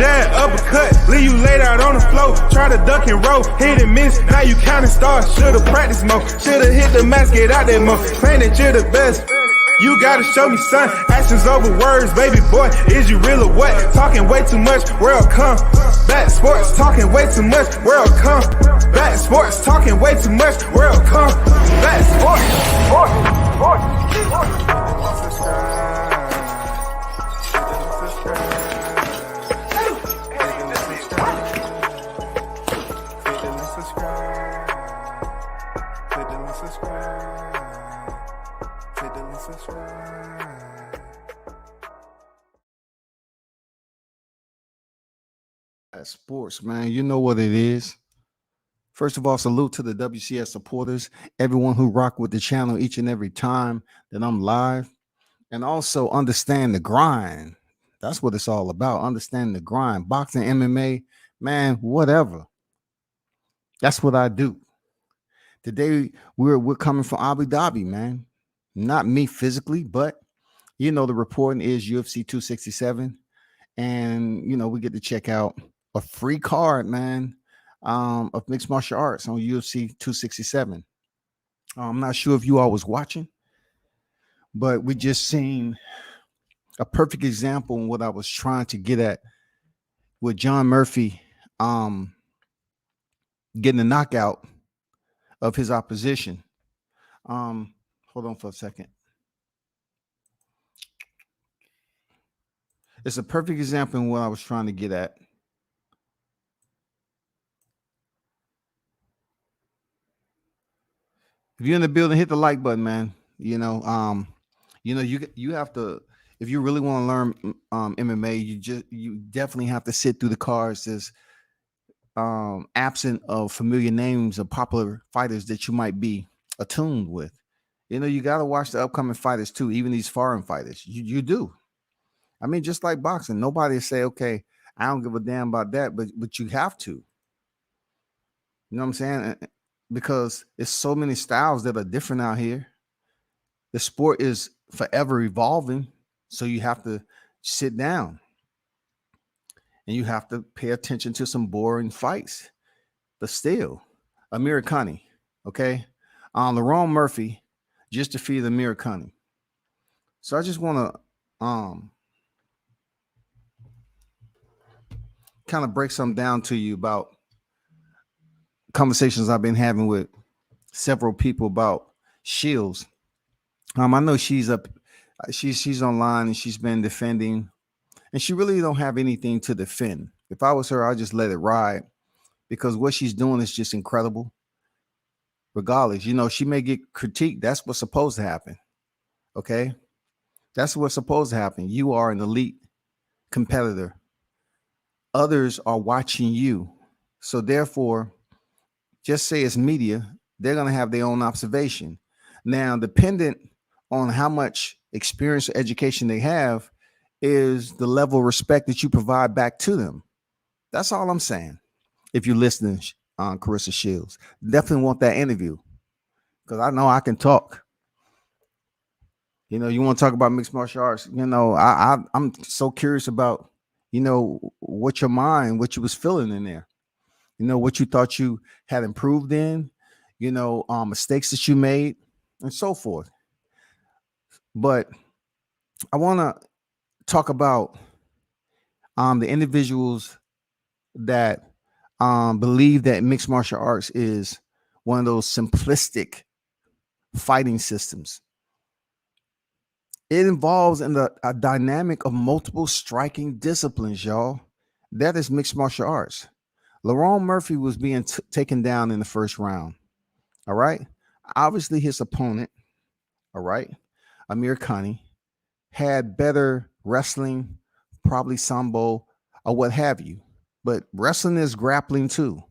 jab, uppercut, leave you laid out on the floor. Try to duck and roll, hit and miss, now you counting stars. Should've practiced more, should've hit the mask, get out there more. Claim that you're the best. You gotta show me, son. Actions over words, baby boy. Is you real or what? Talking way too much, world come. Back sports, talking way too much, world come. Back sports, talking way too much, world come. Back sports, Sports, man. You know what it is. First of all, salute to the WCS supporters, everyone who rock with the channel each and every time that I'm live. And also understand the grind. That's what it's all about. Understand the grind. Boxing, MMA, man, whatever. That's what I do. Today, we're coming from Abu Dhabi, man. Not me physically, but you know the reporting is UFC 267. And you know, we get to check out a free card, man, of mixed martial arts on UFC 267. I'm not sure if you all was watching, but we just seen a perfect example in what I was trying to get at with John Murphy getting a knockout of his opposition. Hold on for a second. It's a perfect example in what I was trying to get at. If you're in the building, hit the like button, man. You have to, if you really want to learn MMA, you definitely have to sit through the cards that's absent of familiar names of popular fighters that you might be attuned with. You know, you got to watch the upcoming fighters too, even these foreign fighters. You do. I mean, just like boxing, nobody say, okay, I don't give a damn about that, but you have to. You know what I'm saying? Because it's so many styles that are different out here. The sport is forever evolving, so you have to sit down and you have to pay attention to some boring fights. But still, Amir Khan, okay? Lerone Murphy just defeated Amir Khan. So I just want to kind of break something down to you about conversations I've been having with several people about Shields. I know she's online and she's been defending, and she really don't have anything to defend. If I was her, I'd just let it ride, because what she's doing is just incredible. Regardless, you know, she may get critiqued. That's what's supposed to happen. Okay, that's what's supposed to happen. You are an elite competitor. Others are watching you, so therefore, just say it's media, they're going to have their own observation. Now, dependent on how much experience or education they have is the level of respect that you provide back to them. That's all I'm saying. If you're listening, Claressa Shields, definitely want that interview, because I know I can talk. You know, you want to talk about mixed martial arts. You know, I'm so curious about, you know, what your mind, what you was feeling in there. You know, what you thought you had improved in, you know, mistakes that you made and so forth. But I want to talk about the individuals that believe that mixed martial arts is one of those simplistic fighting systems. It involves a dynamic of multiple striking disciplines, y'all. That is mixed martial arts. Lerone Murphy was being taken down in the first round. All right. Obviously, his opponent, all right, Amir Khan, had better wrestling, probably sambo or what have you. But wrestling is grappling too.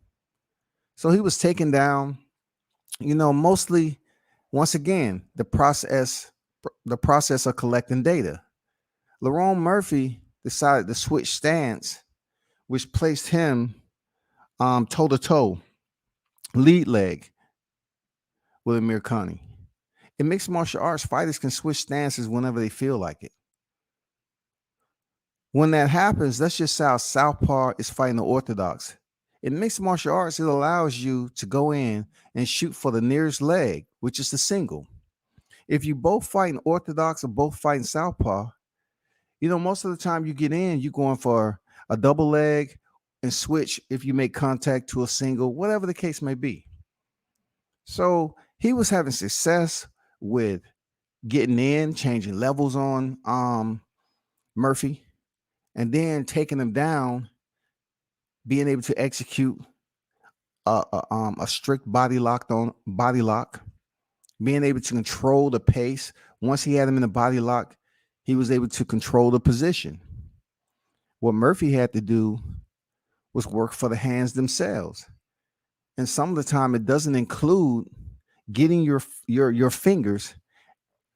So he was taken down, you know, mostly, once again, the process of collecting data. Lerone Murphy decided to switch stance, which placed him toe-to-toe, lead leg with Amir Khan. In mixed martial arts, fighters can switch stances whenever they feel like it. When that happens, let's just say our southpaw is fighting the orthodox. In mixed martial arts, it allows you to go in and shoot for the nearest leg, which is the single. If you both fighting orthodox or both fighting southpaw, most of the time you get in, you're going for a double leg and switch if you make contact to a single, whatever the case may be. So he was having success with getting in, changing levels on Murphy, and then taking him down, being able to execute a strict body lock, being able to control the pace. Once he had him in the body lock, he was able to control the position. What Murphy had to do was work for the hands themselves. And some of the time it doesn't include getting your fingers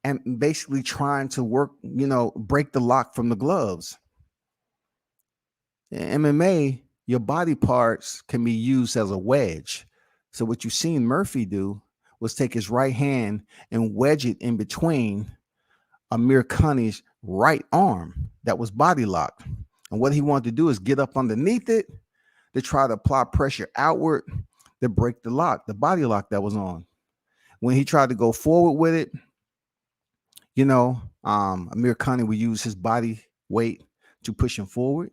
and basically trying to work, break the lock from the gloves. In MMA, your body parts can be used as a wedge. So what you've seen Murphy do was take his right hand and wedge it in between Amir Khan's right arm that was body locked. And what he wanted to do is get up underneath it to try to apply pressure outward to break the lock, the body lock that was on. When he tried to go forward with it, Amir Khan would use his body weight to push him forward.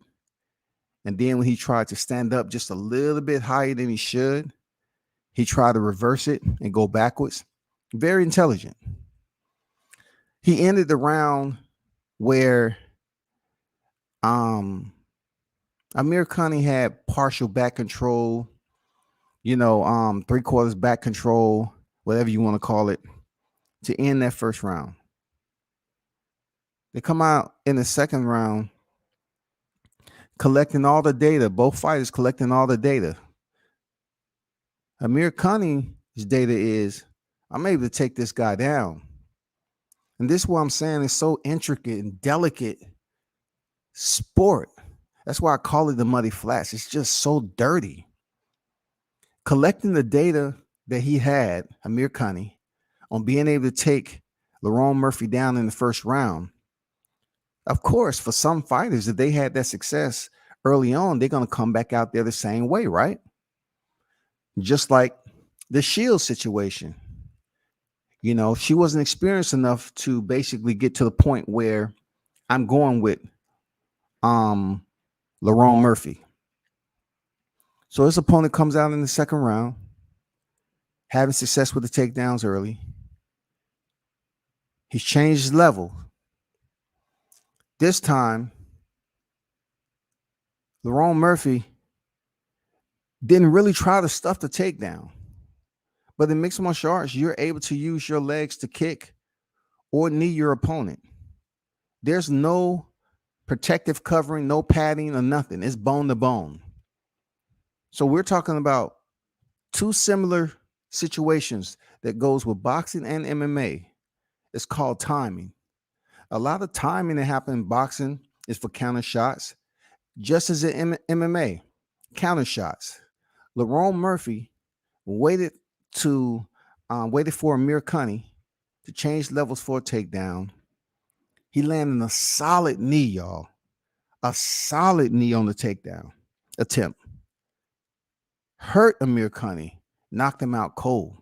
And then when he tried to stand up just a little bit higher than he should, he tried to reverse it and go backwards. Very intelligent. He ended the round where Amir Khan had partial back control, 3/4 back control, whatever you want to call it, to end that first round. They come out in the second round collecting all the data, both fighters collecting all the data. Amir Khan's data is, I'm able to take this guy down. And this is what I'm saying is so intricate and delicate sport. That's why I call it the muddy flats. It's just so dirty. Collecting the data that he had, Amir Khan, on being able to take Lerone Murphy down in the first round. Of course, for some fighters, if they had that success early on, they're going to come back out there the same way, right? Just like the Shields situation. She wasn't experienced enough to basically get to the point where I'm going with Lerone Murphy. So his opponent comes out in the second round, having success with the takedowns early. He's changed his level. This time, Lerone Murphy didn't really try to stuff the takedown. But in mixed martial arts, you're able to use your legs to kick or knee your opponent. There's no protective covering, no padding or nothing. It's bone to bone. So we're talking about two similar situations that goes with boxing and MMA. It's called timing. A lot of timing that happens in boxing is for counter shots, just as in MMA, counter shots. Lerone Murphy waited for Amir Khan to change levels for a takedown. He landed a solid knee, y'all. A solid knee on the takedown attempt. Hurt Amir Khan, knocked him out cold.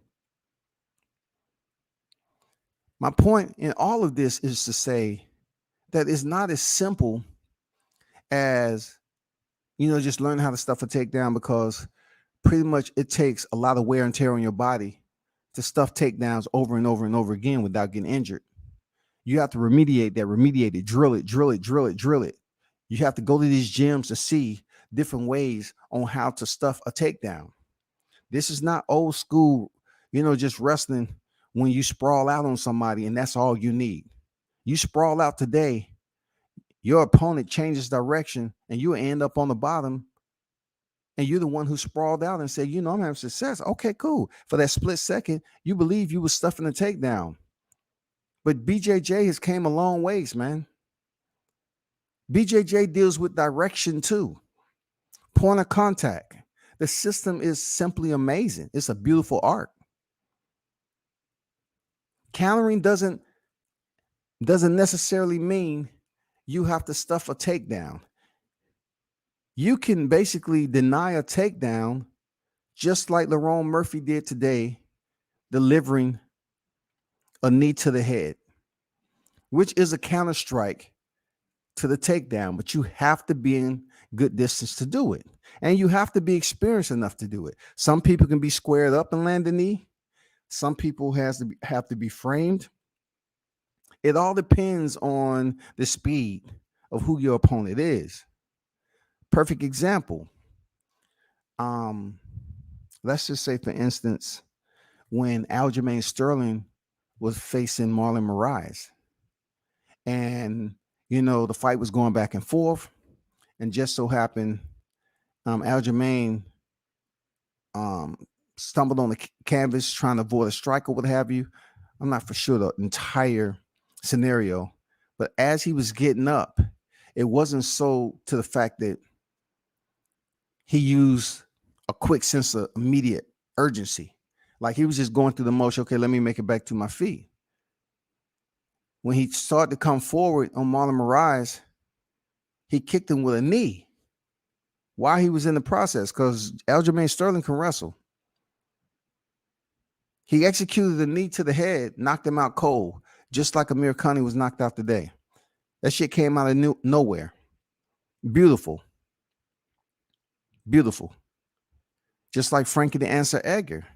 My point in all of this is to say that it's not as simple as, just learn how to stuff a takedown, because pretty much it takes a lot of wear and tear on your body to stuff takedowns over and over and over again without getting injured. You have to remediate it, drill it. You have to go to these gyms to see different ways on how to stuff a takedown. This is not old school, just wrestling when you sprawl out on somebody and that's all you need. You sprawl out today, your opponent changes direction and you end up on the bottom, and you're the one who sprawled out and said, I'm having success. Okay, cool. For that split second, you believe you were stuffing the takedown. But BJJ has came a long ways, man. BJJ deals with direction too. Point of contact. The system is simply amazing. It's a beautiful art. Countering doesn't necessarily mean you have to stuff a takedown. You can basically deny a takedown just like Lerone Murphy did today, delivering a knee to the head, which is a counter strike to the takedown, but you have to be in good distance to do it. And you have to be experienced enough to do it. Some people can be squared up and land a knee. Some people have to be framed. It all depends on the speed of who your opponent is. Perfect example. Let's just say, for instance, when Aljamain Sterling was facing Marlon Moraes, and the fight was going back and forth, and just so happened Aljamain stumbled on the canvas trying to avoid a strike or what have you. I'm not for sure the entire scenario, but as he was getting up, it wasn't so to the fact that he used a quick sense of immediate urgency. Like he was just going through the motion. Okay, let me make it back to my feet. When he started to come forward on Marlon Moraes, he kicked him with a knee while he was in the process, because Aljamain Sterling can wrestle. He executed the knee to the head, knocked him out cold, just like Amir Khan was knocked out today. That shit came out of nowhere. Beautiful. Beautiful. Just like Frankie the Answer Edgar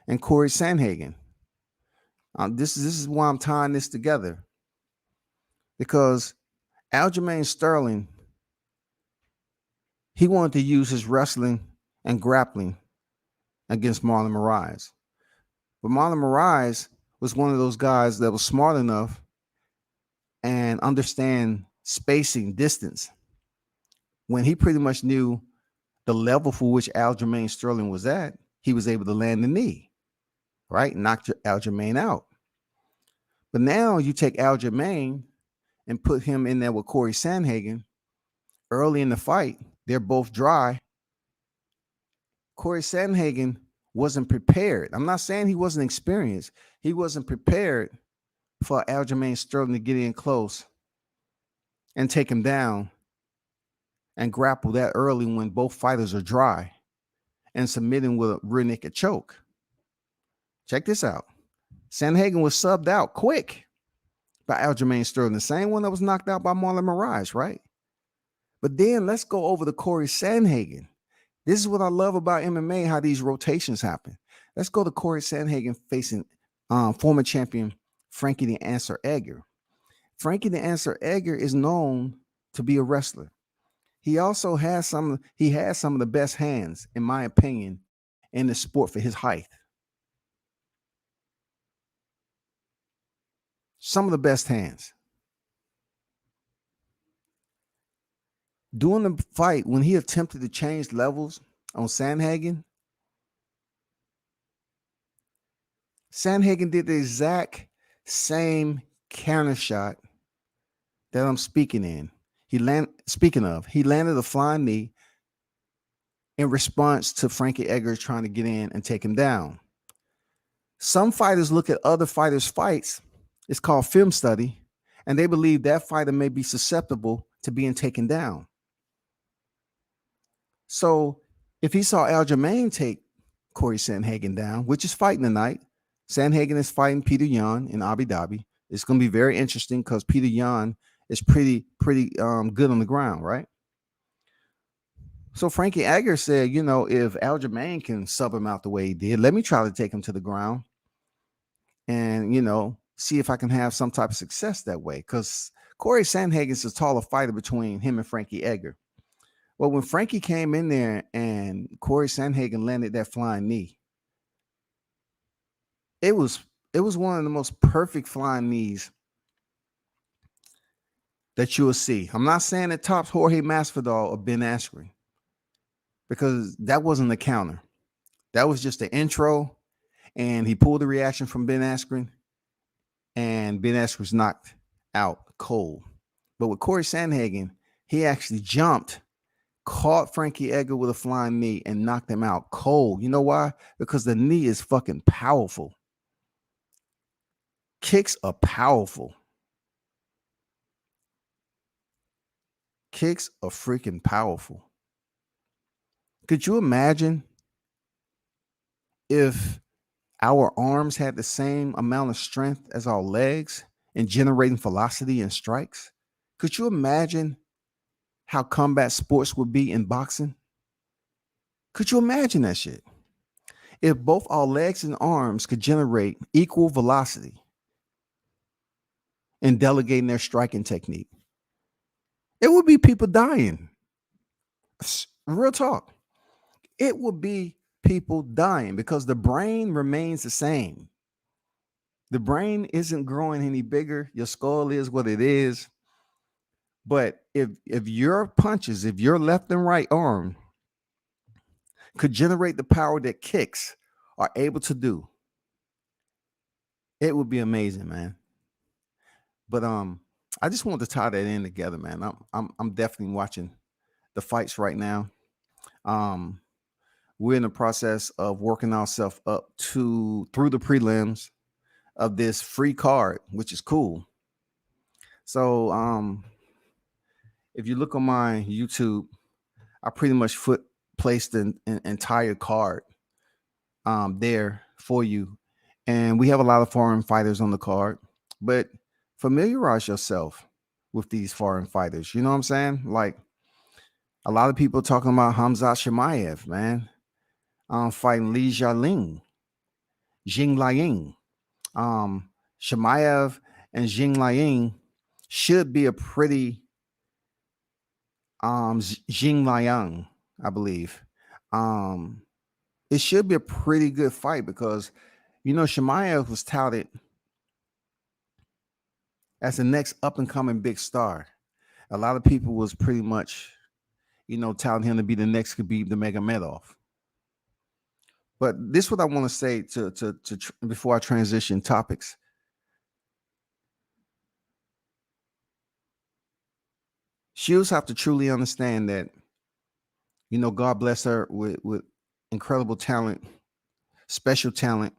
and Cory Sandhagen. This is why I'm tying this together. Because Aljamain Sterling, he wanted to use his wrestling and grappling against Marlon Moraes. But Marlon Moraes was one of those guys that was smart enough and understand spacing, distance. When he pretty much knew the level for which Aljamain Sterling was at, he was able to land the knee, right? Knocked Aljamain out. But now you take Aljamain and put him in there with Cory Sandhagen. Early in the fight, they're both dry. Cory Sandhagen wasn't prepared. I'm not saying he wasn't experienced. He wasn't prepared for Aljamain Sterling to get in close and take him down and grapple that early when both fighters are dry and submitting with a rear naked choke. Check this out. Sandhagen was subbed out quick by Aljamain Sterling, the same one that was knocked out by Marlon Moraes, right? But then let's go over to Cory Sandhagen. This is what I love about MMA, how these rotations happen. Let's go to Cory Sandhagen facing former champion Frankie the Answer Edgar. Frankie the Answer Edgar is known to be a wrestler. He also has some of the best hands, in my opinion, in the sport for his height. Some of the best hands. During the fight, when he attempted to change levels on Sandhagen, Sandhagen did the exact same counter shot that I'm speaking in. He landed a flying knee in response to Frankie Edgar trying to get in and take him down. Some fighters look at other fighters' fights. It's called film study, and they believe that fighter may be susceptible to being taken down. So if he saw Aljamain take Cory Sandhagen down, which is fighting tonight, Sandhagen is fighting Petr Yan in Abu Dhabi. It's going to be very interesting because Petr Yan is pretty good on the ground, right? So Frankie Edgar said, if Aljamain can sub him out the way he did, let me try to take him to the ground and, see if I can have some type of success that way. Because Cory Sandhagen is a taller fighter between him and Frankie Edgar. Well, when Frankie came in there and Cory Sandhagen landed that flying knee, it was one of the most perfect flying knees that you will see. I'm not saying it tops Jorge Masvidal or Ben Askren, because that wasn't the counter. That was just the intro, and he pulled the reaction from Ben Askren, and Ben Askren was knocked out cold. But with Cory Sandhagen, he actually jumped, caught Frankie Edgar with a flying knee, and knocked him out cold. You know why? Because the knee is fucking powerful. Kicks are powerful. Kicks are freaking powerful. Could you imagine if our arms had the same amount of strength as our legs in generating velocity and strikes? Could you imagine how combat sports would be in boxing? Could you imagine that shit? If both our legs and arms could generate equal velocity in delegating their striking technique, it would be people dying. Real talk. It would be people dying because the brain remains the same. The brain isn't growing any bigger. Your skull is what it is. But if your punches, if your left and right arm could generate the power that kicks are able to do, it would be amazing, man. But I just wanted to tie that in together, man. I'm definitely watching the fights right now. We're in the process of working ourselves up through the prelims of this free card, which is cool. So if you look on my YouTube, I pretty much placed an entire card there for you. And we have a lot of foreign fighters on the card, but familiarize yourself with these foreign fighters. You know what I'm saying? Like a lot of people talking about Khamzat Chimaev, man, fighting Li Jialing, Jingliang. Chimaev and Jingliang should be a pretty Jingliang, I believe. It should be a pretty good fight because Chimaev was touted as the next up-and-coming big star. A lot of people was pretty much, touting him to be the next Khabib Nurmagomedov. But this is what I want to say to before I transition topics. Shields have to truly understand that, God bless her with incredible talent, special talent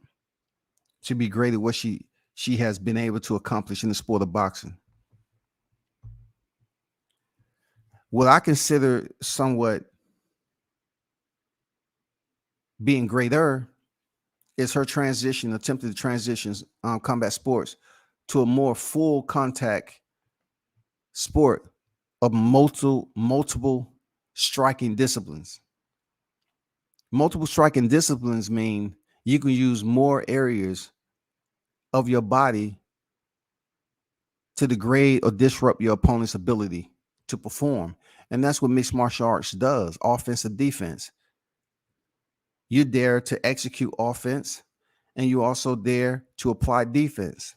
to be great at what she has been able to accomplish in the sport of boxing. What I consider somewhat being greater is her attempted transition combat sports to a more full contact sport of multiple striking disciplines. Multiple striking disciplines mean you can use more areas of your body to degrade or disrupt your opponent's ability to perform. And that's what mixed martial arts does, offensive defense. You're there to execute offense, and you also there to apply defense.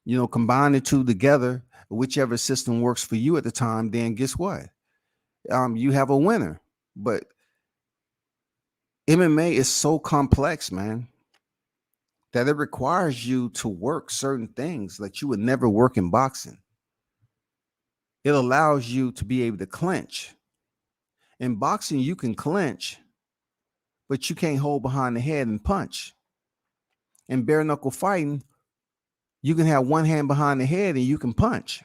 Combine the two together, whichever system works for you at the time, then guess what? You have a winner. But MMA is so complex, man, that it requires you to work certain things that you would never work in boxing. It allows you to be able to clinch. In boxing, you can clinch, but you can't hold behind the head and punch. In bare knuckle fighting, you can have one hand behind the head and you can punch.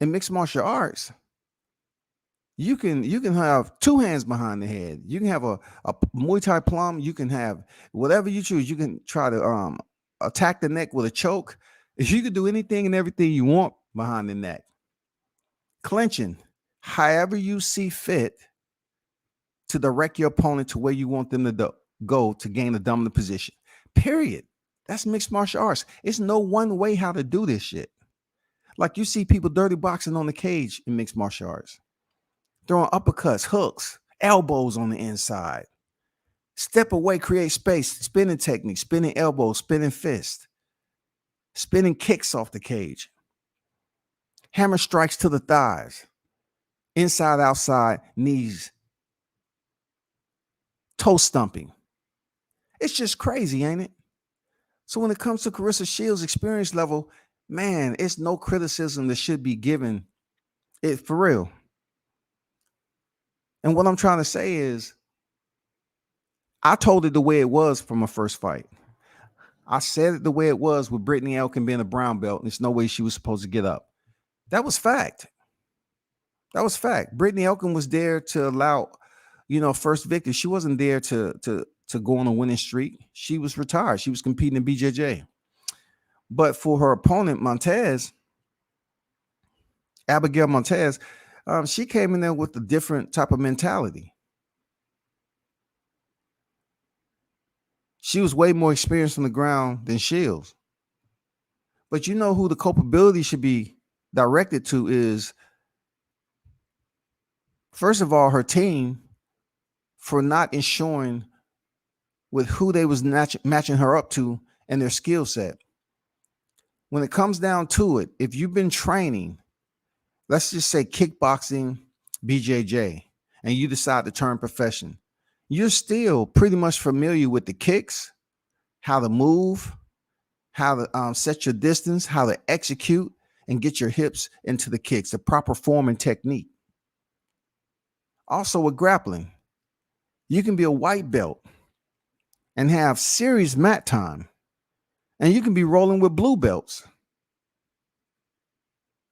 In mixed martial arts, you can have two hands behind the head. You can have a Muay Thai plum. You can have whatever you choose. You can try to attack the neck with a choke. You can do anything and everything you want behind the neck. Clinching, however you see fit to direct your opponent to where you want them to go to gain a dominant position. Period. That's mixed martial arts. It's no one way how to do this shit. Like you see people dirty boxing on the cage in mixed martial arts. Throwing uppercuts, hooks, elbows on the inside. Step away, create space, spinning technique, spinning elbows, spinning fist, spinning kicks off the cage. Hammer strikes to the thighs, inside, outside, knees, toe stumping. It's just crazy, ain't it? So when it comes to Claressa Shields' experience level, man, it's no criticism that should be given it for real. And what I'm trying to say is, I told it the way it was from my first fight. I said it the way it was with Brittany Elkin being a brown belt, and there's no way she was supposed to get up. That was fact. That was fact. Brittany Elkin was there to allow, first victory. She wasn't there to go on a winning streak. She was retired. She was competing in BJJ. But for her opponent, Abigail Montez, she came in there with a different type of mentality. She was way more experienced on the ground than Shields. But you know who the culpability should be directed to is, first of all, her team for not ensuring with who they was matching her up to and their skill set. When it comes down to it, if you've been training, let's just say kickboxing, BJJ, and you decide to turn profession, you're still pretty much familiar with the kicks, how to move, how to set your distance, how to execute and get your hips into the kicks, the proper form and technique. Also with grappling, you can be a white belt and have serious mat time, and you can be rolling with blue belts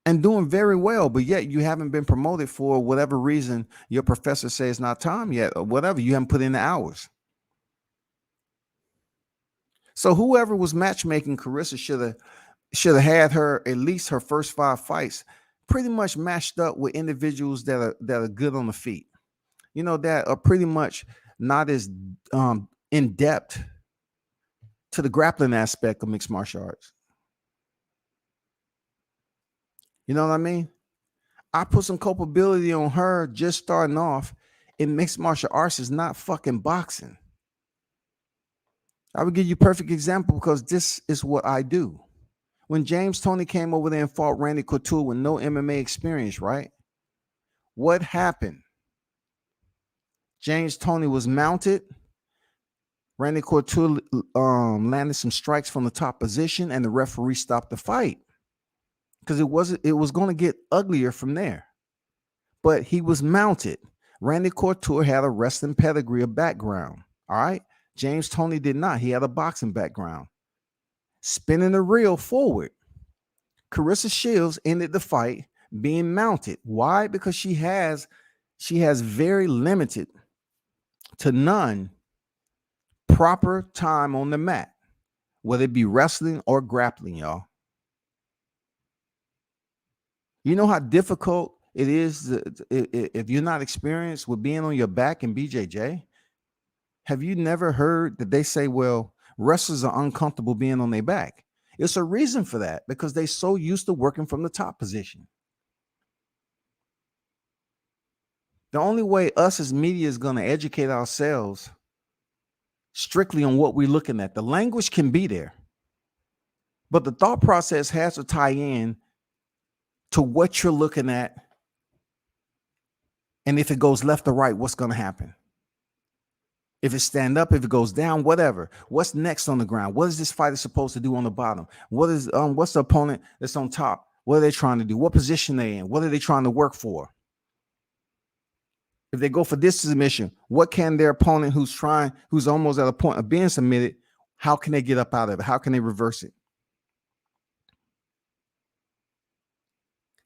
and doing very well, but yet you haven't been promoted for whatever reason. Your professor says it's not time yet, or whatever. You haven't put in the hours. So whoever was matchmaking Carissa should have had her at least her first 5 fights pretty much matched up with individuals that are good on the feet. That are pretty much not as in depth to the grappling aspect of mixed martial arts. You know what I mean? I put some culpability on her just starting off in mixed martial arts is not fucking boxing. I would give you a perfect example because this is what I do. When James Toney came over there and fought Randy Couture with no MMA experience, right? What happened? James Toney was mounted. Randy Couture landed some strikes from the top position, and the referee stopped the fight because it was going to get uglier from there. But he was mounted. Randy Couture had a wrestling pedigree, a background. All right. James Toney did not. He had a boxing background. Spinning the reel forward. Carissa Shields ended the fight being mounted. Why? Because she has very limited to none proper time on the mat, whether it be wrestling or grappling, y'all. You know how difficult it is if you're not experienced with being on your back in BJJ? Have you never heard that they say, well, wrestlers are uncomfortable being on their back? It's a reason for that, because they're so used to working from the top position. The only way us as media is going to educate ourselves strictly on what we're looking at. The language can be there, but the thought process has to tie in to what you're looking at. And if it goes left or right, what's going to happen? If it stand up, if it goes down, whatever. What's next on the ground? What is this fighter supposed to do on the bottom? What's the opponent that's on top? What are they trying to do? What position they in? What are they trying to work for? If they go for this submission, what can their opponent who's almost at a point of being submitted, how can they get up out of it? How can they reverse it?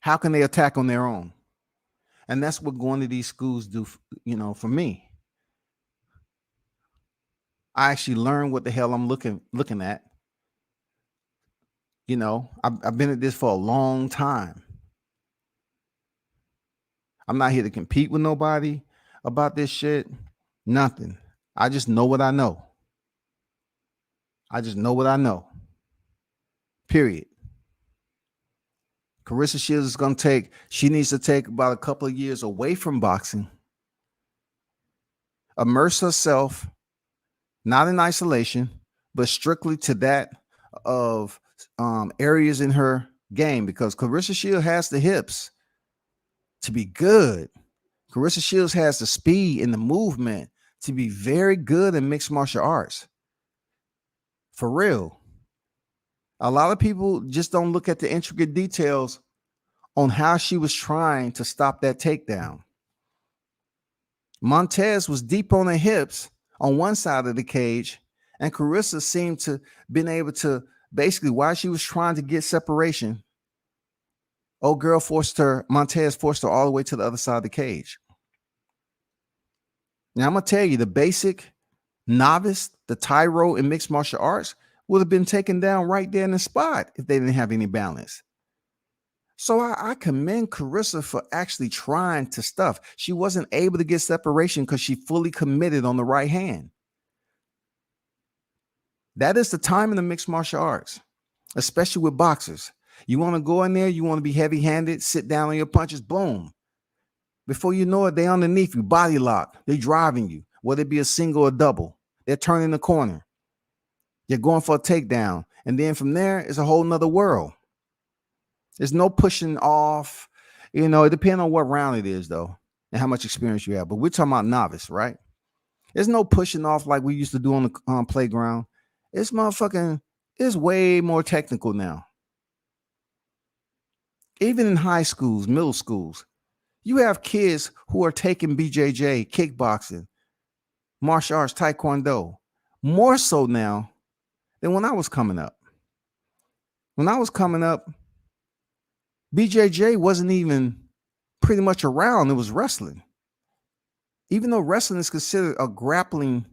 How can they attack on their own? And that's what going to these schools do, for me. I actually learned what the hell I'm looking at. I've been at this for a long time. I'm not here to compete with nobody about this shit. Nothing. I just know what I know. Period. Carissa Shields she needs to take about a couple of years away from boxing. Immerse herself, not in isolation, but strictly to that of areas in her game, because Carissa Shields has the hips to be good. Carissa Shields has the speed and the movement to be very good in mixed martial arts. For real. A lot of people just don't look at the intricate details on how she was trying to stop that takedown. Montez was deep on her hips on one side of the cage, and Carissa seemed to been able to basically, while she was trying to get separation Old girl Montez forced her all the way to the other side of the cage. Now, I'm going to tell you, the basic novice, the tyro in mixed martial arts would have been taken down right there in the spot if they didn't have any balance. So I commend Carissa for actually trying to stuff. She wasn't able to get separation because she fully committed on the right hand. That is the time in the mixed martial arts, especially with boxers. You want to go in there, you want to be heavy-handed, sit down on your punches, boom. Before you know it, they underneath you, body lock. They're driving you, whether it be a single or double. They're turning the corner. You're going for a takedown. And then from there, it's a whole nother world. There's no pushing off. You know, it depends on what round it is, though, and how much experience you have. But we're talking about novice, right? There's no pushing off like we used to do on the playground. It's way more technical now. Even in high schools, middle schools, you have kids who are taking BJJ, kickboxing, martial arts, taekwondo, more so now than when I was coming up. When I was coming up, BJJ wasn't even pretty much around. It was wrestling. Even though wrestling is considered a grappling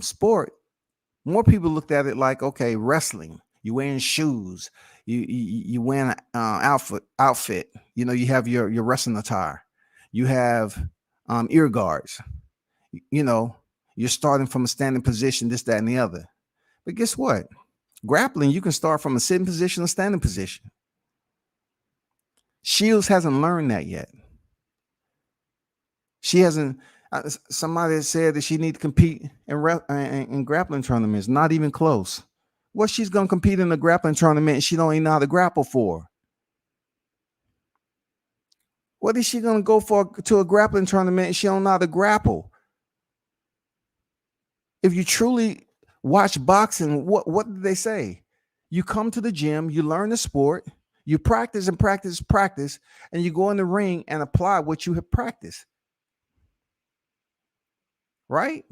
sport, more people looked at it like, okay, wrestling. You wearing shoes. You wearing an outfit. You know, you have your wrestling attire. You have ear guards. You know, you're starting from a standing position, this, that, and the other. But guess what? Grappling, you can start from a sitting position or standing position. Shields hasn't learned that yet. She hasn't. Somebody said that she needs to compete in grappling tournaments. Not even close. What she's going to compete in a grappling tournament and she don't even know how to grapple for? What is she going to go to a grappling tournament and she don't know how to grapple? If you truly watch boxing, what did they say? You come to the gym, you learn the sport, you practice and practice, and you go in the ring and apply what you have practiced. Right?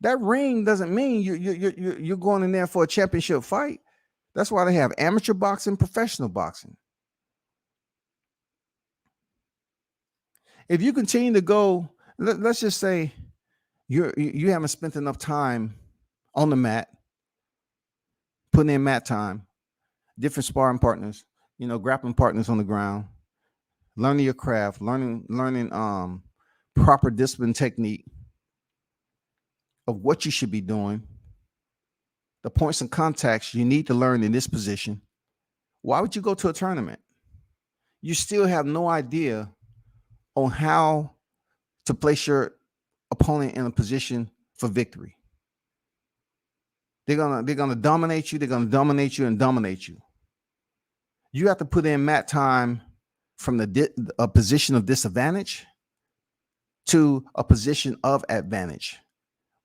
That ring doesn't mean you're going in there for a championship fight. That's why they have amateur boxing, professional boxing. If you continue to go, let's just say you haven't spent enough time on the mat, putting in mat time, different sparring partners, you know, grappling partners on the ground, learning your craft, learning proper discipline technique of what you should be doing, the points and contacts you need to learn in this position. Why would you go to a tournament? You still have no idea on how to place your opponent in a position for victory. They're gonna dominate you. They're gonna dominate you and dominate you. You have to put in mat time from a position of disadvantage to a position of advantage.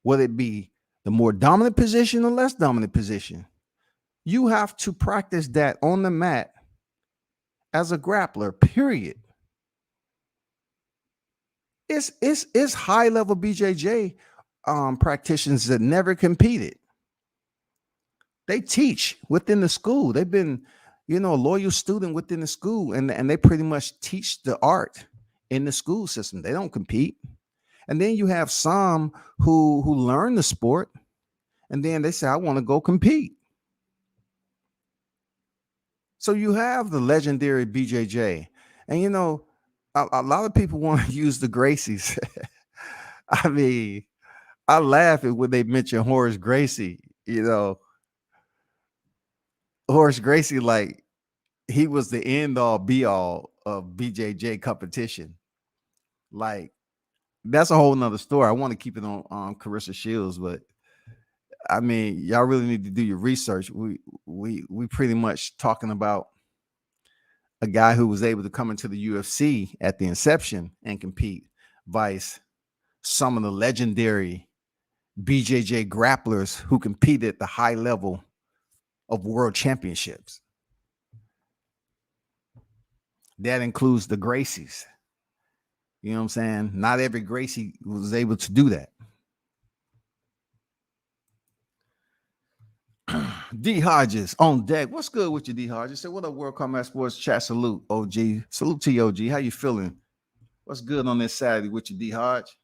Whether it be the more dominant position or less dominant position, you have to practice that on the mat as a grappler, period. It's high level BJJ practitioners that never competed. They teach within the school. They've been, you know, a loyal student within the school, and they pretty much teach the art in the school system. They don't compete. And then you have some who learn the sport, and then they say, I want to go compete. So you have the legendary BJJ. And, you know, a lot of people want to use the Gracies. I mean, I laugh at when they mention Horace Gracie. You know, Horace Gracie, like, he was the end all be all of BJJ competition. Like, that's a whole nother story. I want to keep it on Carissa Shields, but I mean, y'all really need to do your research. We pretty much talking about a guy who was able to come into the UFC at the inception and compete, vice some of the legendary BJJ grapplers who competed at the high level of world championships. That includes the Gracies. You know what I'm saying? Not every Gracie was able to do that. D Hodges on deck. What's good with you, D Hodges? Say what up, World Combat Sports Chat. Salute, OG. Salute to you, OG. How you feeling? What's good on this Saturday with you, D Hodge?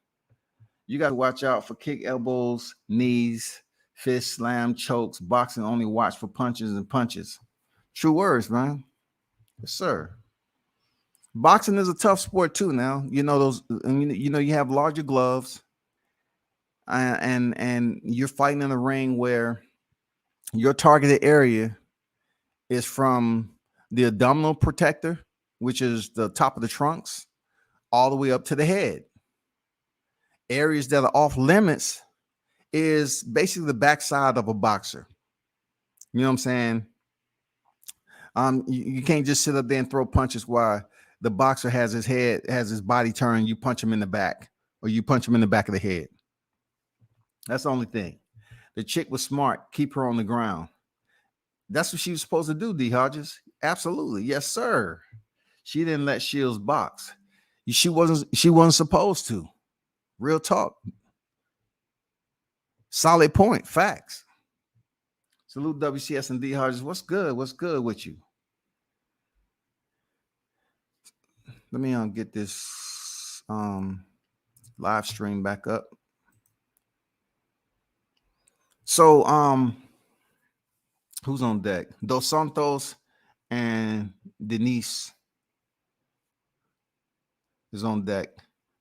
You got to watch out for kick, elbows, knees, fist, slam, chokes. Boxing only watch for punches and punches. True words, man. Yes, sir. Boxing is a tough sport too. Now you know those. You know you have larger gloves, and you're fighting in a ring where your targeted area is from the abdominal protector, which is the top of the trunks, all the way up to the head. Areas that are off limits is basically the backside of a boxer. You know what I'm saying? You can't just sit up there and throw punches while the boxer has his body turned. You punch him in the back, or you punch him in the back of the head. That's the only thing. The chick was smart. Keep her on the ground. That's what she was supposed to do, D Hodges. Absolutely. Yes, sir. She didn't let Shields box. She wasn't supposed to. Real talk. Solid point. Facts. Salute WCS and D Hodges. What's good? What's good with you? Let me get this live stream back up. So who's on deck? Dos Santos and Denise is on deck.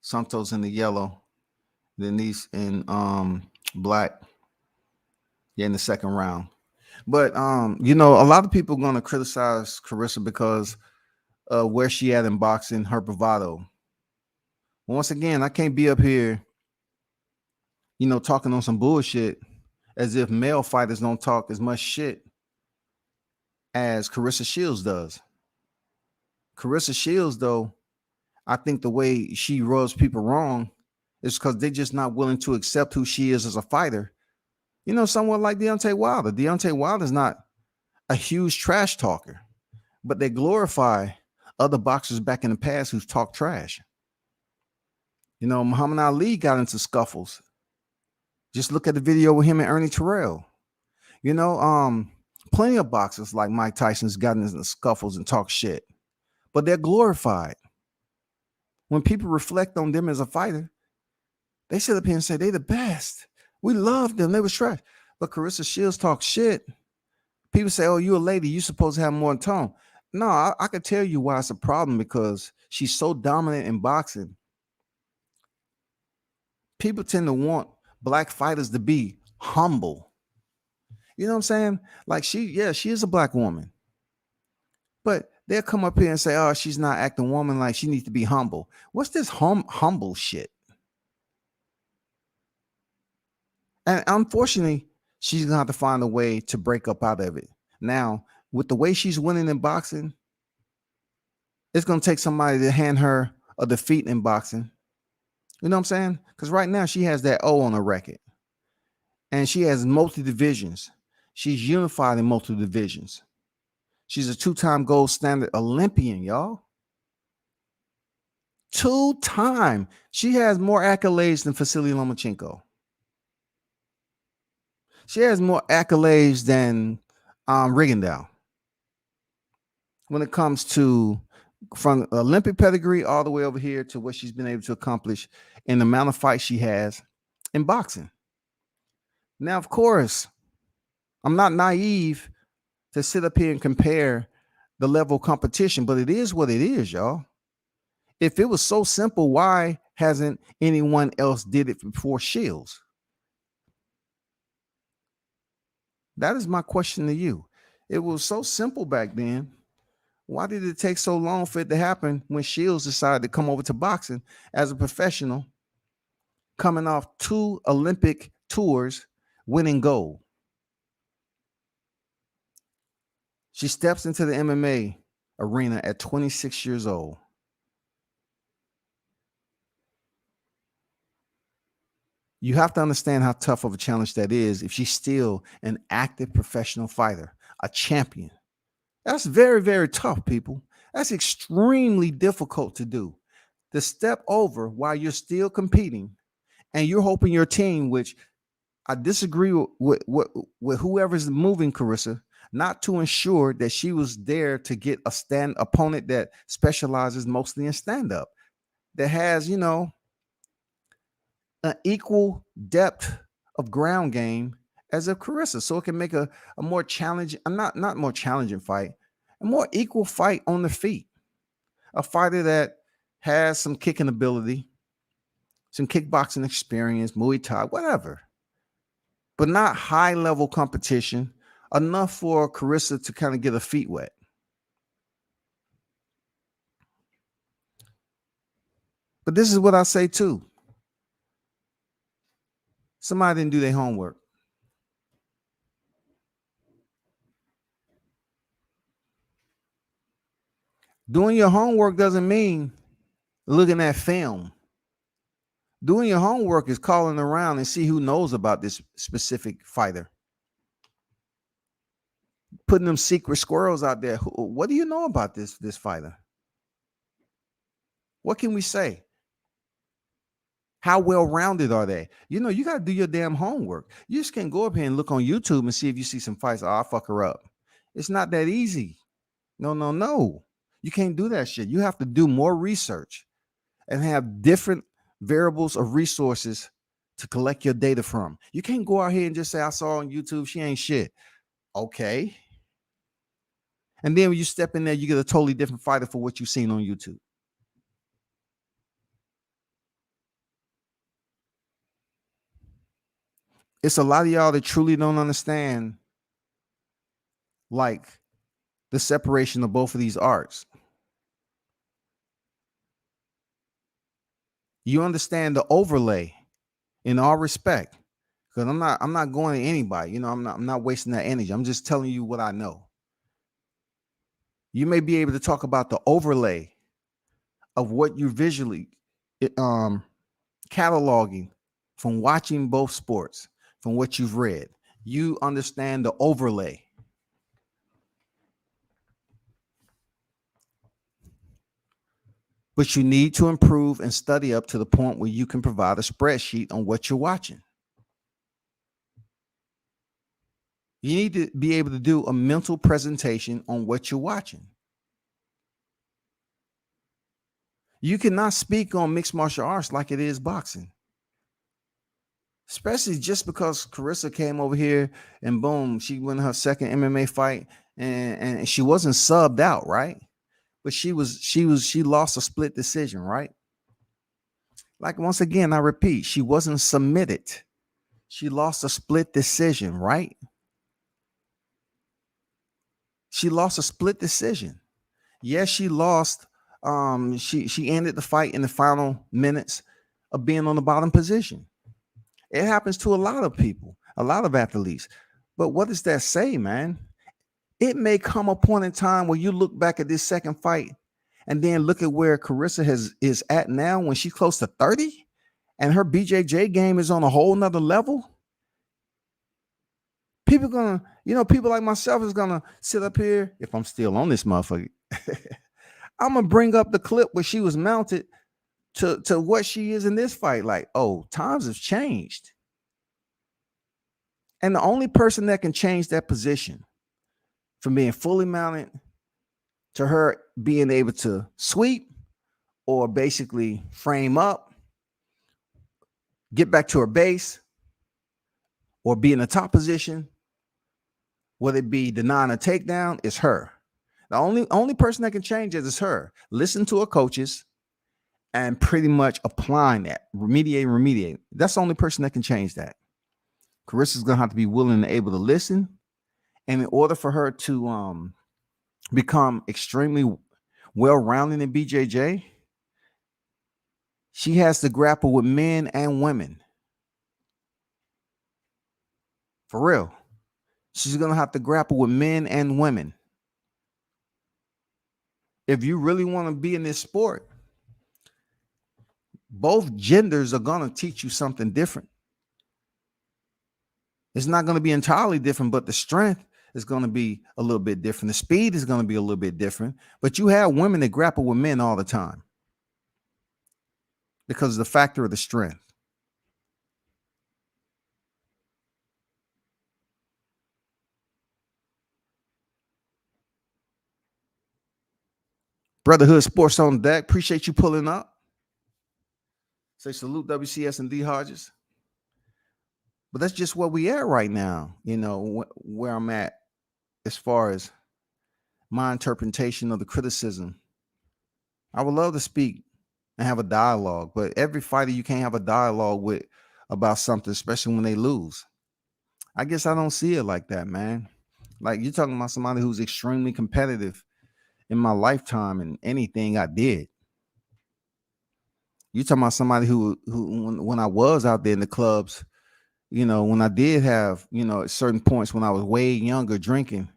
Santos in the yellow, Denise in black. Yeah, in the second round. But you know, a lot of people are going to criticize Carissa because where she at in boxing, her bravado. Once again, I can't be up here, you know, talking on some bullshit as if male fighters don't talk as much shit as Carissa Shields does. Carissa Shields, though, I think the way she rubs people wrong is because they're just not willing to accept who she is as a fighter. You know, someone like Deontay Wilder. Deontay Wilder is not a huge trash talker, but they glorify other boxers back in the past who've talked trash. You know, Muhammad Ali got into scuffles. Just look at the video with him and Ernie Terrell. You know, plenty of boxers like Mike Tyson's gotten into scuffles and talk shit, but they're glorified. When people reflect on them as a fighter, they sit up here and say they're the best. We love them. They was trash. But Carissa Shields talks shit. People say, oh, you're a lady. You're supposed to have more tone. No, I could tell you why it's a problem, because she's so dominant in boxing. People tend to want black fighters to be humble. You know what I'm saying? Like she is a black woman. But they'll come up here and say, oh, she's not acting woman, like she needs to be humble. What's this humble shit? And unfortunately, she's going to have to find a way to break up out of it. Now, with the way she's winning in boxing, it's going to take somebody to hand her a defeat in boxing. You know what I'm saying? Because right now she has that O on her record. And she has multi-divisions. She's unified in multi-divisions. She's a 2-time gold standard Olympian, y'all. 2-time. She has more accolades than Vasily Lomachenko. She has more accolades than Rigondeaux. When it comes to from Olympic pedigree all the way over here to what she's been able to accomplish in the amount of fights she has in boxing. Now, of course, I'm not naive to sit up here and compare the level of competition, but it is what it is, y'all. If it was so simple, why hasn't anyone else did it before Shields? That is my question to you. It was so simple back then. Why did it take so long for it to happen when Shields decided to come over to boxing as a professional, coming off 2 Olympic tours, winning gold? She steps into the MMA arena at 26 years old. You have to understand how tough of a challenge that is if she's still an active professional fighter, a champion. That's very, very tough, people. That's extremely difficult to do. To step over while you're still competing and you're hoping your team, which I disagree with whoever's moving Carissa, not to ensure that she was there to get a stand opponent that specializes mostly in stand-up, that has, you know, an equal depth of ground game as a Carissa, so it can make a more challenging, not more challenging fight, a more equal fight on the feet. A fighter that has some kicking ability, some kickboxing experience, Muay Thai, whatever, but not high-level competition, enough for Carissa to kind of get her feet wet. But this is what I say too. Somebody didn't do their homework. Doing your homework doesn't mean looking at film. Doing your homework is calling around and see who knows about this specific fighter. Putting them secret squirrels out there. What do you know about this fighter? What can we say? How well-rounded are they? You know, you got to do your damn homework. You just can't go up here and look on YouTube and see if you see some fights. Oh, I'll fuck her up. It's not that easy. No. You can't do that shit. You have to do more research and have different variables of resources to collect your data from. You can't go out here and just say, I saw on YouTube, she ain't shit. Okay. And then when you step in there, you get a totally different fighter for what you've seen on YouTube. It's a lot of y'all that truly don't understand, like, the separation of both of these arts. You understand the overlay in all respect, because I'm not going to anybody. You know, I'm not wasting that energy. I'm just telling you what I know. You may be able to talk about the overlay of what you visually cataloging from watching both sports, from what you've read. You understand the overlay. But you need to improve and study up to the point where you can provide a spreadsheet on what you're watching. You need to be able to do a mental presentation on what you're watching. You cannot speak on mixed martial arts like it is boxing. Especially just because Carissa came over here and boom, she won her second MMA fight and she wasn't subbed out, right? But she lost a split decision, right? Like, once again, I repeat, she wasn't submitted. She lost a split decision, right? She lost a split decision. Yes, she lost. She ended the fight in the final minutes of being on the bottom position. It happens to a lot of people, a lot of athletes. But what does that say, man? It may come a point in time where you look back at this second fight and then look at where Carissa is at now when she's close to 30 and her BJJ game is on a whole nother level. People like myself is gonna sit up here, if I'm still on this motherfucker. I'm gonna bring up the clip where she was mounted to what she is in this fight. Like, oh, times have changed. And the only person that can change that position from being fully mounted to her being able to sweep or basically frame up, get back to her base, or be in the top position, whether it be denying a takedown, is her. The only person that can change it is her. Listen to her coaches and pretty much applying that, remediate. That's the only person that can change that. Carissa's gonna have to be willing and able to listen. And in order for her to become extremely well-rounded in BJJ, she has to grapple with men and women. For real. She's going to have to grapple with men and women. If you really want to be in this sport, both genders are going to teach you something different. It's not going to be entirely different, but the strength is going to be a little bit different. The speed is going to be a little bit different. But you have women that grapple with men all the time because of the factor of the strength. Brotherhood Sports on deck. Appreciate you pulling up. Say salute WCS and D Hodges. But that's just where we at right now. You know, where I'm at as far as my interpretation of the criticism. I would love to speak and have a dialogue, but every fighter you can't have a dialogue with about something, especially when they lose. I guess I don't see it like that, man. Like, you're talking about somebody who's extremely competitive in my lifetime and anything I did. You're talking about somebody who when I was out there in the clubs, you know, when I did have, you know, at certain points when I was way younger drinking,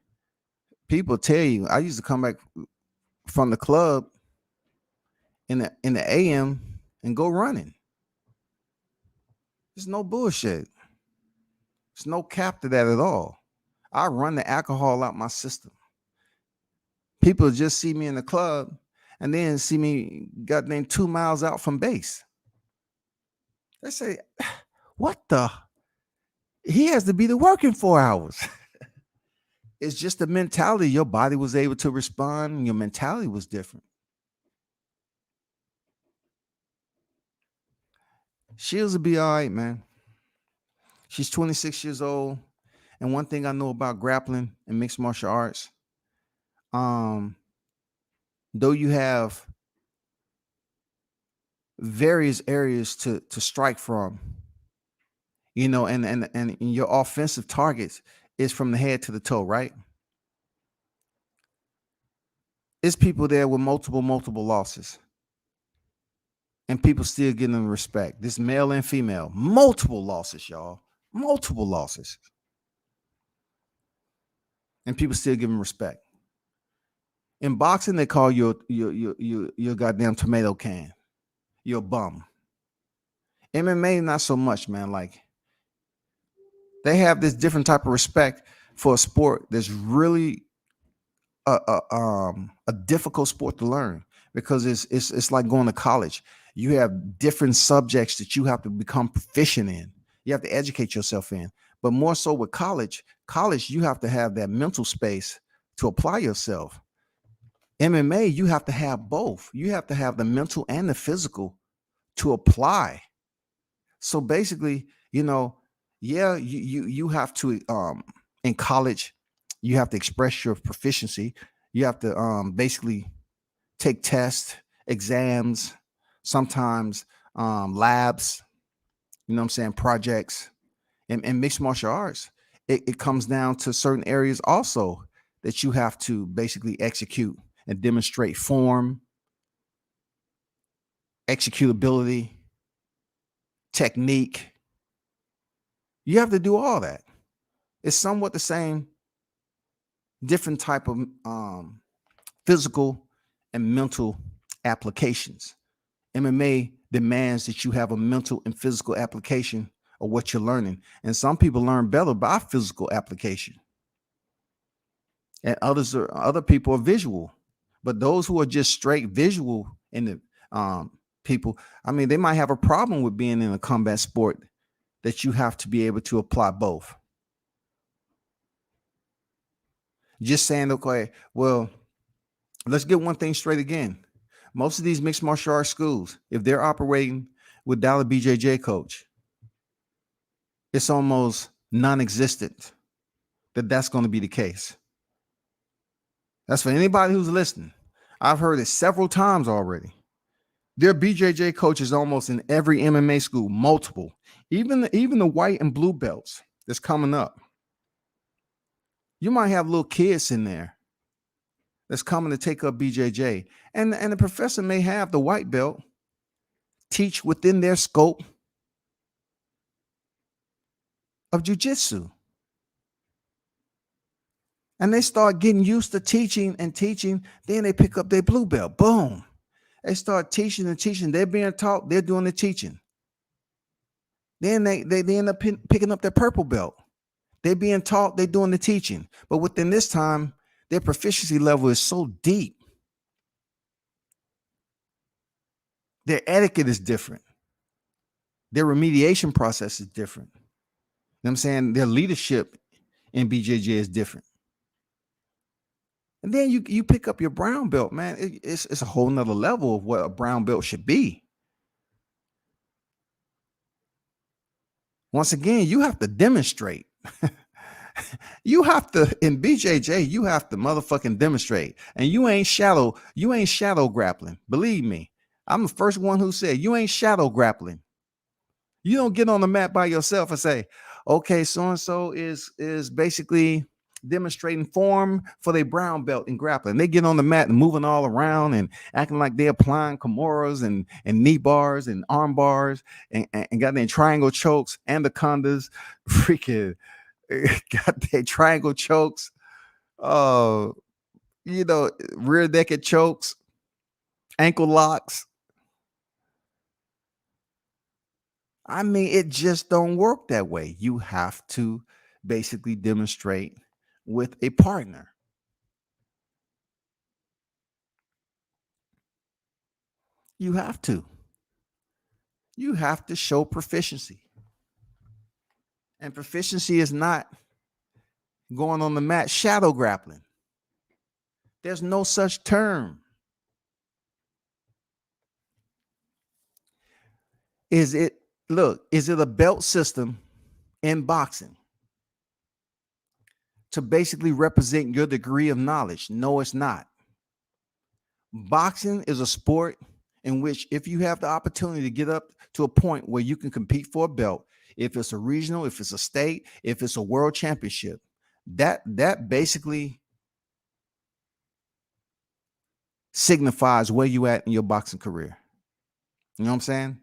people tell you I used to come back from the club in the AM and go running. There's no bullshit. There's no cap to that at all. I run the alcohol out my system. People just see me in the club and then see me goddamn 2 miles out from base. They say, what the? He has to be to work in 4 hours. It's just the mentality. Your body was able to respond. And your mentality was different. Shields will be all right, man. She's 26 years old. And one thing I know about grappling and mixed martial arts, though you have various areas to strike from, you know, and your offensive targets is from the head to the toe, right? It's people there with multiple losses. And people still getting them respect. This male and female, multiple losses, y'all. Multiple losses. And people still give them respect. In boxing, they call you your goddamn tomato can. You're a bum. MMA, not so much, man. Like, they have this different type of respect for a sport that's really a difficult sport to learn, because it's like going to college. You have different subjects that you have to become proficient in. You have to educate yourself in. But more so with college, you have to have that mental space to apply yourself. MMA, you have to have both. You have to have the mental and the physical to apply. So basically, you know, yeah, you have to in college, you have to express your proficiency. You have to basically take tests, exams, sometimes labs, you know what I'm saying, projects. And mixed martial arts, it comes down to certain areas also that you have to basically execute and demonstrate form, executability, technique. You have to do all that. It's somewhat the same, different type of physical and mental applications. MMA demands that you have a mental and physical application of what you're learning. And some people learn better by physical application. And other people are visual. But those who are just straight visual in the people, I mean, they might have a problem with being in a combat sport that you have to be able to apply both. Just saying, okay, well, let's get one thing straight again. Most of these mixed martial arts schools, if they're operating without a BJJ coach, it's almost non-existent that's going to be the case. That's for anybody who's listening. I've heard it several times already. There are BJJ coaches almost in every MMA school, multiple. Even the white and blue belts that's coming up. You might have little kids in there that's coming to take up BJJ. And the professor may have the white belt teach within their scope of jiu-jitsu. And they start getting used to teaching. Then they pick up their blue belt. Boom. They start teaching and teaching. They're being taught. They're doing the teaching. Then they end up picking up their purple belt. They're being taught. They're doing the teaching. But within this time, their proficiency level is so deep. Their etiquette is different. Their remediation process is different. You know what I'm saying? Their leadership in BJJ is different. And then you pick up your brown belt, man. It's a whole nother level of what a brown belt should be. Once again, you have to demonstrate. You have to in BJJ, you have to motherfucking demonstrate. And you ain't shadow grappling. Believe me. I'm the first one who said you ain't shadow grappling. You don't get on the mat by yourself and say, okay, so-and-so is basically demonstrating form for their brown belt in grappling. They get on the mat and moving all around and acting like they're applying kimuras and knee bars and arm bars and got their triangle chokes, anacondas, freaking got their triangle chokes, rear naked chokes, ankle locks. I mean, it just don't work that way. You have to basically demonstrate with a partner. You have to. You have to show proficiency. And proficiency is not going on the mat shadow grappling. There's no such term. Is it a belt system in boxing to basically represent your degree of knowledge? No, it's not. Boxing is a sport in which if you have the opportunity to get up to a point where you can compete for a belt, if it's a regional, if it's a state, if it's a world championship, that basically signifies where you at in your boxing career. You know what I'm saying?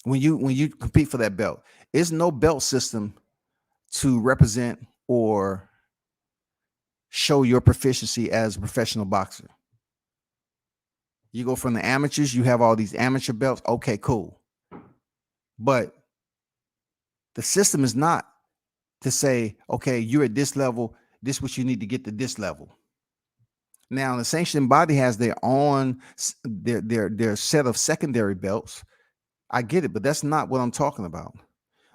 When you compete for that belt, it's no belt system to represent or show your proficiency as a professional boxer. You go from the amateurs, you have all these amateur belts. Okay, cool. But the system is not to say, okay, you're at this level, this is what you need to get to this level. Now, the sanctioning body has their own their set of secondary belts. I get it, but that's not what I'm talking about.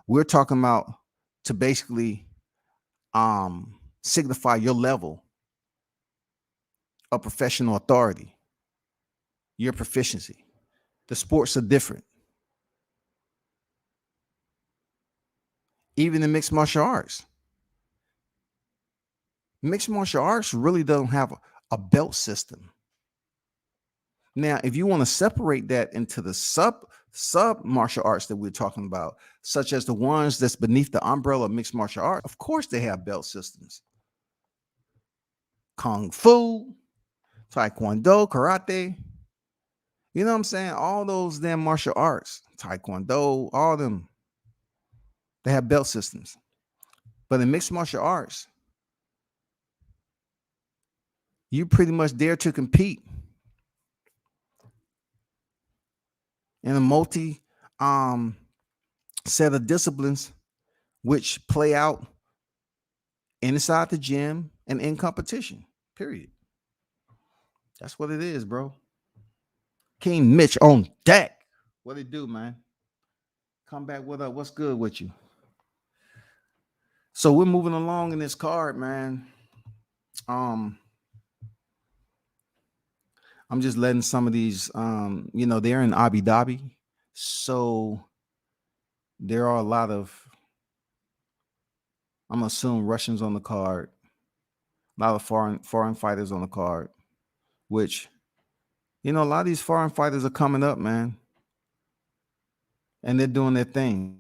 We're talking about to basically signify your level of professional authority, your proficiency. The sports are different. Even in mixed martial arts. Mixed martial arts really don't have a belt system. Now, if you want to separate that into the sub martial arts that we're talking about, such as the ones that's beneath the umbrella of mixed martial art, of course they have belt systems. Kung Fu, Taekwondo, Karate. You know what I'm saying? All those damn martial arts, Taekwondo, all of them, they have belt systems. But in mixed martial arts, you pretty much dare to compete in a multi set of disciplines which play out inside the gym and in competition, period. That's what it is, bro. King Mitch on deck. What it do, man? Come back with us. What's good with you? So we're moving along in this card, man. I'm just letting some of these, they're in Abu Dhabi. So there are a lot of, I'm assuming, Russians on the card, a lot of foreign fighters on the card, which, a lot of these foreign fighters are coming up, man. And they're doing their thing.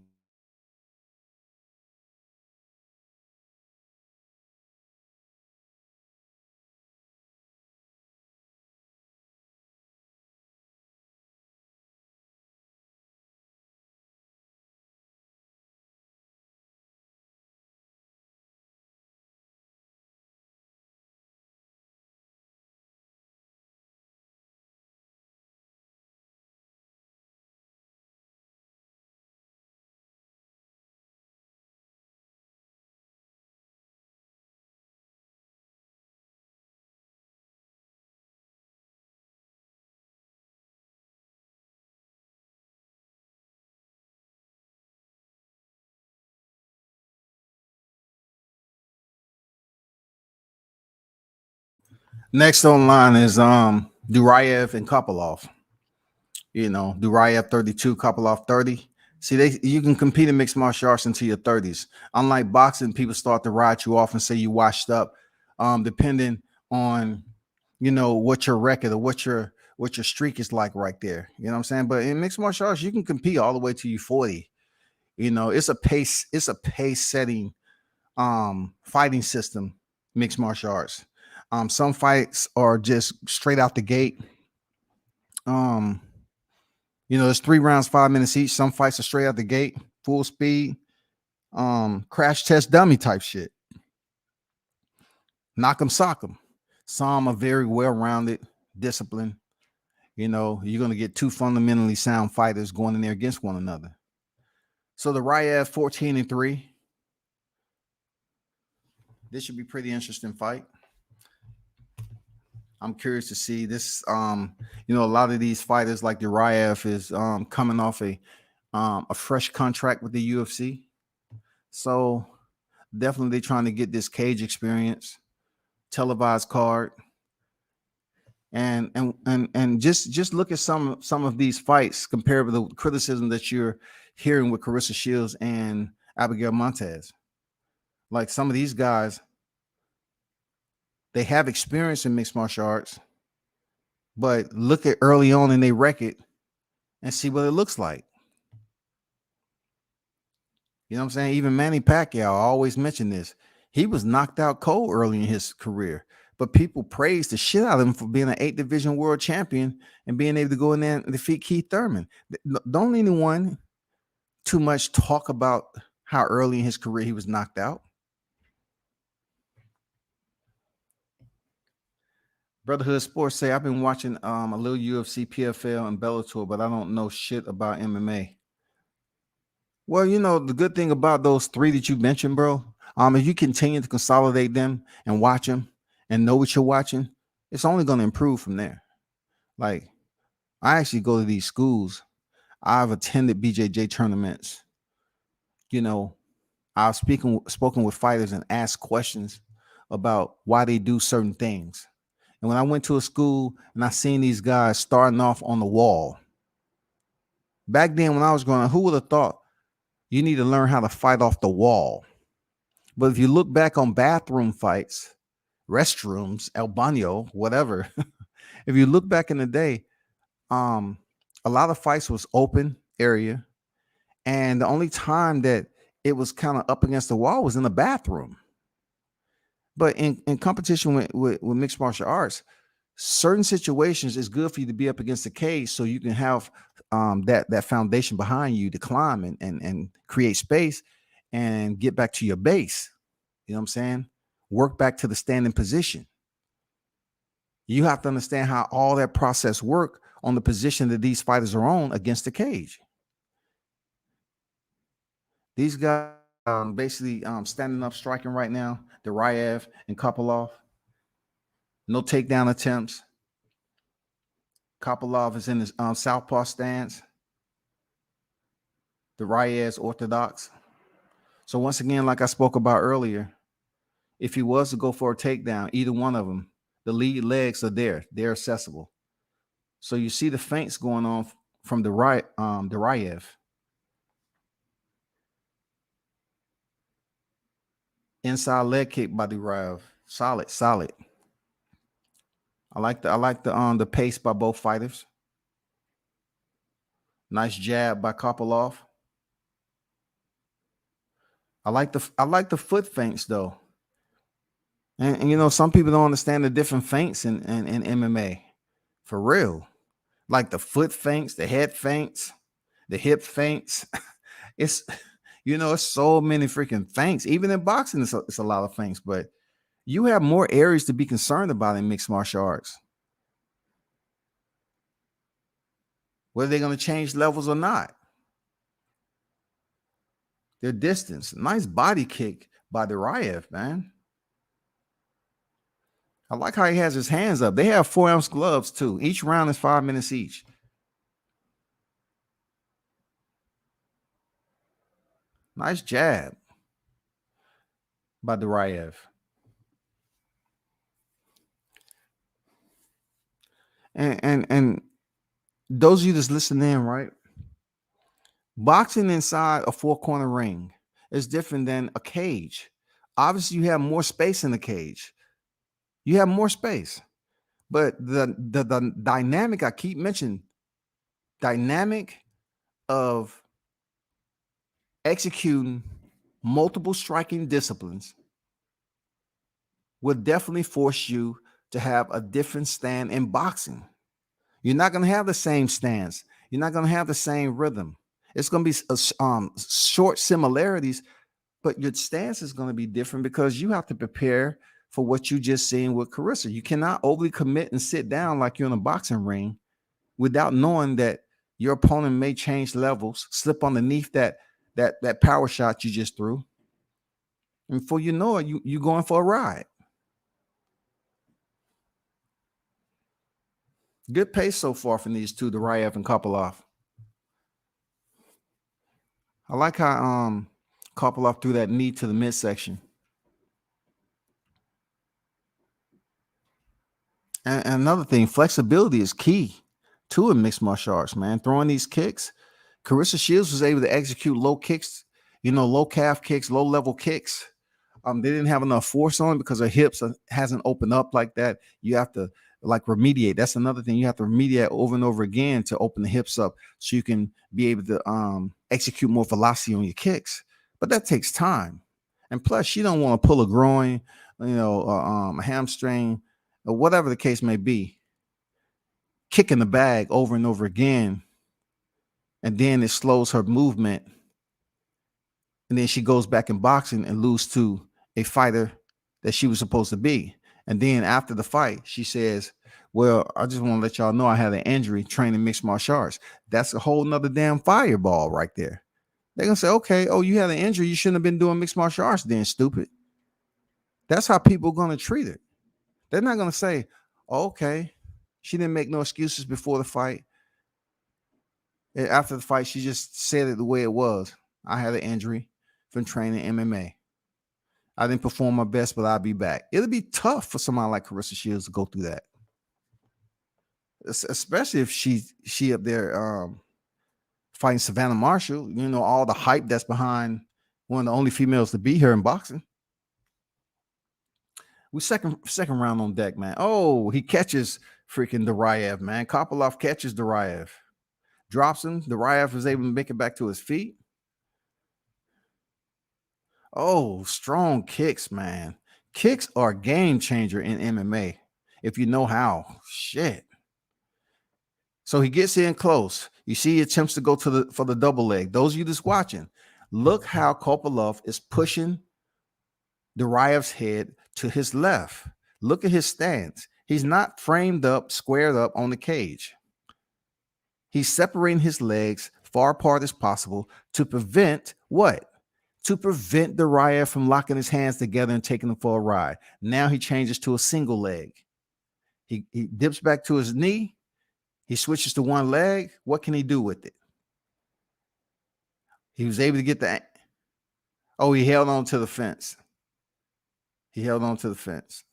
Next online is Duraev and Kopylov. You know, Duraev 32, Kopylov 30. See, you can compete in mixed martial arts into your 30s. Unlike boxing, people start to write you off and say you washed up, depending on, you know, what your record or what your streak is like right there. You know what I'm saying? But in mixed martial arts, you can compete all the way to you 40. You know, it's a pace setting fighting system, mixed martial arts. Some fights are just straight out the gate. You know, there's 3 rounds, 5 minutes each. Some fights are straight out the gate, full speed, crash test dummy type shit. Knock 'em, sock 'em. Some are very well-rounded, disciplined. You know, you're going to get 2 fundamentally sound fighters going in there against one another. So the Riev 14-3. This should be pretty interesting fight. I'm curious to see this. You know, a lot of these fighters like the Riev is coming off a fresh contract with the UFC. So definitely they're trying to get this cage experience, televised card. And just look at some of these fights compared with the criticism that you're hearing with Clarissa Shields and Abigail Montez. Like some of these guys, they have experience in mixed martial arts, but look at early on in their record and see what it looks like. You know what I'm saying? Even Manny Pacquiao, I always mention this. He was knocked out cold early in his career, but people praised the shit out of him for being an 8 division world champion and being able to go in there and defeat Keith Thurman. Don't anyone too much talk about how early in his career he was knocked out. Brotherhood Sports say, I've been watching a little UFC, PFL, and Bellator, but I don't know shit about MMA. Well, you know, the good thing about those 3 that you mentioned, bro, if you continue to consolidate them and watch them and know what you're watching, it's only going to improve from there. Like, I actually go to these schools. I've attended BJJ tournaments. You know, I've spoken with fighters and asked questions about why they do certain things. And when I went to a school and I seen these guys starting off on the wall, back then when I was growing up, who would have thought you need to learn how to fight off the wall? But if you look back on bathroom fights, restrooms, el baño, whatever, if you look back in the day, a lot of fights was open area. And the only time that it was kind of up against the wall was in the bathroom. But in competition with mixed martial arts, certain situations it's good for you to be up against the cage so you can have that foundation behind you to climb and create space and get back to your base. You know what I'm saying? Work back to the standing position. You have to understand how all that process work on the position that these fighters are on against the cage. These guys basically standing up, striking right now. The Riev and Kopylov. No takedown attempts. Kopylov is in his southpaw stance. The Riev's orthodox. So once again, like I spoke about earlier, if he was to go for a takedown, either one of them, the lead legs are there. They're accessible. So you see the feints going on from the Riev. Inside leg kick by the Riev. Solid. I like the pace by both fighters. Nice jab by Kopylov. I like the foot feints though. And you know, some people don't understand the different feints in MMA. For real. Like the foot feints, the head feints, the hip feints. It's, you know, it's so many freaking feints. Even in boxing, it's a lot of feints, but you have more areas to be concerned about in mixed martial arts. Whether they're going to change levels or not. Their distance. Nice body kick by the Riev, man. I like how he has his hands up. They have 4-ounce gloves too. Each round is 5 minutes each. Nice jab by the Riev. And those of you that's listening in, right? Boxing inside a 4-corner ring is different than a cage. Obviously, you have more space in the cage. You have more space. But the dynamic, I keep mentioning, dynamic of executing multiple striking disciplines would definitely force you to have a different stand in boxing. You're not going to have the same stance. You're not going to have the same rhythm. It's going to be short similarities, but your stance is going to be different because you have to prepare for what you just seen with Carissa. You cannot overly commit and sit down like you're in a boxing ring without knowing that your opponent may change levels, slip underneath that power shot you just threw. And before you know it, you're going for a ride. Good pace so far from these two, Duraev and Kopylov. I like how Kopylov threw that knee to the midsection. And another thing, flexibility is key to a mixed martial arts, man. Throwing these kicks. Carissa Shields was able to execute low kicks, low calf kicks, low level kicks. They didn't have enough force on it because her hips hasn't opened up like that. You have to remediate. That's another thing. You have to remediate over and over again to open the hips up so you can be able to execute more velocity on your kicks. But that takes time. And plus, she don't want to pull a groin, a hamstring, or whatever the case may be. Kicking the bag over and over again. And then it slows her movement. And then she goes back in boxing and loses to a fighter that she was supposed to be. And then after the fight, she says, well, I just want to let y'all know I had an injury training mixed martial arts. That's a whole nother damn fireball right there. They're going to say, okay, oh, you had an injury. You shouldn't have been doing mixed martial arts then, stupid. That's how people are going to treat it. They're not going to say, oh, okay, she didn't make no excuses before the fight. And after the fight, she just said it the way it was. I had an injury from training MMA. I didn't perform my best, but I'll be back. It'll be tough for somebody like Carissa Shields to go through that. Especially if she up there fighting Savannah Marshall, all the hype that's behind one of the only females to be here in boxing. We second round on deck, man. Oh, he catches freaking Duraev, man. Kopylov catches Duraev. Drops him. Duraev is able to make it back to his feet. Oh, strong kicks, man. Kicks are a game changer in MMA if you know how. Shit. So he gets in close. You see he attempts to go for the double leg. Those of you that's watching, look how Kopylov is pushing Duraev's head to his left. Look at his stance. He's not framed up, squared up on the cage. He's separating his legs far apart as possible to prevent what? To prevent Duraev from locking his hands together and taking him for a ride. Now he changes to a single leg. He dips back to his knee. He switches to one leg. What can he do with it? He was able to get he held on to the fence. He held on to the fence.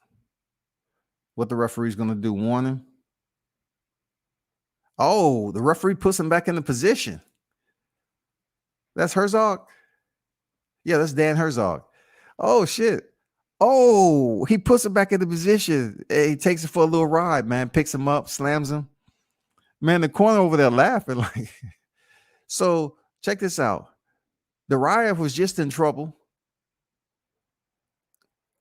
What the referee's going to do? Warn him? Oh, the referee puts him back in the position. That's Herzog? Yeah, that's Dan Herzog. Oh, shit. Oh, he puts him back in the position. He takes it for a little ride, man. Picks him up, slams him. Man, the corner over there laughing. So check this out. Duraev was just in trouble.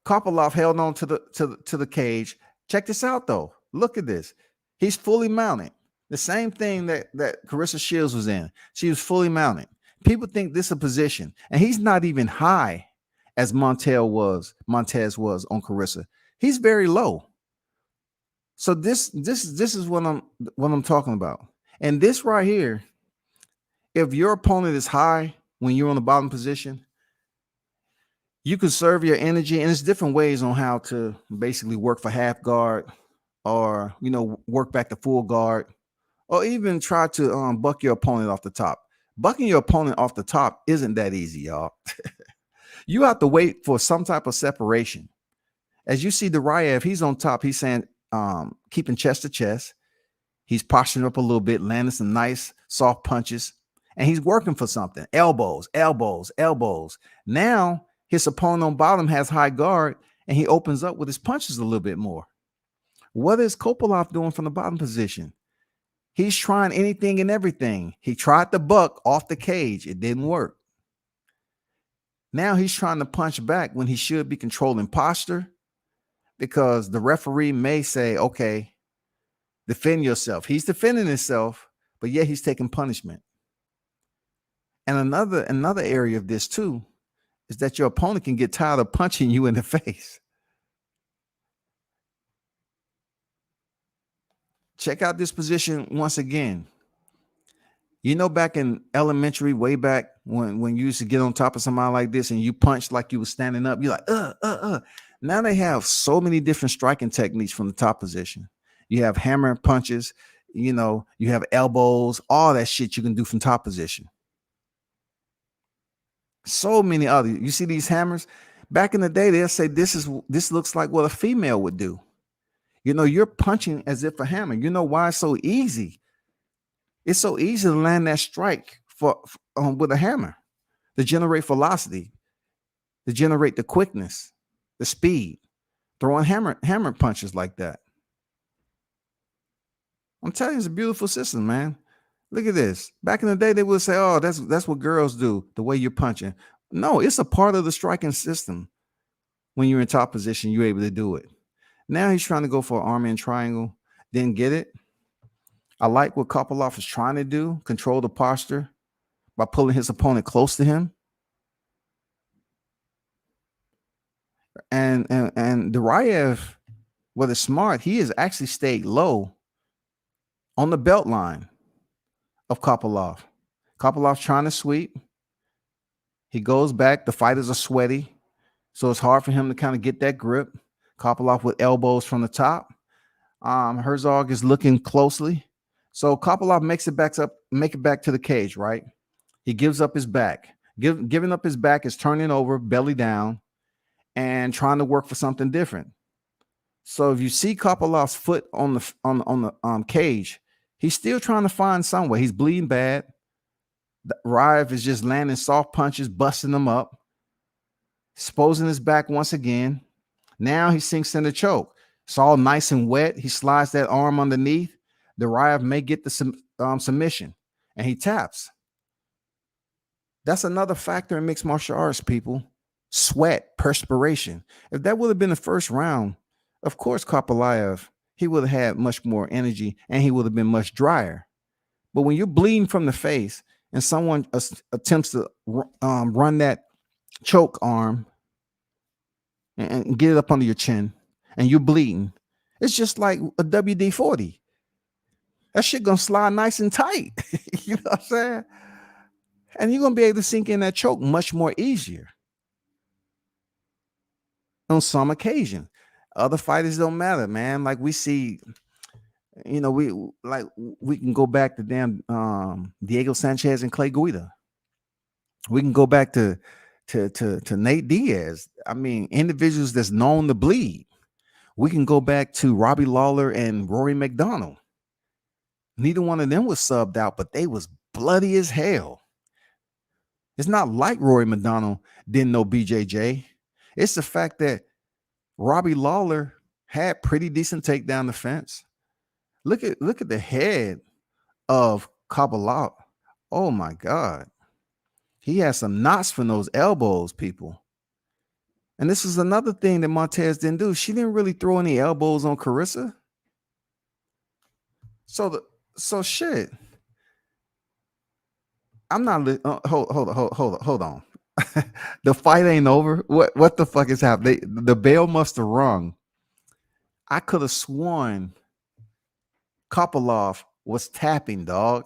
Kopylov held on to the cage. Check this out, though. Look at this. He's fully mounted. The same thing that Carissa Shields was in. She was fully mounted. People think this is a position, and he's not even high as Montez was on Carissa. He's very low. So this is what I'm talking about. And this right here, if your opponent is high when you're on the bottom position, you conserve your energy, and there's different ways on how to basically work for half guard, or work back to full guard, or even try to buck your opponent off the top. Bucking your opponent off the top isn't that easy, y'all. You have to wait for some type of separation. As you see Duraev, he's on top. He's saying, keeping chest to chest. He's posturing up a little bit, landing some nice soft punches, and he's working for something. Elbows, elbows, elbows. Now his opponent on bottom has high guard, and he opens up with his punches a little bit more. What is Kopylov doing from the bottom position? He's trying anything and everything. He tried the buck off the cage. It didn't work. Now he's trying to punch back when he should be controlling posture, because the referee may say, okay, defend yourself. He's defending himself, but yet he's taking punishment. And another area of this too is that your opponent can get tired of punching you in the face. Check out this position once again. You know, back in elementary, way back when you used to get on top of somebody like this and you punch like you were standing up, you're like, Now they have so many different striking techniques from the top position. You have hammer punches, you know, you have elbows, all that shit you can do from top position. So many other. You see these hammers? Back in the day, they'll say this looks like what a female would do. You know, you're punching as if a hammer. You know why it's so easy? It's so easy to land that strike with a hammer, to generate velocity, to generate the quickness, the speed, throwing hammer punches like that. I'm telling you, it's a beautiful system, man. Look at this. Back in the day, they would say, oh, that's what girls do, the way you're punching. No, it's a part of the striking system. When you're in top position, you're able to do it. Now he's trying to go for an arm in triangle. Didn't get it. I like what Kopylov is trying to do, control the posture by pulling his opponent close to him. And Duraev, what is smart, he has actually stayed low on the belt line of Kopylov. Kopylov's trying to sweep. He goes back. The fighters are sweaty, so it's hard for him to kind of get that grip. Kopylov with elbows from the top. Herzog is looking closely. So Kopylov makes it back to the cage, right? He gives up his back. Giving up his back is turning over, belly down, and trying to work for something different. So if you see Kopylov's foot on the cage, he's still trying to find some way. He's bleeding bad. Raev is just landing soft punches, busting them up, exposing his back once again. Now he sinks in the choke. It's all nice and wet. He slides that arm underneath. Duraev may get the submission, and he taps. That's another factor in mixed martial arts, people. Sweat, perspiration. If that would have been the first round, of course, Kopylov, he would have had much more energy, and he would have been much drier. But when you're bleeding from the face and someone attempts to run that choke arm and get it up under your chin, and you're bleeding, it's just like a WD-40. That shit gonna slide nice and tight. You know what I'm saying? And you're gonna be able to sink in that choke much more easier. On some occasion. Other fighters don't matter, man. Like we see, you know, we can go back to damn Diego Sanchez and Clay Guida. We can go back to Nate Diaz. I mean, individuals that's known to bleed. We can go back to Robbie Lawler and Rory McDonald. Neither one of them was subbed out, but they was bloody as hell. It's not like Rory McDonald didn't know BJJ. It's the fact that Robbie Lawler had pretty decent takedown defense. Look at the head of Kopylov. Oh my God. He has some knots from those elbows, people. And this is another thing that Montez didn't do. She didn't really throw any elbows on Carissa. So shit. I'm not hold on. The fight ain't over. What the fuck is happening? The bell must have rung. I could have sworn Kopylov was tapping, dog.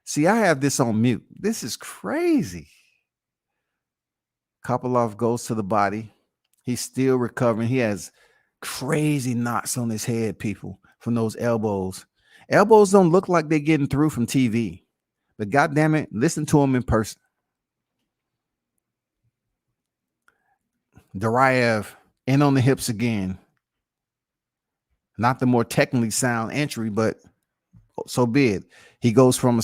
See, I have this on mute. This is crazy. Kopylov goes to the body. He's still recovering. He has crazy knots on his head, people, from those elbows. Elbows don't look like they're getting through from TV. But goddamn it, listen to them in person. Duraev in on the hips again. Not the more technically sound entry, but so be it. He goes from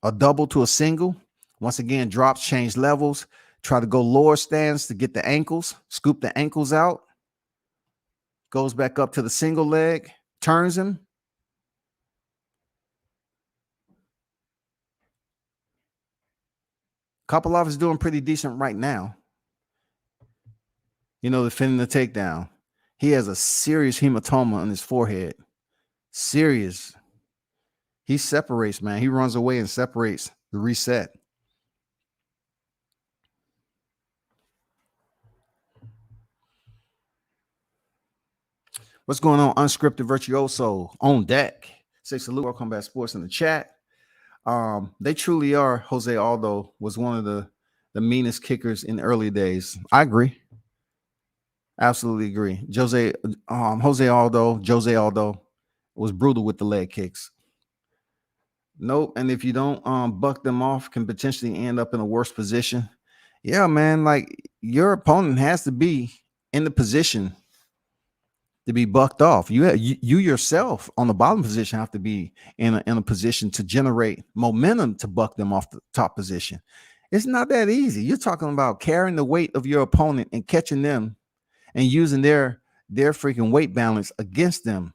a double to a single. Once again, drops, change levels, try to go lower stance to get the ankles, scoop the ankles out, goes back up to the single leg, turns him. Kopylov is doing pretty decent right now. Defending the takedown. He has a serious hematoma on his forehead. Serious. He separates, man. He runs away and separates the reset. What's going on? Unscripted Virtuoso on deck. Say salute, World Combat Sports in the chat. They truly are. Jose Aldo was one of the meanest kickers in the early days. I agree. Absolutely agree. Jose Aldo was brutal with the leg kicks. Nope. And if you don't buck them off, can potentially end up in a worse position. Yeah, man. Like, your opponent has to be in the position to be bucked off. You yourself on the bottom position have to be in a position to generate momentum to buck them off the top position. It's not that easy. You're talking about carrying the weight of your opponent and catching them and using their freaking weight balance against them.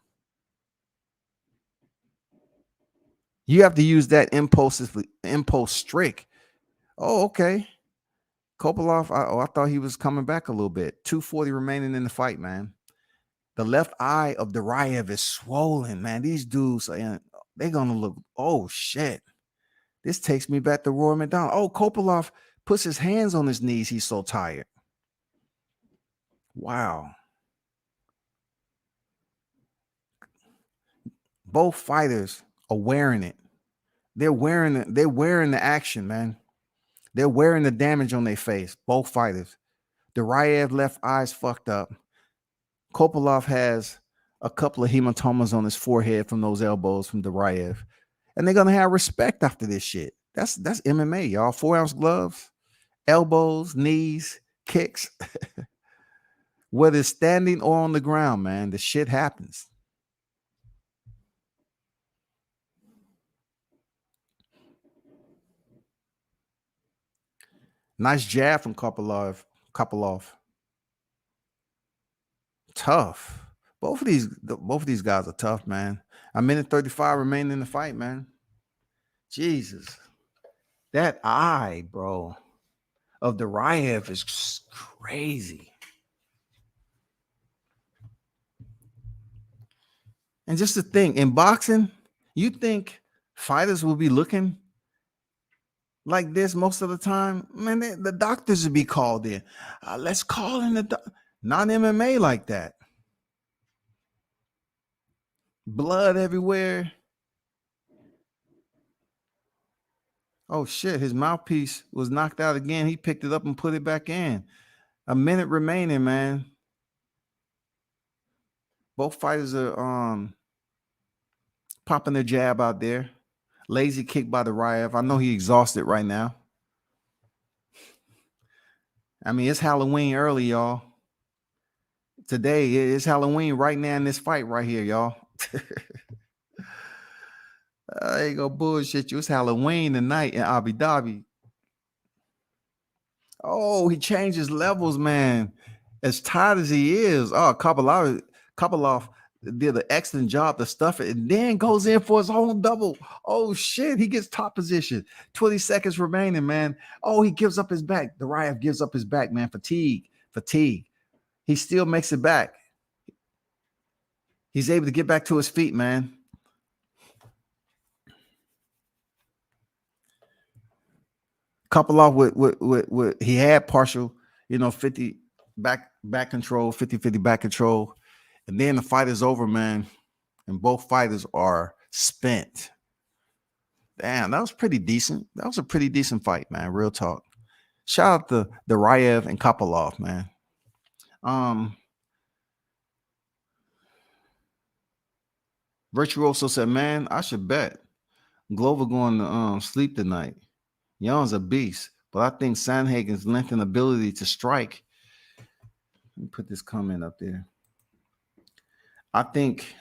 You have to use that impulse strict. Oh, okay. Kopylov, I thought he was coming back a little bit. 240 remaining in the fight, man. The left eye of Duraev is swollen, man. These dudes, they're going to look, oh, shit. This takes me back to Rory McDonald. Oh, Kopylov puts his hands on his knees. He's so tired. Wow. Both fighters are wearing it. They're wearing the action, man. They're wearing the damage on their face. Both fighters. Duraev left eye's fucked up. Kopylov has a couple of hematomas on his forehead from those elbows from Duraev. And they're going to have respect after this shit. That's MMA, y'all. 4-ounce gloves, elbows, knees, kicks. Whether it's standing or on the ground, man, the shit happens. Nice jab from Kopylov. Tough. Both of these guys are tough, man. A minute 35 remaining in the fight, man. Jesus. That eye, bro, of Duraev is crazy. And just to think, in boxing, you think fighters will be looking like this most of the time? Man, the doctors would be called in. Let's call in not MMA like that. Blood everywhere. Oh, shit. His mouthpiece was knocked out again. He picked it up and put it back in. A minute remaining, man. Both fighters are popping their jab out there. Lazy kick by Duraev. I know he's exhausted right now. I mean, it's Halloween early, y'all. Today is Halloween right now in this fight right here, y'all. I ain't gonna bullshit you. It's Halloween tonight in Abu Dhabi. Oh, he changes levels, man. As tired as he is. Oh, Kopylov did an excellent job to stuff it and then goes in for his own double. Oh, shit. He gets top position. 20 seconds remaining, man. Oh, he gives up his back. Duraev gives up his back, man. Fatigue. He still makes it back. He's able to get back to his feet, man. Kopylov with he had partial, 50 back control, 50-50 back control. And then the fight is over, man. And both fighters are spent. Damn, that was pretty decent. That was a pretty decent fight, man. Real talk. Shout out to Duraev and Kopylov, man. Virtuoso said, man, I should bet Glover going to sleep tonight. Young's a beast, but I think Sandhagen's length and ability to strike. Let me put this comment up there. I think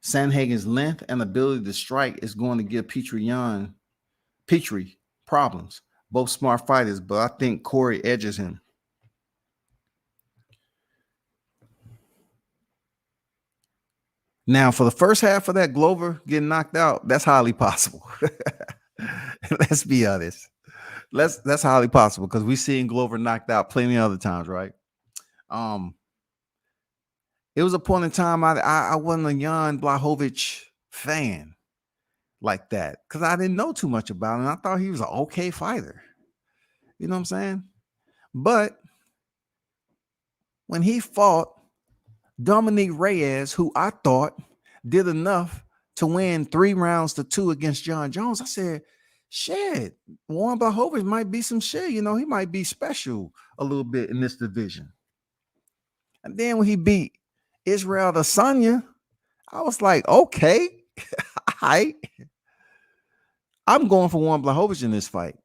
Sandhagen's length and ability to strike is going to give Petr problems. Both smart fighters, but I think Cory edges him. Now, for the first half of that, Glover getting knocked out, that's highly possible. Let's be honest. That's highly possible because we've seen Glover knocked out plenty of other times, right? It was a point in time I wasn't a Yan Blachowicz fan like that because I didn't know too much about him. I thought he was an okay fighter. You know what I'm saying? But when he fought Dominique Reyes, who I thought did enough to win 3-2 against John Jones, I said, shit, Warren Blachowicz might be some shit. You know, he might be special a little bit in this division. And then when he beat Israel Adesanya, I was like, okay, all right. I'm going for Warren Blachowicz in this fight.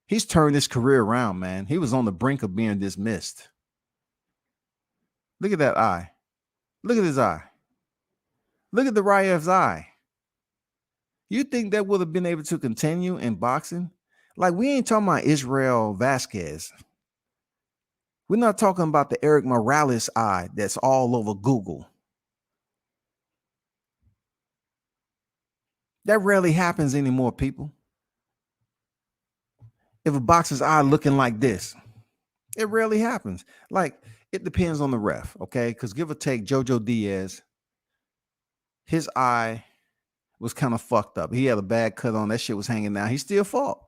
He's turned his career around, man. He was on the brink of being dismissed. Look at that eye. Look at his eye. Look at the Raev's eye. You think that would have been able to continue in boxing? Like, we ain't talking about Israel Vasquez. We're not talking about the Eric Morales eye that's all over Google. That rarely happens anymore, people. If a boxer's eye looking like this, it rarely happens. Like, it depends on the ref, okay? Because give or take, Jojo Diaz, his eye was kind of fucked up. He had a bad cut on. That shit was hanging down. He still fought.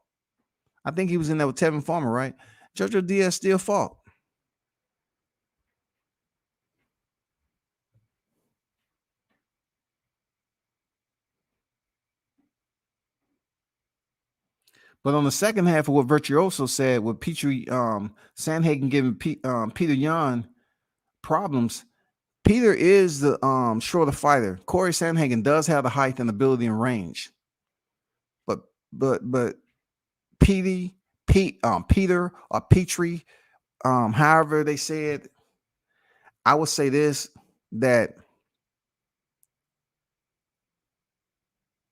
I think he was in there with Tevin Farmer, right? Jojo Diaz still fought. But on the second half of what Virtuoso said, with Petr Sandhagen giving Petr Yan problems, Peter is the shorter fighter. Cory Sandhagen does have the height and ability and range. But Peter or Petri, however they said, I would say this, that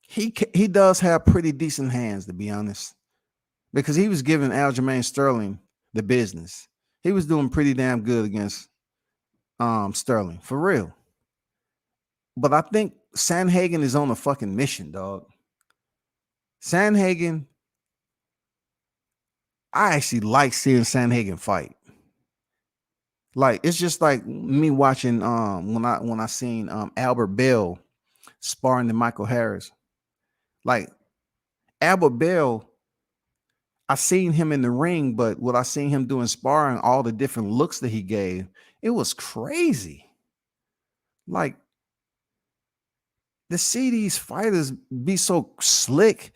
he does have pretty decent hands, to be honest, because he was giving Aljamain Sterling the business. He was doing pretty damn good against Sterling, for real. But I think Sandhagen is on a fucking mission, dog. Sandhagen, I actually like seeing Sandhagen fight. Like, it's just like me watching when I seen Albert Bell sparring to Michael Harris. Like, Albert Bell, I seen him in the ring, but what I seen him doing sparring, all the different looks that he gave, it was crazy. Like, to see these fighters be so slick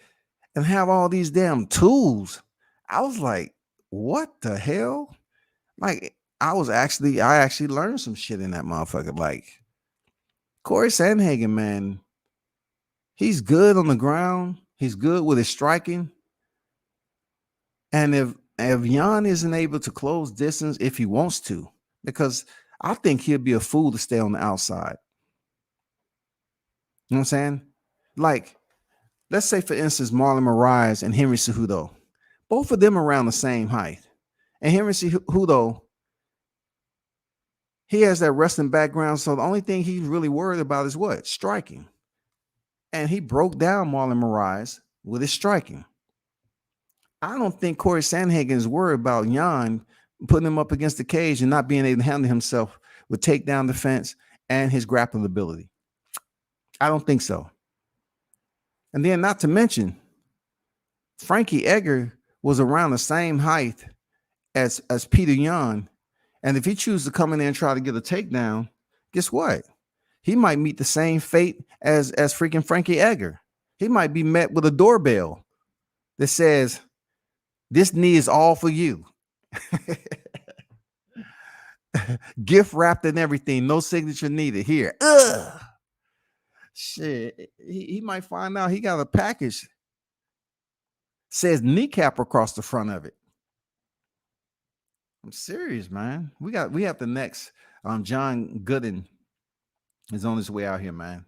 and have all these damn tools, I was like, what the hell? Like, I actually learned some shit in that motherfucker. Like, Cory Sandhagen, man, he's good on the ground. He's good with his striking. And if Yan isn't able to close distance, if he wants to, because I think he'll be a fool to stay on the outside. You know what I'm saying? Like, let's say, for instance, Marlon Moraes and Henry Cejudo. Both of them around the same height. And Henry Cejudo, he has that wrestling background, so the only thing he's really worried about is what? Striking. And he broke down Marlon Moraes with his striking. I don't think Cory Sandhagen is worried about Yan putting him up against the cage and not being able to handle himself with takedown defense and his grappling ability. I don't think so. And then, not to mention, Frankie Edgar was around the same height as Petr Yan. And if he chooses to come in there and try to get a takedown, guess what? He might meet the same fate as freaking Frankie Edgar. He might be met with a doorbell that says, "This knee is all for you." Gift wrapped and everything. No signature needed. Here. Ugh. Shit. He might find out he got a package. Says kneecap across the front of it. I'm serious, man. We have the next John Gooden is on his way out here, man.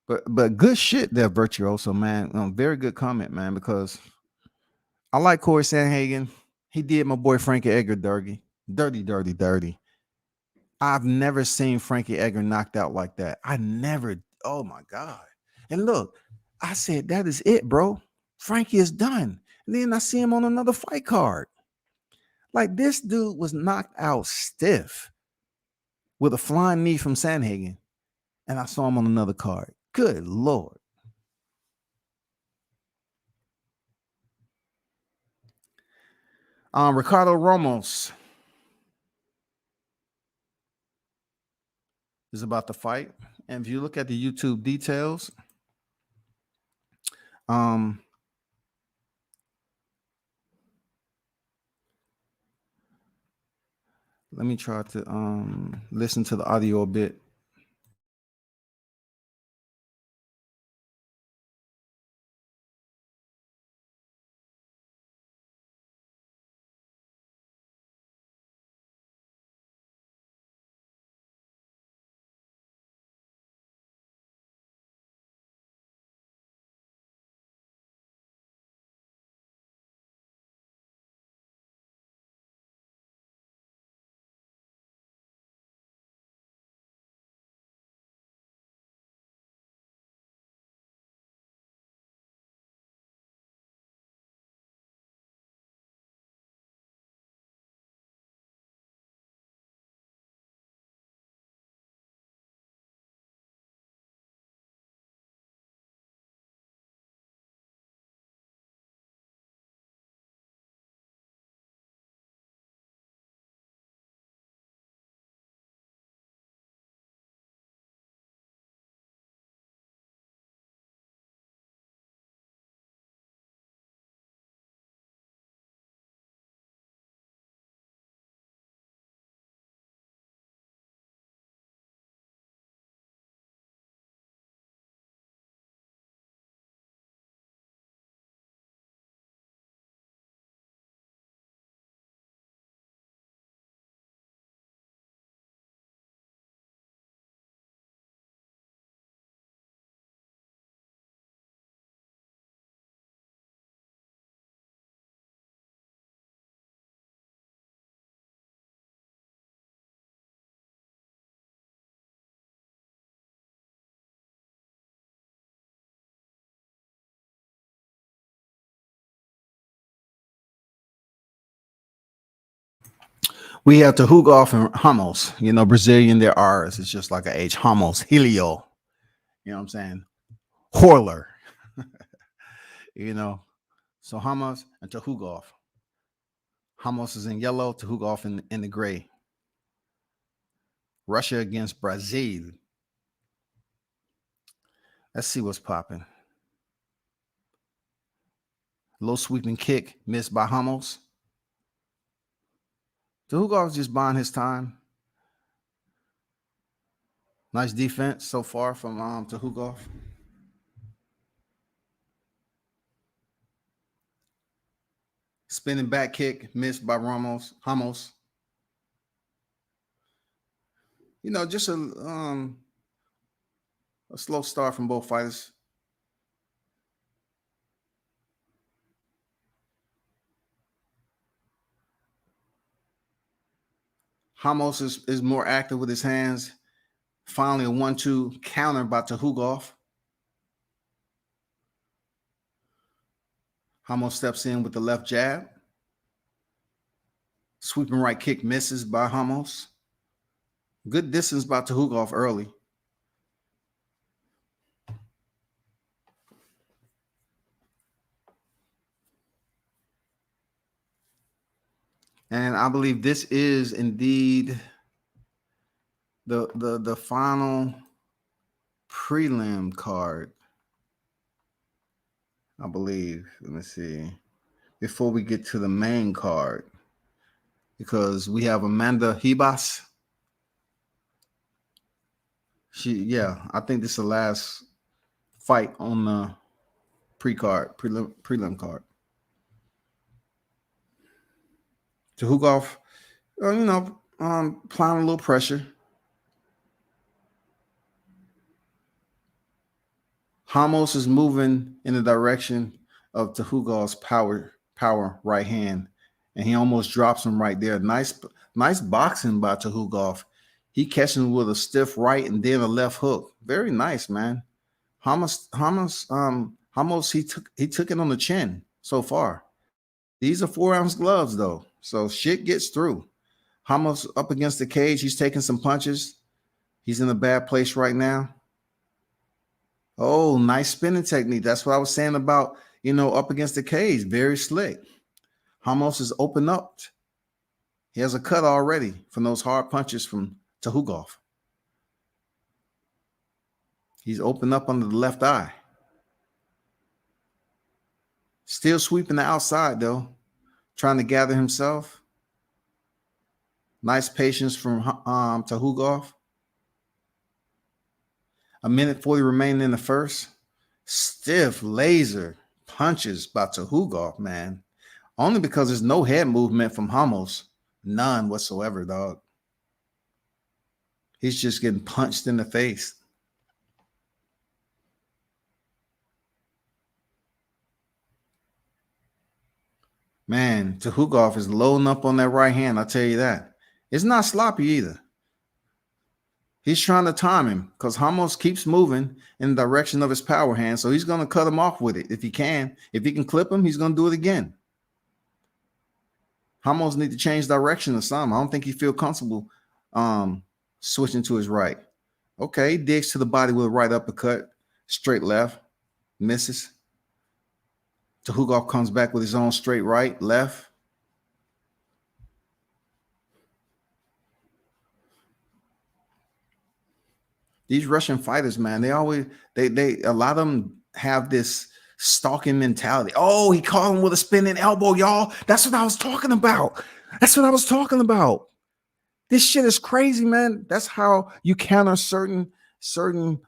But good shit there, Virtuoso, man. Very good comment, man, because I like Cory Sandhagen. He did my boy Frankie Edgar dirty. Dirty. I've never seen Frankie Edgar knocked out like that. I never. Oh, my God. And look, I said, that is it, bro. Frankie is done. And then I see him on another fight card. Like, this dude was knocked out stiff with a flying knee from Sandhagen. And I saw him on another card. Good Lord. Ricardo Ramos is about to fight. And if you look at the YouTube details, let me try to listen to the audio a bit. We have Tukhugov and Ramos. Brazilian, they're ours. It's just like a H. Ramos, Helio. You know what I'm saying? Horler. So Ramos and Tukhugov. Ramos is in yellow, Tukhugov in the gray. Russia against Brazil. Let's see what's popping. Low sweeping kick missed by Ramos. Tukhugov's just buying his time. Nice defense so far from Tukhugov. Spinning back kick missed by Ramos. Just a slow start from both fighters. Ramos is more active with his hands. Finally, a 1-2 counter by Tukhugov. Ramos steps in with the left jab. Sweeping right kick misses by Ramos. Good distance by Tukhugov early. And I believe this is indeed the final prelim card. I believe. Let me see. Before we get to the main card. Because we have Amanda Ribas. I think this is the last fight on the prelim card. Tukhugov, applying a little pressure. Ramos is moving in the direction of Tukhugov's power right hand, and he almost drops him right there. Nice boxing by Tukhugov. He catches him with a stiff right and then a left hook. Very nice, man. Ramos, he took it on the chin so far. These are 4-ounce gloves though, so shit gets through. Ramos up against the cage. He's taking some punches. He's in a bad place right now. Oh, nice spinning technique. That's what I was saying about, up against the cage. Very slick. Ramos is open up. He has a cut already from those hard punches from Tukhugov. He's open up under the left eye. Still sweeping the outside, though. Trying to gather himself. Nice patience from Tukhugov. 1:40 remaining in the first. Stiff laser punches by Tukhugov, man. Only because there's no head movement from Ramos. None whatsoever, dog. He's just getting punched in the face. Man, Tukhugov is loading up on that right hand, I'll tell you that. It's not sloppy either. He's trying to time him because Ramos keeps moving in the direction of his power hand, so he's going to cut him off with it if he can. If he can clip him, he's going to do it again. Ramos need to change direction or something. I don't think he feel comfortable switching to his right. Okay, he digs to the body with a right uppercut, straight left, misses. Tukhugov comes back with his own straight right, left. These Russian fighters, man, they a lot of them have this stalking mentality. Oh, he caught him with a spinning elbow, y'all. That's what I was talking about. This shit is crazy, man. That's how you counter certain strikes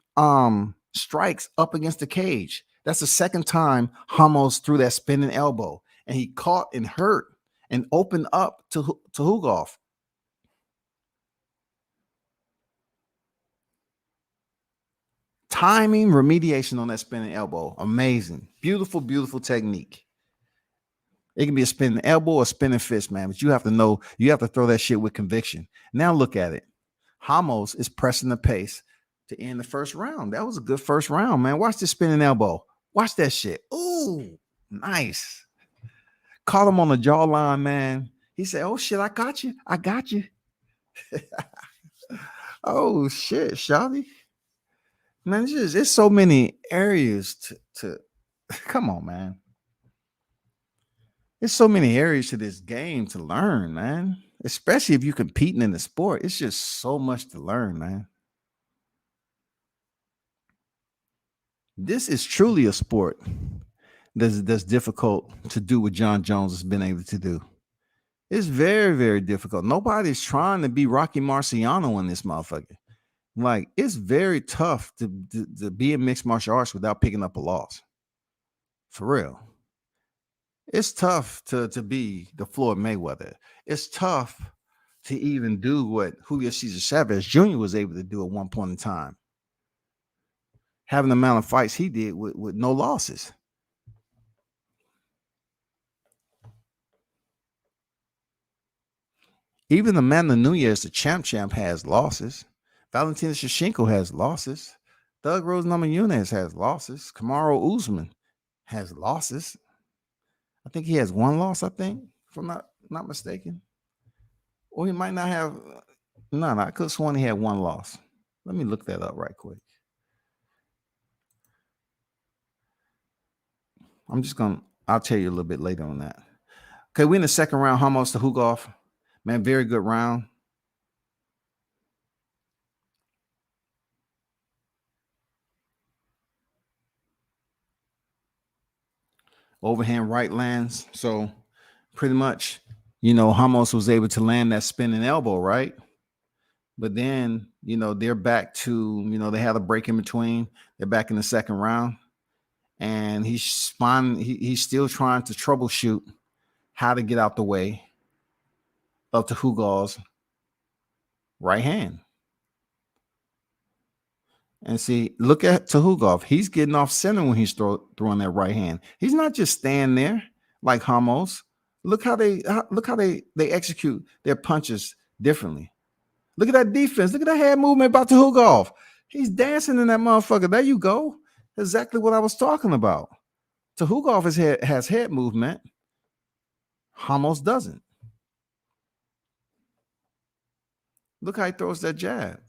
up against the cage. That's the second time Ramos threw that spinning elbow, and he caught and hurt and opened up to Tukhugov. Timing, remediation on that spinning elbow. Amazing. Beautiful, beautiful technique. It can be a spinning elbow or a spinning fist, man, but you have to know, you have to throw that shit with conviction. Now look at it. Ramos is pressing the pace to end the first round. That was a good first round, man. Watch this spinning elbow. Watch that shit. Ooh, nice. Caught him on the jawline, man. He said, oh, shit, I got you. Oh, shit, shawty. Man, it's so many areas to come on, man. There's so many areas to this game to learn, man. Especially if you're competing in the sport. It's just so much to learn, man. This is truly a sport that's difficult to do what John Jones has been able to do. It's very, very difficult. Nobody's trying to be Rocky Marciano in this motherfucker. Like, it's very tough to be in mixed martial arts without picking up a loss. For real. It's tough to be the Floyd Mayweather. It's tough to even do what Julio Cesar Chavez Jr. was able to do at one point in time. Having the amount of fights he did with no losses. Even Amanda Nunes, the champ, has losses. Valentina Shevchenko has losses. Doug Rose Namajunas has losses. Kamaru Usman has losses. I think he has one loss, I think, if I'm not mistaken. Or he might not have. No, I could have sworn he had one loss. Let me look that up right quick. I'll tell you a little bit later on that. Okay, we're in the second round. Ramos Tukhugov. Man, very good round. Overhand right lands. So pretty much, Ramos was able to land that spinning elbow, right? But then, they're back to, they had a break in between. They're back in the second round. And he's still trying to troubleshoot how to get out the way of Tukhugov's right hand. And see, look at Tukhugov. He's getting off center when he's throwing that right hand. He's not just standing there like Ramos. Look how they execute their punches differently. Look at that defense. Look at that head movement by Tukhugov. He's dancing in that motherfucker. There you go. Exactly what I was talking about. Tukhugov has head movement. Ramos doesn't. Look how he throws that jab.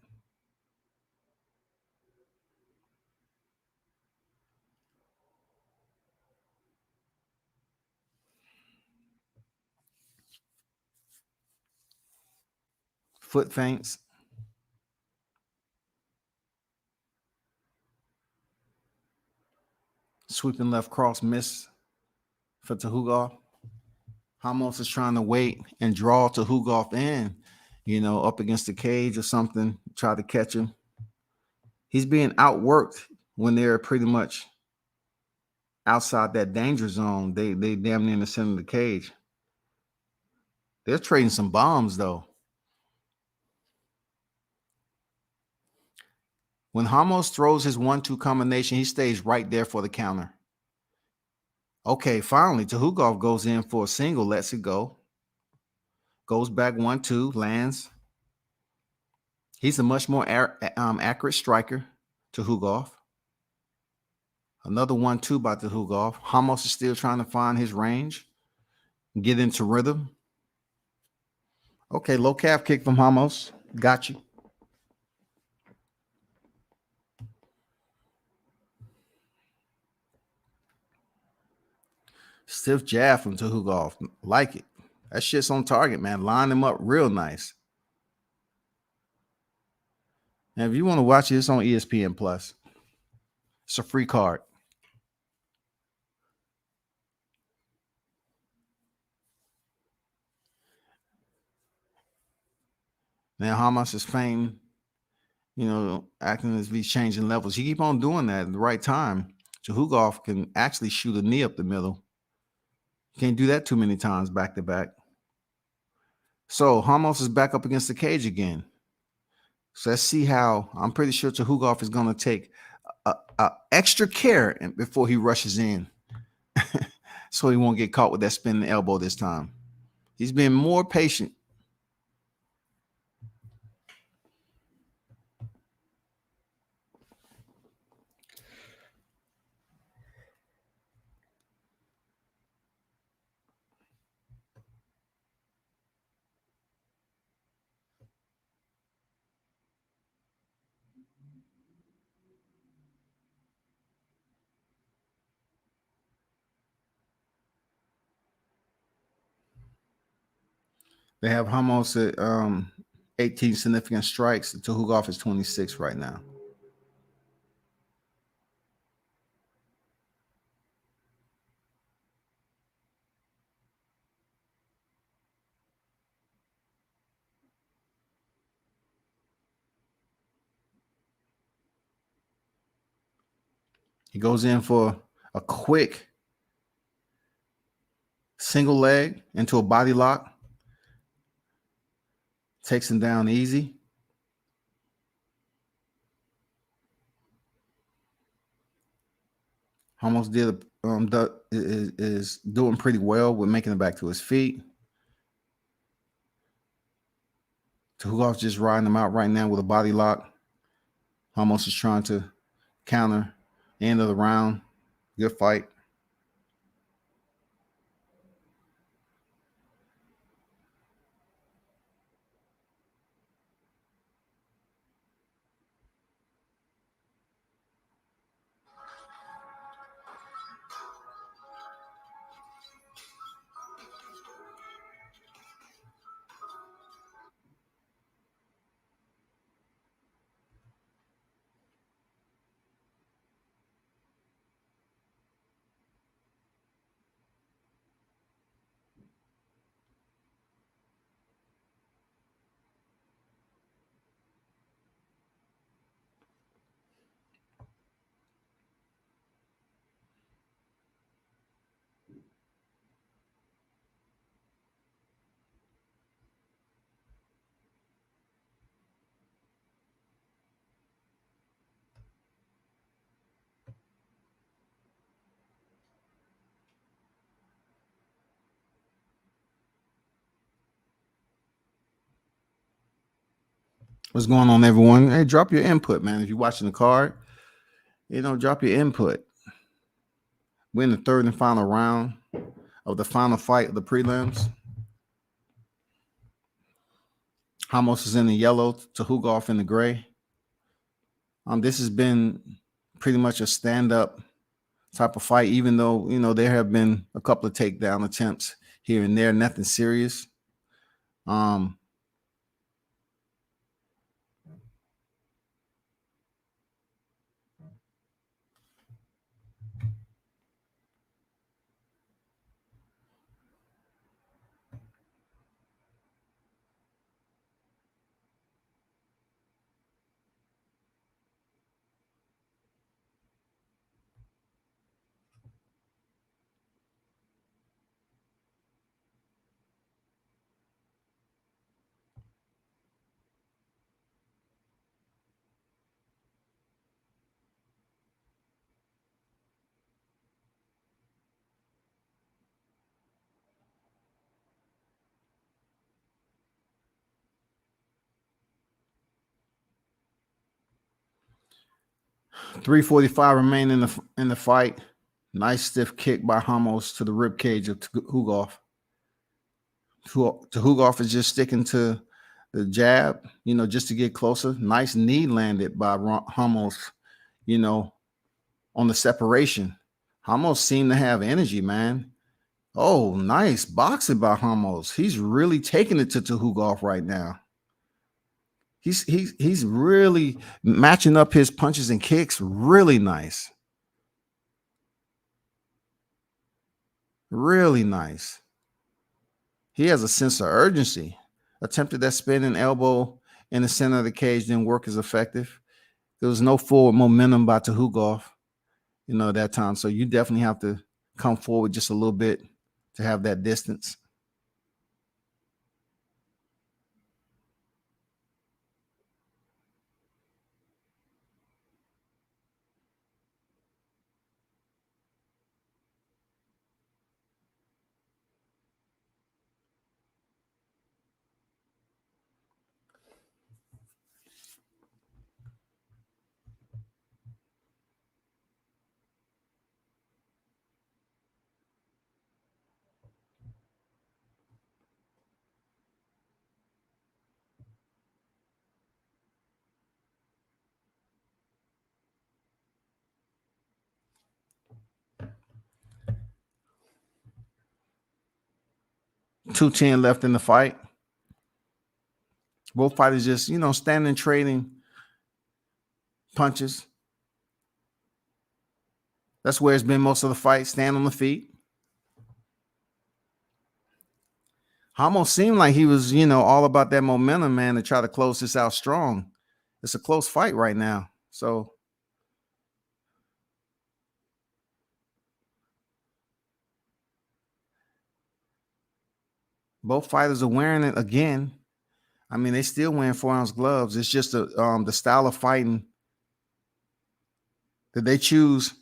Foot feints. Sweeping left cross miss for Tukhugov. Ramos is trying to wait and draw Tukhugov in, up against the cage or something, try to catch him. He's being outworked when they're pretty much outside that danger zone. They damn near in the center of the cage. They're trading some bombs, though. When Ramos throws his 1-2 combination, he stays right there for the counter. Okay, finally, Tukhugov goes in for a single, lets it go. Goes back 1-2, lands. He's a much more accurate striker, Tukhugov. Another 1-2 by Tukhugov. Ramos is still trying to find his range, get into rhythm. Okay, low calf kick from Ramos. Got you. Stiff jab from Tukhugov. Like it. That shit's on target, man. Line him up real nice. And if you want to watch it, it's on ESPN Plus. It's a free card. Now Ramos is fainting, acting as if he's changing levels. You keep on doing that at the right time. Tukhugov can actually shoot a knee up the middle. Can't do that too many times back to back. So Ramos is back up against the cage again. So let's see how. I'm pretty sure Tukhugov is going to take extra care before he rushes in, so he won't get caught with that spinning elbow this time. He's been more patient. They have Ramos at 18 significant strikes. Tukhugov is 26 right now. He goes in for a quick single leg into a body lock. Takes him down easy. Ramos is doing pretty well with making it back to his feet. Tukhugov's just riding him out right now with a body lock. Ramos is trying to counter. End of the round. Good fight. What's going on, everyone? Hey, drop your input, man. If you're watching the card, drop your input. We're in the third and final round of the final fight of the prelims. Ramos is in the yellow, Tukhugov in the gray. This has been pretty much a stand-up type of fight, even though, there have been a couple of takedown attempts here and there, nothing serious. 3:45 remain in the fight. Nice stiff kick by Ramos to the rib cage of Tukhugov. Tukhugov is just sticking to the jab, just to get closer. Nice knee landed by Ramos, on the separation. Ramos seemed to have energy, man. Oh, nice boxing by Ramos. He's really taking it to Tukhugov right now. He's really matching up his punches and kicks really nice. Really nice. He has a sense of urgency. Attempted that spinning elbow in the center of the cage, didn't work as effective. There was no forward momentum by Tukhugov, that time. So you definitely have to come forward just a little bit to have that distance. .210 left in the fight. Both fighters just, standing, trading punches. That's where it's been most of the fight. Stand on the feet. Almost seemed like he was, all about that momentum, man, to try to close this out strong. It's a close fight right now. So both fighters are wearing it again. I mean, they still wearing 4-ounce gloves. It's just the style of fighting that they chose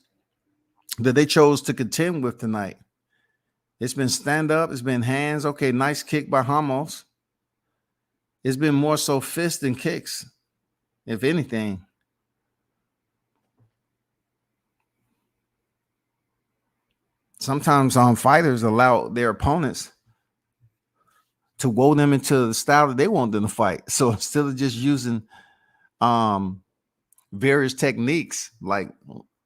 to contend with tonight. It's been stand up. It's been hands. Okay, nice kick by Ramos. It's been more so fists than kicks, if anything. Sometimes fighters allow their opponents to woe them into the style that they want them to fight. So instead of just using various techniques like,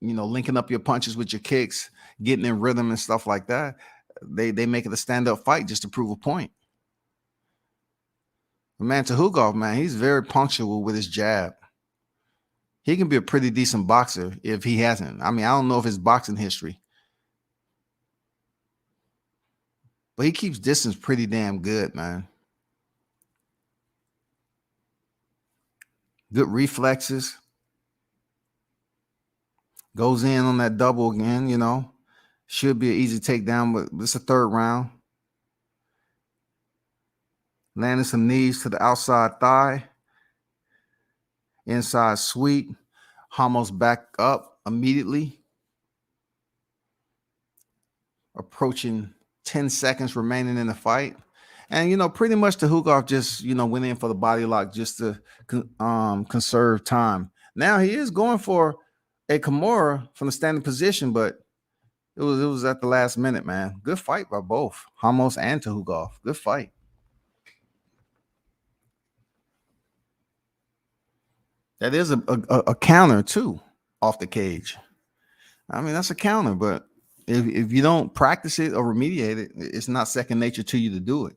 linking up your punches with your kicks, getting in rhythm and stuff like that, they make it a stand-up fight just to prove a point. But man, Tukhugov, man, he's very punctual with his jab. He can be a pretty decent boxer if he hasn't. I mean, I don't know if his boxing history, but he keeps distance pretty damn good, man. Good reflexes. Goes in on that double again, Should be an easy takedown, but it's a third round. Landing some knees to the outside thigh. Inside sweep. Ramos back up immediately. Approaching 10 seconds remaining in the fight. And pretty much Tukhugov just went in for the body lock just to conserve time. Now he is going for a Kimura from the standing position, but it was at the last minute, man. Good fight by both Ramos and Tukhugov. Good fight. That is a counter too, off the cage. I mean, that's a counter, but if you don't practice it or remediate it, it's not second nature to you to do it.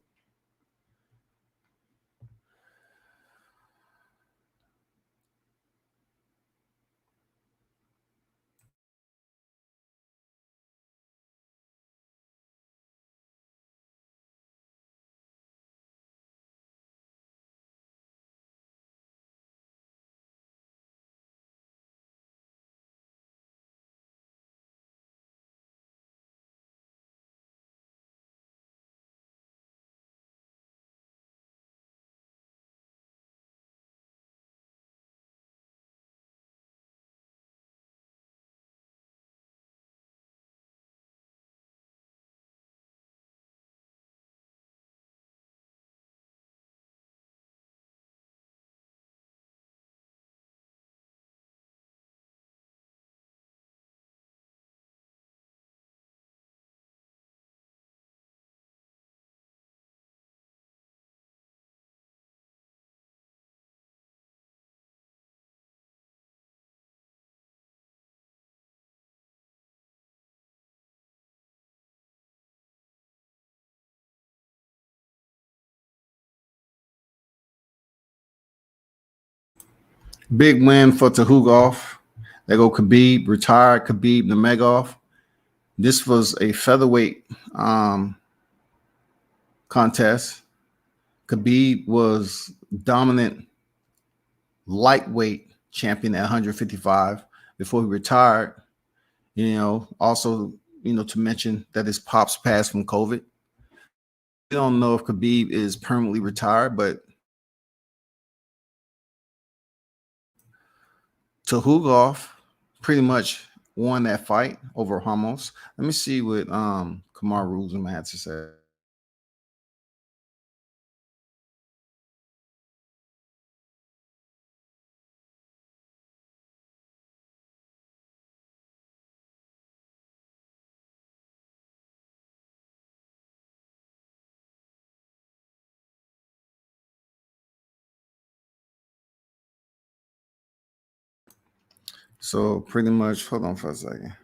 Big win for Tukhugov. They go Khabib, retired Khabib Nurmagomedov. This was a featherweight contest. Khabib was dominant lightweight champion at 155 before he retired. Also, to mention that his pops passed from COVID. We don't know if Khabib is permanently retired, but Tukhugov pretty much won that fight over Ramos. Let me see what Kamaru Usman had to say. So pretty much, hold on for a second.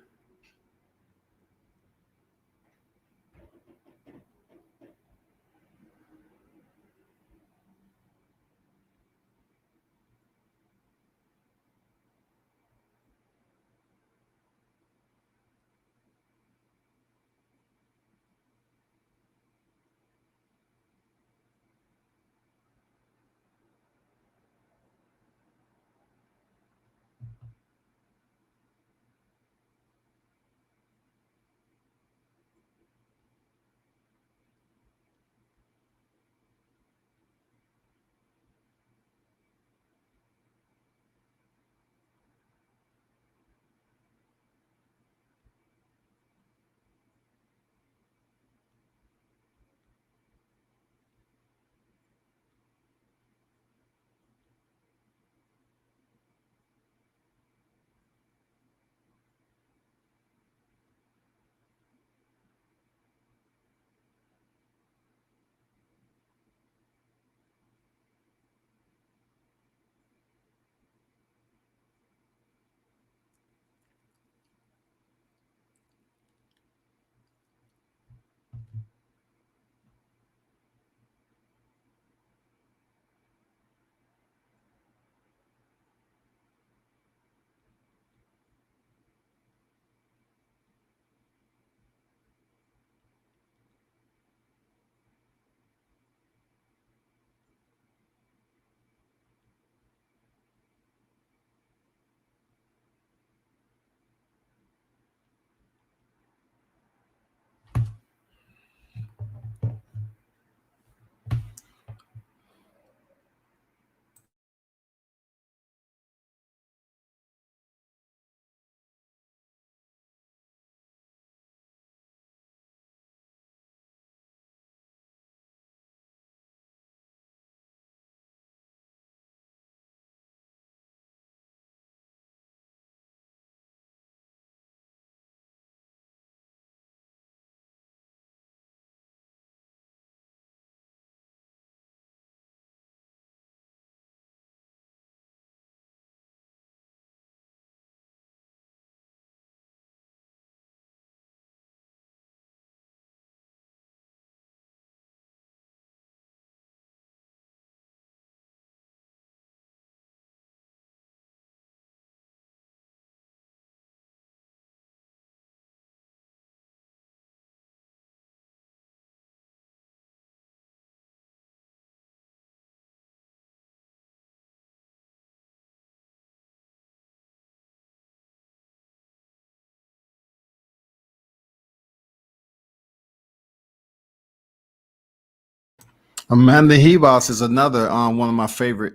Amanda Ribas is another one of my favorite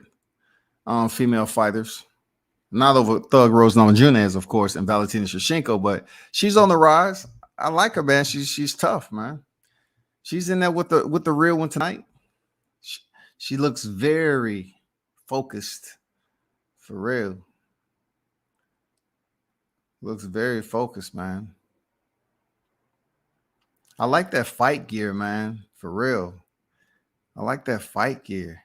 female fighters. Not over Thug Rose Namajunas, of course, and Valentina Shevchenko, but she's on the rise. I like her, man. She's tough, man. She's in there with the real one tonight. She looks very focused, for real. Looks very focused, man. I like that fight gear, man, for real. I like that fight gear.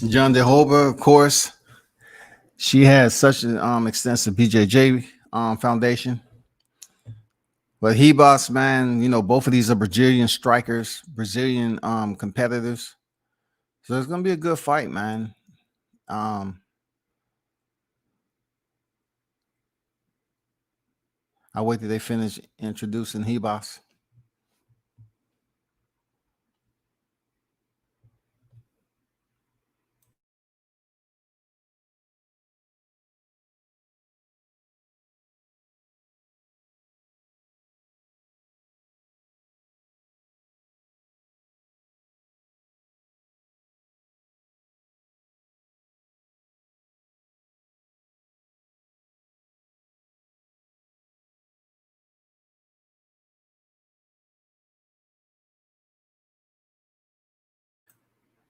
Jandiroba, of course, she has such an extensive BJJ foundation. But Ribas, man, you know, both of these are Brazilian strikers, Brazilian competitors. So it's gonna be a good fight, man. I wait till they finish introducing Ribas.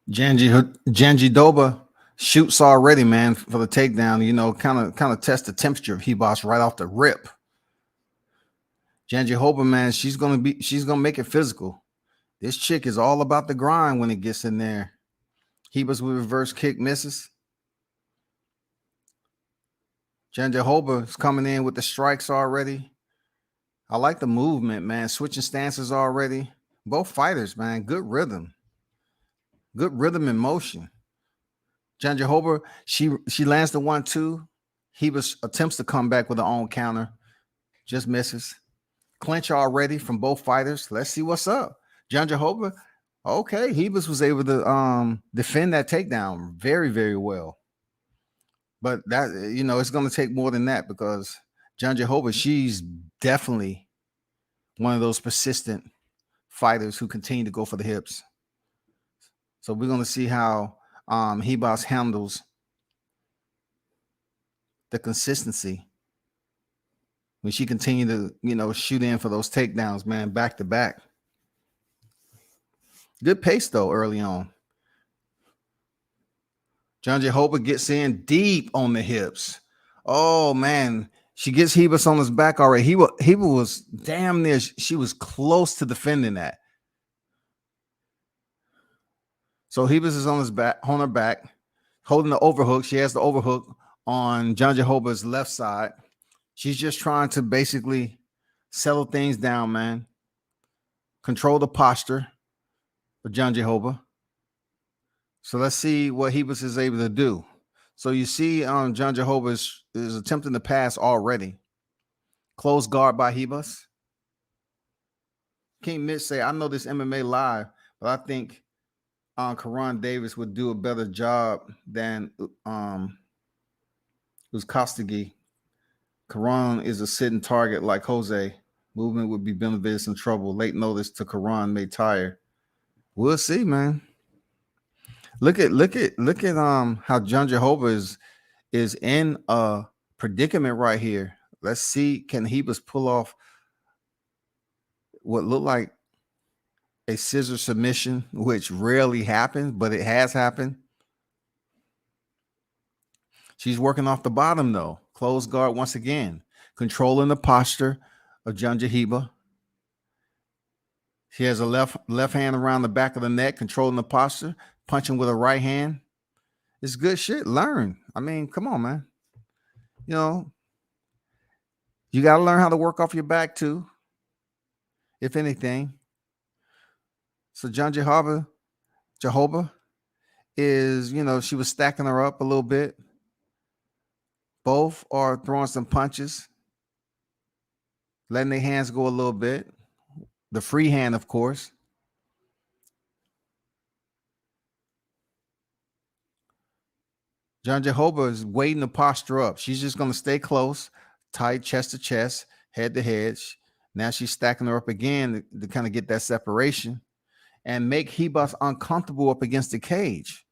Jandiroba shoots already, man, for the takedown. You know, kind of test the temperature of Ribas right off the rip. Jandiroba, man, she's gonna make it physical. This chick is all about the grind when it gets in there. Ribas with reverse kick misses. Jandiroba is coming in with the strikes already. I like the movement, man. Switching stances already. Both fighters, man, good rhythm. Good rhythm and motion. Jandiroba, she lands the 1-2. Ribas attempts to come back with her own counter. Just misses. Clinch already from both fighters. Let's see what's up. Jandiroba, okay. Ribas was able to defend that takedown very, very well. But that, you know, it's going to take more than that because Jandiroba, she's definitely one of those persistent fighters who continue to go for the hips. So we're going to see how Ribas handles the consistency when she continued to, you know, shoot in for those takedowns, man, back to back. Good pace, though, early on. Jandiroba gets in deep on the hips. Oh, man. She gets Ribas on his back already. He was damn near. She was close to defending that. So Ribas is on her back, holding the overhook. She has the overhook on Jandiroba's left side. She's just trying to basically settle things down, man. Control the posture of Jandiroba. So let's see what Ribas is able to do. So you see Jandiroba is attempting to pass already. Close guard by Ribas. King Mitch say, I know this MMA live, but I think Karan Davis would do a better job than Uzkostegi. Karan is a sitting target like Jose. Movement would be Benavides in trouble. Late notice to Karan may tire. We'll see, man. Look at how John Jehovah is in a predicament right here. Let's see, can Ribas pull off what looked like a scissor submission, which rarely happens, but it has happened. She's working off the bottom though. Closed guard once again, controlling the posture of Janjahiba. She has a left hand around the back of the neck, controlling the posture, punching with a right hand. It's good shit. Learn. I mean, come on, man. You know, you got to learn how to work off your back too, if anything. So John Jehovah is, you know, she was stacking her up a little bit. Both are throwing some punches, letting their hands go a little bit. The free hand, of course. John Jehovah is waiting to posture up. She's just going to stay close, tight, chest to chest, head to head. Now she's stacking her up again to kind of get that separation and make Ribas uncomfortable up against the cage.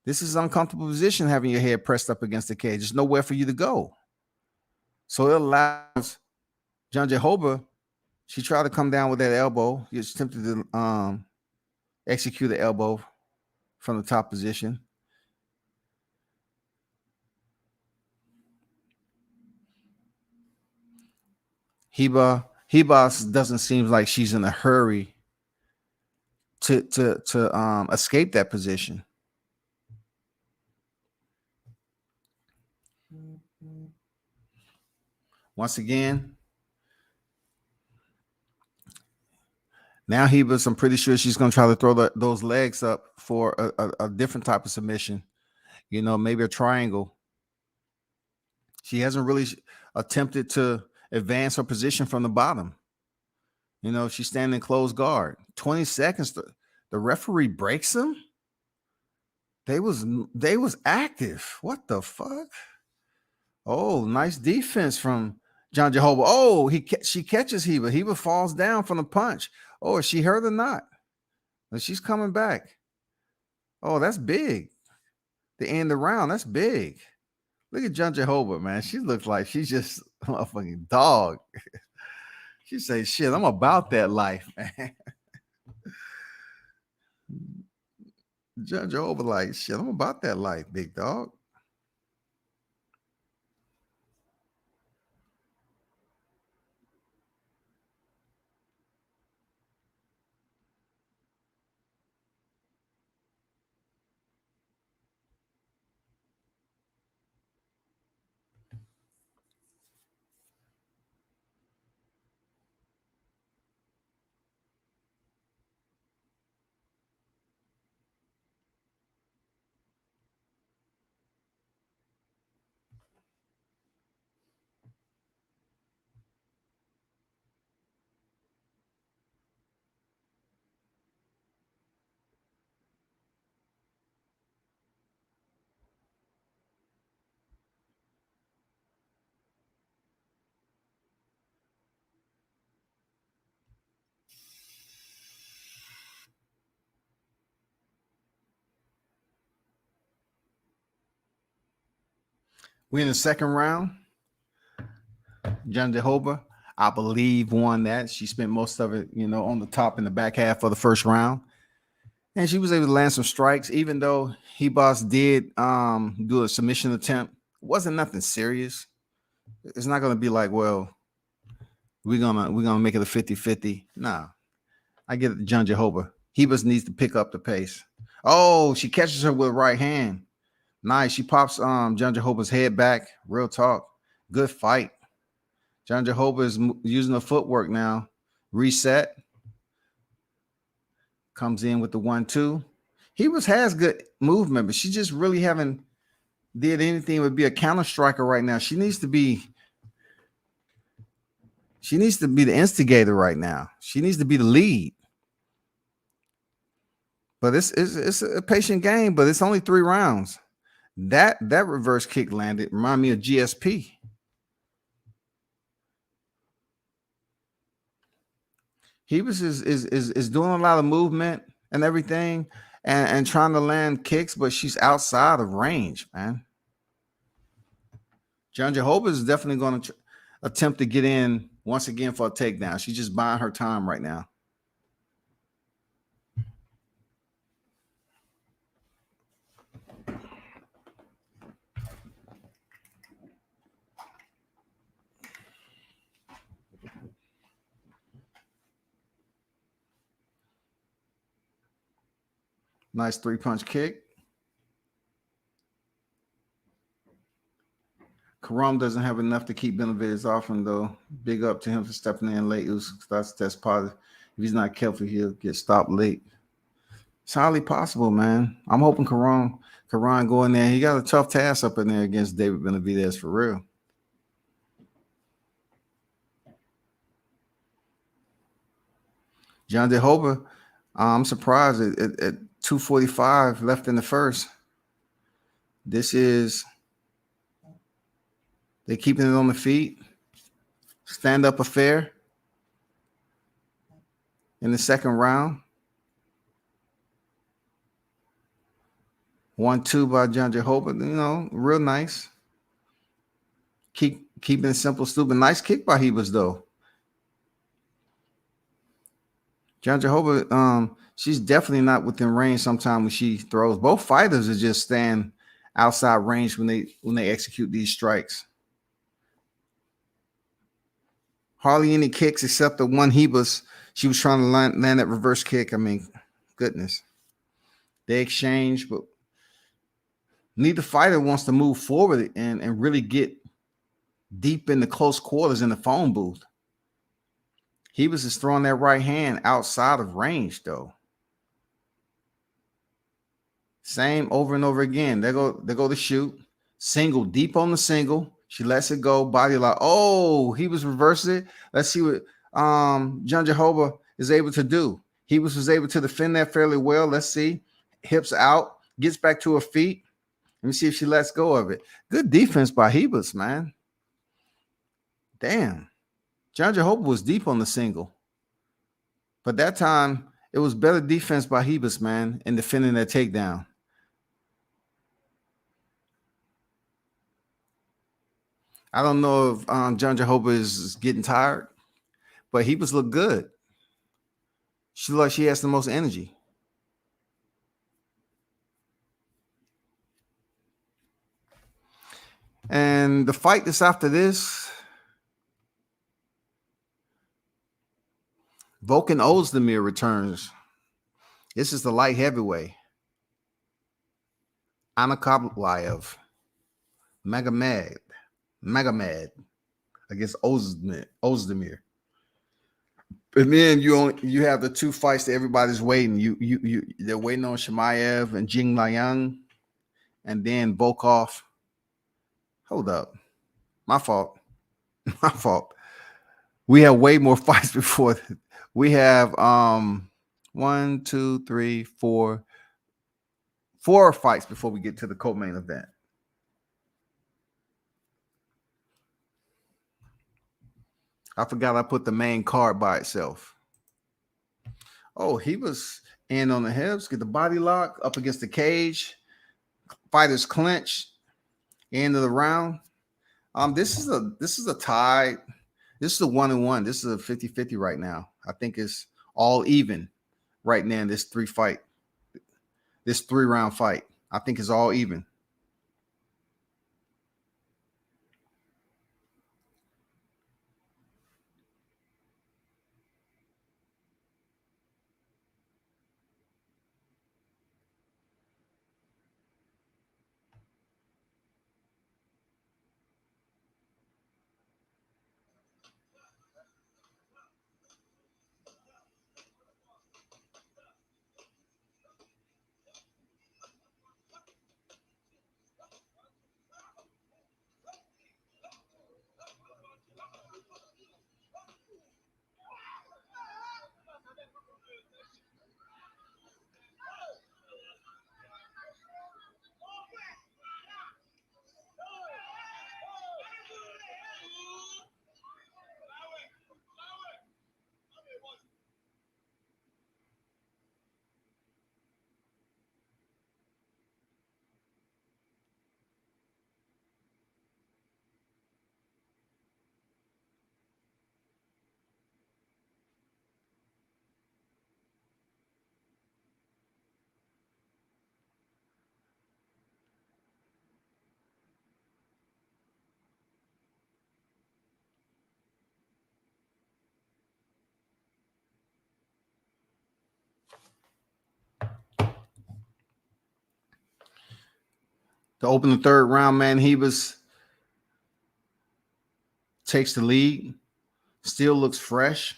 This is an uncomfortable position, having your head pressed up against the cage. There's nowhere for you to go. So it allows John Jehovah. She tried to come down with that elbow. She attempted to execute the elbow from the top position. Ribas doesn't seem like she's in a hurry to escape that position. Once again, now Ribas, I'm pretty sure she's going to try to throw those legs up for a different type of submission. You know, maybe a triangle. She hasn't really attempted to advance her position from the bottom. You know, she's standing closed guard. 20 seconds. The referee breaks them. They was active. What the fuck? Oh, nice defense from John Jehovah. Oh, she catches Ribas. Ribas falls down from the punch. Oh, is she hurt or not? But she's coming back. Oh, that's big. The end of the round, that's big. Look at John Jehovah, man. She looks like she's just a fucking dog. She say, shit, I'm about that life, man. John Jehovah like, shit, I'm about that life, big dog. We're in the second round. John Jehovah, I believe, won that. She spent most of it, you know, on the top and the back half of the first round. And she was able to land some strikes, even though Ribas did do a submission attempt. It wasn't nothing serious. It's not going to be like, well, we're gonna make it a 50-50. Nah. I get it, John Jehovah. Ribas needs to pick up the pace. Oh, she catches her with right hand. Nice. She pops John Jehovah's head back. Real talk. Good fight. John Jehovah is using the footwork now. Reset. Comes in with the 1-2. Ribas has good movement, but she just really haven't did anything. Would be a counter striker right now. She needs to be She needs to be the instigator right now. She needs to be the lead. But it's a patient game, but it's only 3 rounds. That reverse kick landed. Remind me of GSP. He is doing a lot of movement and everything and trying to land kicks, but she's outside of range, man. Jandiroba is definitely going to attempt to get in once again for a takedown. She's just buying her time right now. Nice 3-punch kick. Karam doesn't have enough to keep Benavidez off him, though. Big up to him for stepping in late. It was starts to test positive. If he's not careful, he'll get stopped late. It's highly possible, man. I'm hoping Karan go in there. He got a tough task up in there against David Benavidez for real. Jandiroba, I'm surprised at 245 left in the first. This is they keeping it on the feet. Stand up affair in the second round. 1-2 by Jandiroba, real nice. Keeping it simple, stupid. Nice kick by Ribas, though. Jandiroba, she's definitely not within range sometimes when she throws. Both fighters are just stand outside range when they execute these strikes. Hardly any kicks except the one Ribas. She was trying to land that reverse kick. I mean, goodness. They exchange, but neither fighter wants to move forward and really get deep in the close quarters in the phone booth. Ribas is throwing that right hand outside of range, though. Same over and over again. They go to shoot. Single, deep on the single. She lets it go. Body lock. Oh, Ribas reverses it. Let's see what Jandiroba is able to do. Ribas was able to defend that fairly well. Let's see. Hips out. Gets back to her feet. Let me see if she lets go of it. Good defense by Ribas, man. Damn. Jandiroba was deep on the single. But that time, it was better defense by Ribas, man, in defending that takedown. I don't know if Jandiroba is getting tired, but Ribas looked good. She looks like she has the most energy. And the fight that's after this, Volkan Oezdemir returns. This is the light heavyweight. Ankalaev. Magomed against Oezdemir. And then you have the 2 fights that everybody's waiting. They're waiting on Chimaev and Jingliang, and then Volkov. Hold up. My fault. We have way more fights before. We have 1, 2, 3, 4 fights before we get to the co-main event. I forgot I put the main card by itself. Oh, he was in on the hips, get the body lock up against the cage. Fighters clinch. End of the round. This is a tie. This is a 1-1. This is a 50-50 right now. I think it's all even right now in this 3-round fight. I think it's all even. To open the third round, man, Ribas takes the lead. Still looks fresh.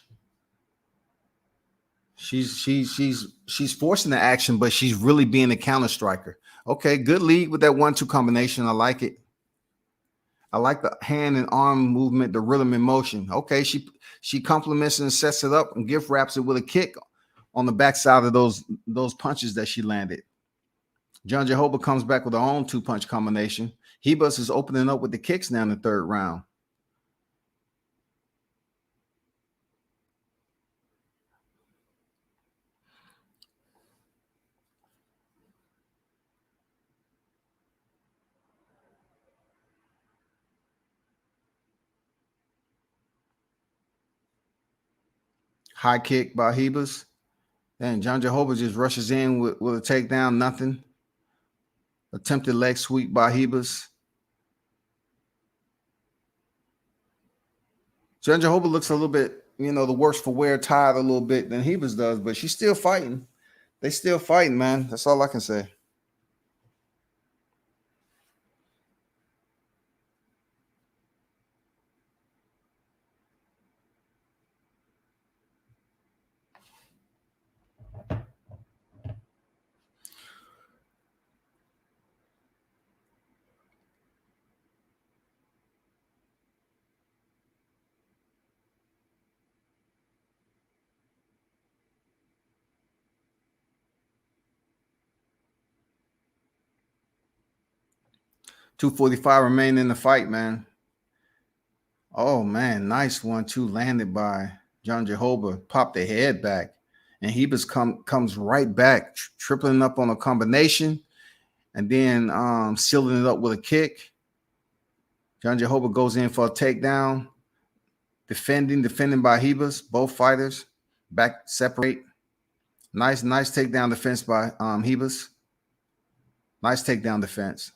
She's forcing the action, but she's really being a counter striker. Okay, good lead with that 1-2 combination. I like it. I like the hand and arm movement, the rhythm and motion. Okay, she complements and sets it up and gift wraps it with a kick on the backside of those punches that she landed. Jandiroba comes back with her own 2-punch combination. Ribas is opening up with the kicks now in the third round. High kick by Ribas. Then Jandiroba just rushes in with a takedown, nothing. Attempted leg sweep by Ribas. Jandiroba looks a little bit, the worse for wear, tired a little bit than Ribas does, but she's still fighting. They still fighting, man. That's all I can say. .245 remaining in the fight, man. Oh, man. Nice 1-2 landed by Jandiroba. Popped the head back. And Ribas comes right back, tripling up on a combination and then sealing it up with a kick. Jandiroba goes in for a takedown. Defending by Ribas. Both fighters back separate. Nice takedown defense by Ribas. Nice takedown defense.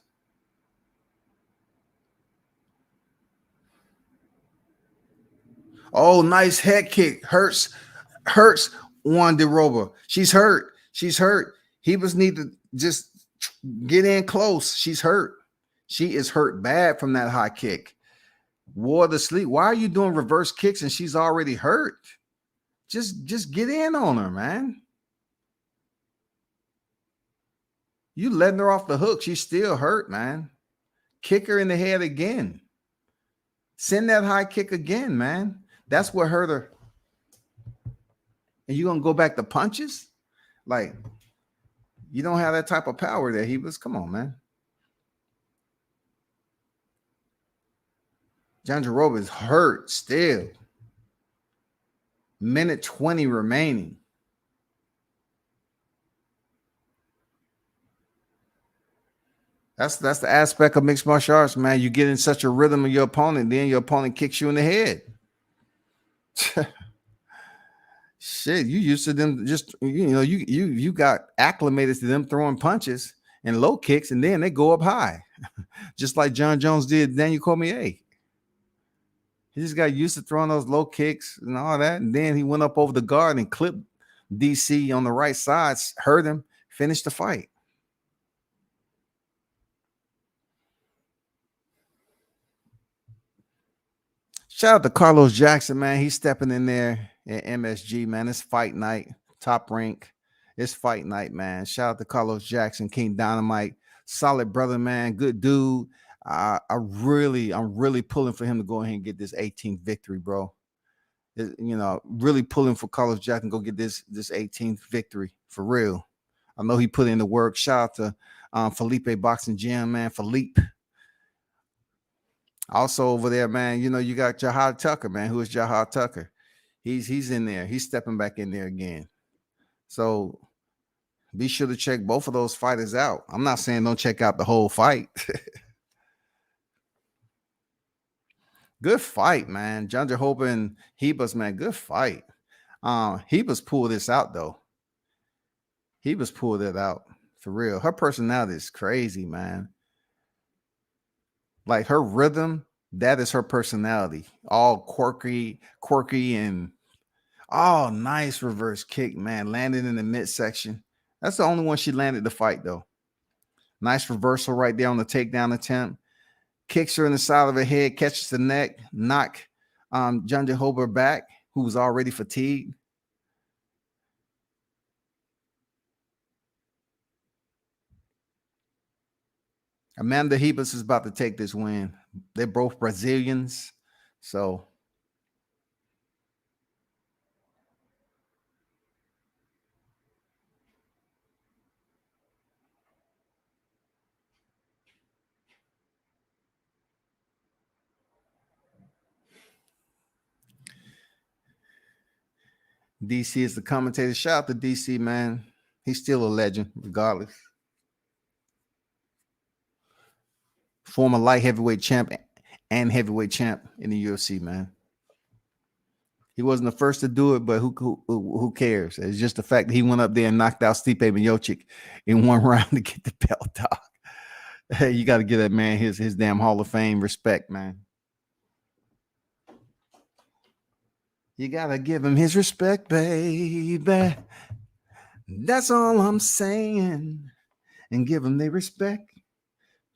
Oh, nice head kick. Hurts Jandiroba. She's hurt. Ribas need to just get in close. She's hurt. She is hurt bad from that high kick. Wore the sleep. Why are you doing reverse kicks and she's already hurt? Just get in on her, man. You letting her off the hook. She's still hurt, man. Kick her in the head again. Send that high kick again, man. That's what hurt her. And you gonna go back to punches? Like, you don't have that type of power there, Ribas. Come on, man. Jandiroba is hurt still. Minute 20 remaining. That's the aspect of mixed martial arts, man. You get in such a rhythm of your opponent, then your opponent kicks you in the head. Shit, you used to them just you got acclimated to them throwing punches and low kicks, and then they go up high, just like John Jones did Daniel Cormier. He just got used to throwing those low kicks and all that, and then he went up over the guard and clipped DC on the right side, hurt him, finished the fight. Shout out to Carlos Jackson, man. He's stepping in there at MSG, man. It's fight night, top rank. It's fight night, man. Shout out to Carlos Jackson, King Dynamite, solid brother, man. Good dude. I'm really pulling for him to go ahead and get this 18th victory, bro. Really pulling for Carlos Jackson to go get this 18th victory for real. I know he put in the work. Shout out to Felipe Boxing Gym, man. Felipe. Also over there, man, you got Jahad Tucker, man. Who is Jahad Tucker? He's in there. He's stepping back in there again. So be sure to check both of those fighters out. I'm not saying don't check out the whole fight. Good fight, man. Jandiroba and Ribas, man. Good fight. Ribas pulled this out, though. Ribas pulled it out for real. Her personality is crazy, man. Like her rhythm, that is her personality. All quirky, and nice reverse kick, man. Landed in the midsection. That's the only one she landed the fight, though. Nice reversal right there on the takedown attempt. Kicks her in the side of her head, catches the neck, knock Jandiroba back, who was already fatigued. Amanda Ribas is about to take this win. They're both Brazilians, so DC is the commentator. Shout out to DC, man. He's still a legend, regardless. Former light heavyweight champ and heavyweight champ in the UFC, man. He wasn't the first to do it, but who cares? It's just the fact that he went up there and knocked out Stipe Miocic in one round to get the belt, dog. Hey, you got to give that man his damn Hall of Fame respect, man. You got to give him his respect, baby. That's all I'm saying. And give him the respect,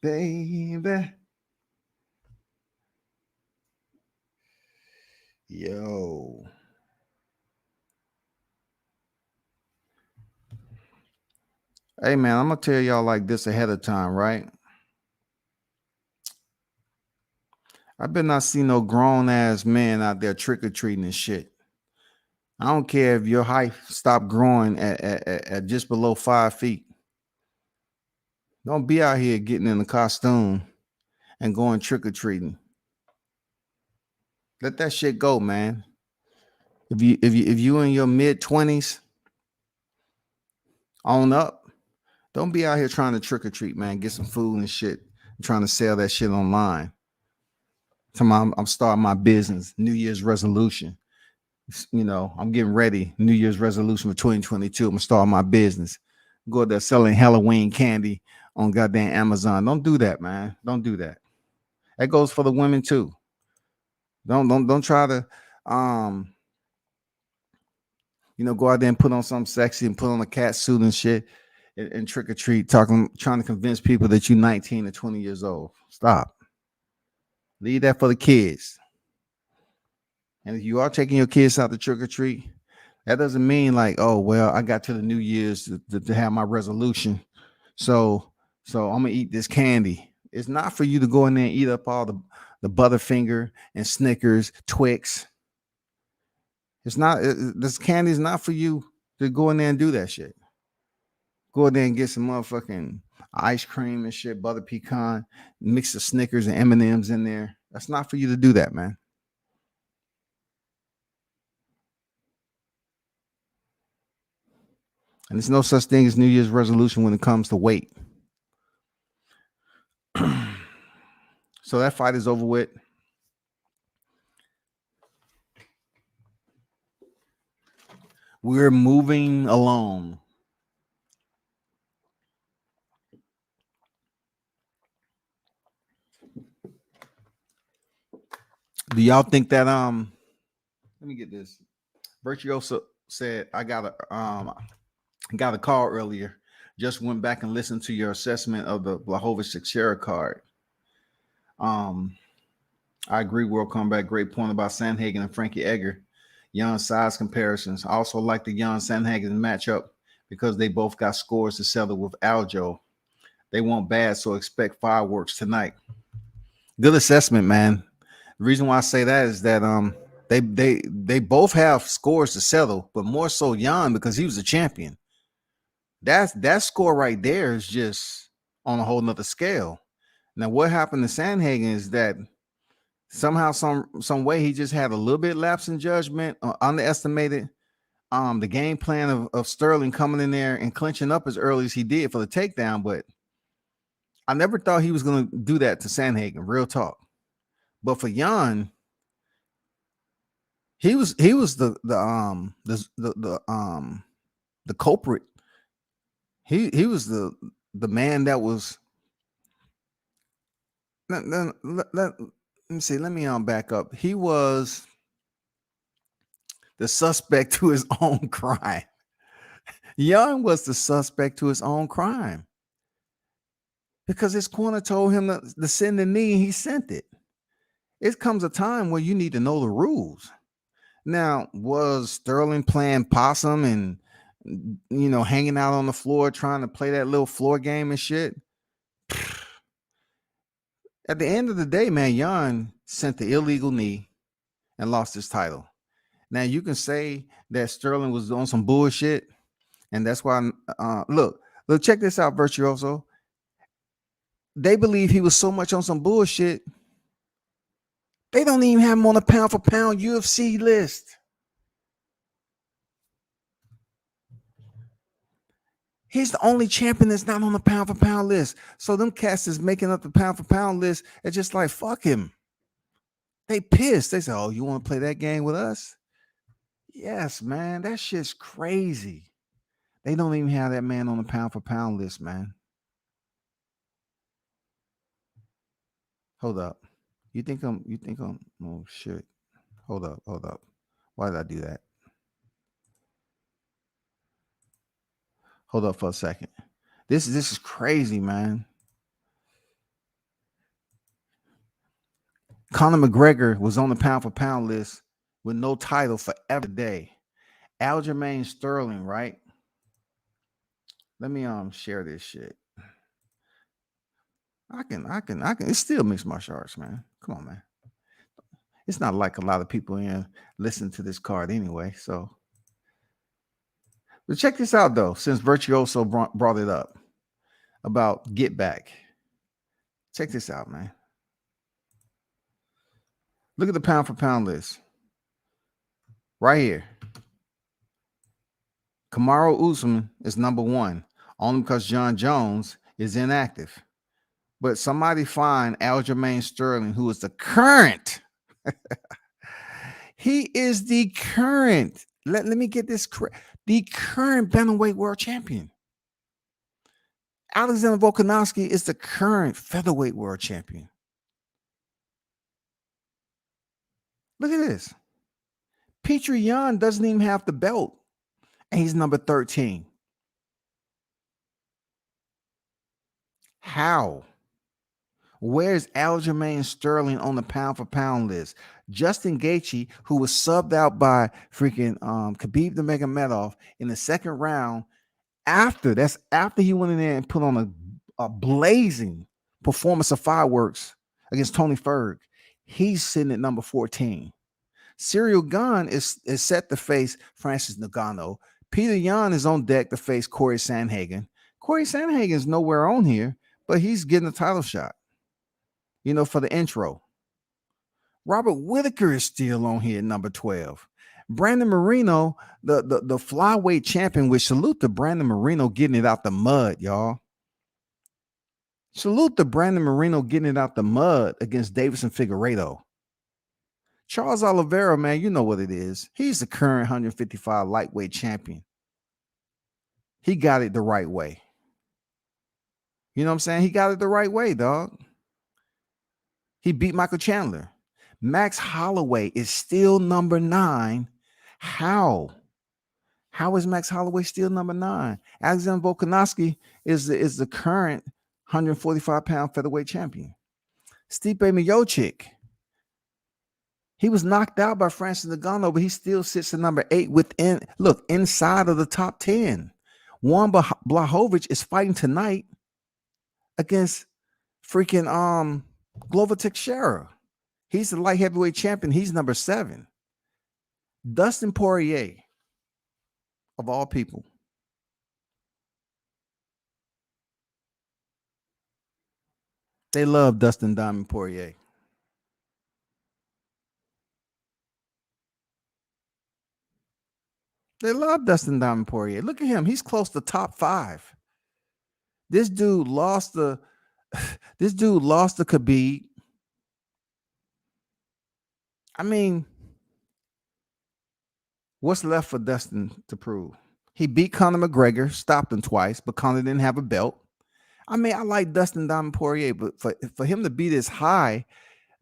baby. Yo. Hey, man, I'm going to tell y'all like this ahead of time, right? I better not see no grown-ass men out there trick-or-treating and shit. I don't care if your height stopped growing at just below 5 feet. Don't be out here getting in a costume and going trick-or-treating. Let that shit go, man. If you in your mid-20s, on up, don't be out here trying to trick-or-treat, man. Get some food and shit. Trying to sell that shit online. I'm starting my business, New Year's resolution. You know, I'm getting ready. New Year's resolution for 2022. I'm gonna start my business. Go there selling Halloween candy on goddamn Amazon. Don't do that, man. Don't do that. That goes for the women too. Don't try to go out there and put on something sexy and put on a cat suit and shit and trick or treat, trying to convince people that you're 19 or 20 years old. Stop. Leave that for the kids. And if you are taking your kids out to trick or treat, that doesn't mean like, oh, well, I got to the New Year's to have my resolution. So I'm going to eat this candy. It's not for you to go in there and eat up all the Butterfinger and Snickers, Twix. It's not, this candy is not for you to go in there and do that shit. Go in there and get some motherfucking ice cream and shit, butter pecan, mix the Snickers and M&Ms in there. That's not for you to do that, man. And there's no such thing as New Year's resolution when it comes to weight. So that fight is over with. We're moving along. Do y'all think that let me get this. Virtuoso said I got a call earlier. Just went back and listened to your assessment of the Blachowiz Teixeira card. I agree, World Combat. Great point about Sandhagen and Frankie Edgar. Young size comparisons. I also like the Young Sandhagen matchup because they both got scores to settle with Aljo. They want bad, so expect fireworks tonight. Good assessment, man. The reason why I say that is that they both have scores to settle, but more so Yan because he was a champion. That score right there is just on a whole nother scale. Now, what happened to Sandhagen is that somehow, some way, he just had a little bit lapse in judgment, underestimated the game plan of Sterling coming in there and clinching up as early as he did for the takedown. But I never thought he was going to do that to Sandhagen. Real talk. But for Yan, he was the culprit. He was the man that was. Let me see. Let me back up. He was the suspect to his own crime. Yan was the suspect to his own crime. because his corner told him to send the knee, and he sent it. It comes a time where you need to know the rules. Now, was Sterling playing possum and, hanging out on the floor trying to play that little floor game and shit? At the end of the day, man, Yan sent the illegal knee and lost his title. Now, you can say that Sterling was on some bullshit, and that's why, look, check this out, Virtuoso. They believe he was so much on some bullshit, they don't even have him on a pound-for-pound UFC list. He's the only champion that's not on the pound-for-pound list. So them cats is making up the pound-for-pound list. It's just like, fuck him. They pissed. They say, oh, you want to play that game with us? Yes, man. That shit's crazy. They don't even have that man on the pound-for-pound list, man. Hold up. You think I'm, oh, shit. Hold up. Why did I do that? Hold up for a second. This is crazy, man. Conor McGregor was on the pound-for-pound list with no title for every day. Aljamain Sterling, right? Let me share this shit. I can. It's still mixed martial arts, man. Come on, man. It's not like a lot of people in listen to this card anyway. So, but check this out though. Since Virtuoso brought it up about get back, check this out, man. Look at the pound for pound list right here. Kamaru Usman is number 1, only because John Jones is inactive. But somebody find Aljamain Sterling, who is the current. He is the current. Let me get this correct. The current bantamweight world champion. Alexander Volkanovski is the current featherweight world champion. Look at this. Petr Yan doesn't even have the belt, and he's number 13. How? Where's Aljamain Sterling on the pound-for-pound list? Justin Gaethje, who was subbed out by freaking Khabib Nurmagomedov in the second round, after he went in there and put on a blazing performance of fireworks against Tony Ferg. He's sitting at number 14. Cyril Gane is set to face Francis Ngannou. Petr Yan is on deck to face Cory Sandhagen. Cory Sandhagen is nowhere on here, but he's getting a title shot. For the intro. Robert Whittaker is still on here at number 12. Brandon Moreno, the flyweight champion, which salute to Brandon Moreno getting it out the mud, y'all. Salute to Brandon Moreno getting it out the mud against Davison Figueiredo. Charles Oliveira, man, you know what it is. He's the current 155 lightweight champion. He got it the right way. You know what I'm saying? He got it the right way, dog. He beat Michael Chandler. Max Holloway is still number 9. How? How is Max Holloway still number 9? Alexander Volkanovski is the current 145-pound featherweight champion. Stipe Miocic. He was knocked out by Francis Ngannou, but he still sits at number 8 inside of the top 10. Juan Blachowicz is fighting tonight against freaking Glover Teixeira. He's the light heavyweight champion. He's number 7. Dustin Poirier, of all people. They love Dustin Diamond Poirier. They love Dustin Diamond Poirier. Look at him. He's close to top 5. This dude lost the Khabib. I mean, what's left for Dustin to prove? He beat Conor McGregor, stopped him twice, but Conor didn't have a belt. I mean, I like Dustin Diamond Poirier, but for him to be this high,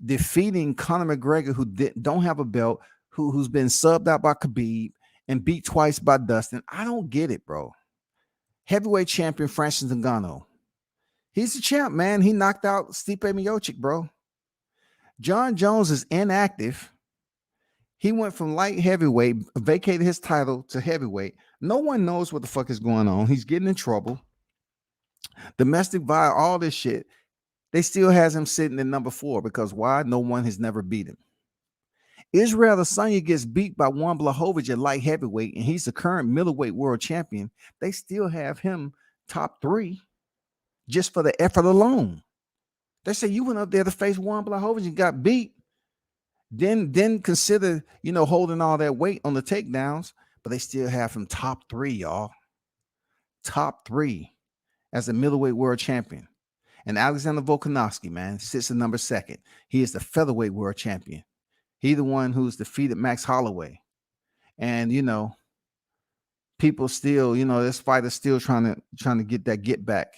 defeating Conor McGregor, who don't have a belt, who's been subbed out by Khabib and beat twice by Dustin, I don't get it, bro. Heavyweight champion Francis Ngannou. He's the champ, man. He knocked out Stipe Miocic, bro. John Jones is inactive. He went from light heavyweight, vacated his title to heavyweight. No one knows what the fuck is going on. He's getting in trouble. Domestic violence, all this shit. They still has him sitting in number 4 because why? No one has never beat him. Israel Adesanya gets beat by Juan Blachowicz at light heavyweight, and he's the current middleweight world champion. They still have him top 3 just for the effort alone. They say you went up there to face Juan Blachowicz and got beat. Then consider, holding all that weight on the takedowns, but they still have him top 3, y'all. Top 3 as a middleweight world champion. And Alexander Volkanovski, man, sits at number 2. He is the featherweight world champion. He's the one who's defeated Max Holloway. And, people still, this fighter still trying to get back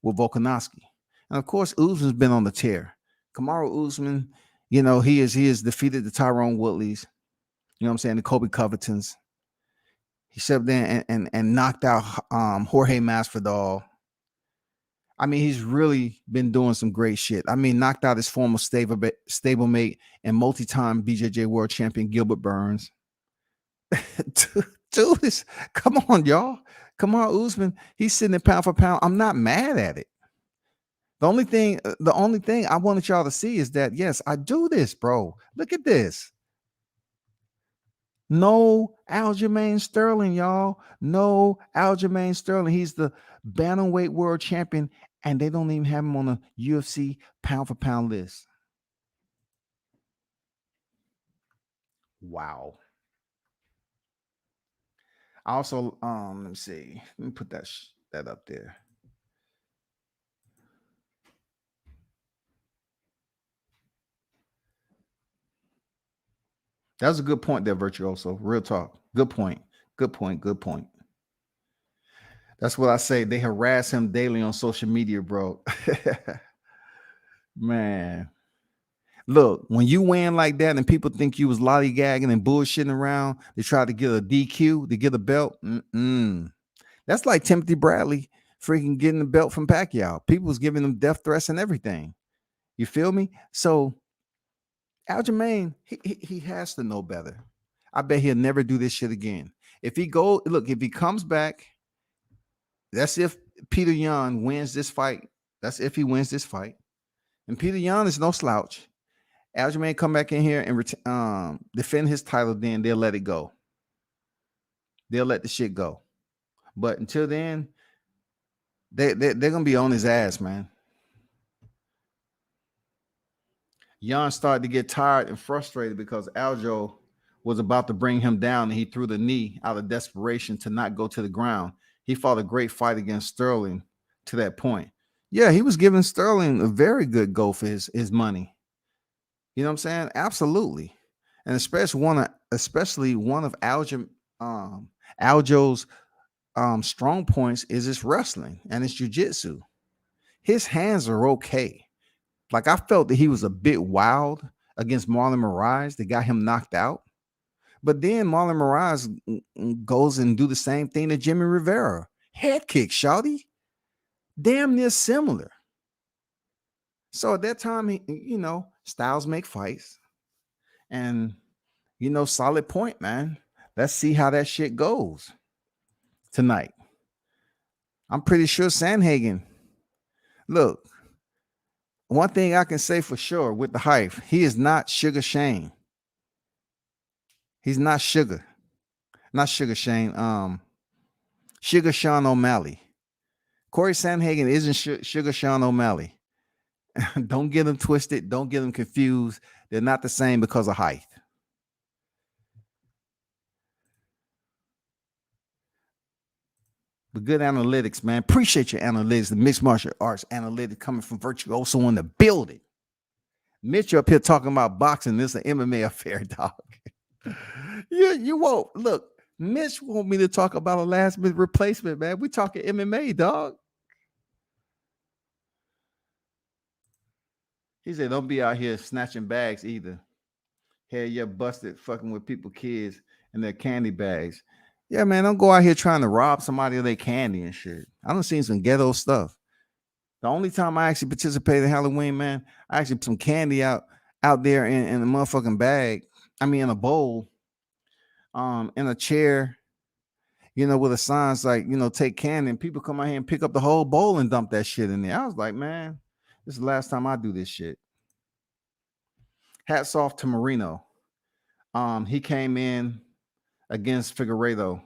with Volkanovski. And of course, Usman's been on the tear. Kamaru Usman, he has defeated the Tyrone Woodleys, the Kobe Covingtons. He stepped in and knocked out Jorge Masvidal. I mean, he's really been doing some great shit. I mean, knocked out his former stablemate and multi-time BJJ world champion Gilbert Burns. Dude, come on, y'all. Come on, Usman. He's sitting at pound for pound. I'm not mad at it. The only thing I wanted y'all to see is that, yes, I do this, bro. Look at this. No Aljamain Sterling, y'all. No Aljamain Sterling. He's the bantamweight world champion, and they don't even have him on the UFC pound for pound list. Wow. I also, let me see. Let me put that up there. That was a good point there, Virtuoso. Real talk. Good point. Good point. Good point. That's what I say. They harass him daily on social media, bro. Man. Look, when you win like that and people think you was lollygagging and bullshitting around, they try to get a DQ to get a belt. That's like Timothy Bradley freaking getting the belt from Pacquiao. People was giving him death threats and everything. You feel me? So Aljamain, he has to know better. I bet he'll never do this shit again. If he comes back, that's if Petr Yan wins this fight. That's if he wins this fight. And Petr Yan is no slouch. Aljamain come back in here and defend his title, then they'll let it go. They'll let the shit go. But until then, they're gonna be on his ass, man. Yan started to get tired and frustrated because Aljo was about to bring him down, and he threw the knee out of desperation to not go to the ground. He fought a great fight against Sterling to that point. Yeah, he was giving Sterling a very good go for his money. You know what I'm saying? Absolutely. And especially one of Aljo's strong points is his wrestling and his jiu-jitsu. His hands are okay. Like, I felt that he was a bit wild against Marlon Moraes that got him knocked out. But then Marlon Moraes goes and do the same thing to Jimmy Rivera. Head kick, shawty. Damn near similar. So at that time, styles make fights. And, solid point, man. Let's see how that shit goes tonight. I'm pretty sure Sandhagen. Look, one thing I can say for sure with the hype, he is not Sugar Shane. He's not Sugar. Not Sugar Shane. Sugar Sean O'Malley. Cory Sandhagen isn't Sugar Sean O'Malley. Don't get them twisted. Don't get them confused. They're not the same because of height. But good analytics, man. Appreciate your analytics. The mixed martial arts analytics coming from Virtuoso in the building. Mitch up here talking about boxing. This is an MMA affair, dog. You won't. Look, Mitch want me to talk about a last-minute replacement, man. We talking MMA, dog. He said, don't be out here snatching bags either. Hell, you're busted fucking with people's kids and their candy bags. Yeah, man, don't go out here trying to rob somebody of their candy and shit. I done seen some ghetto stuff. The only time I actually participated in Halloween, man, I actually put some candy out there in a motherfucking bag. I mean, in a bowl, in a chair, with a signs like, take candy, and people come out here and pick up the whole bowl and dump that shit in there. I was like, man, this is the last time I do this shit. Hats off to Marino. He came in against Figueiredo.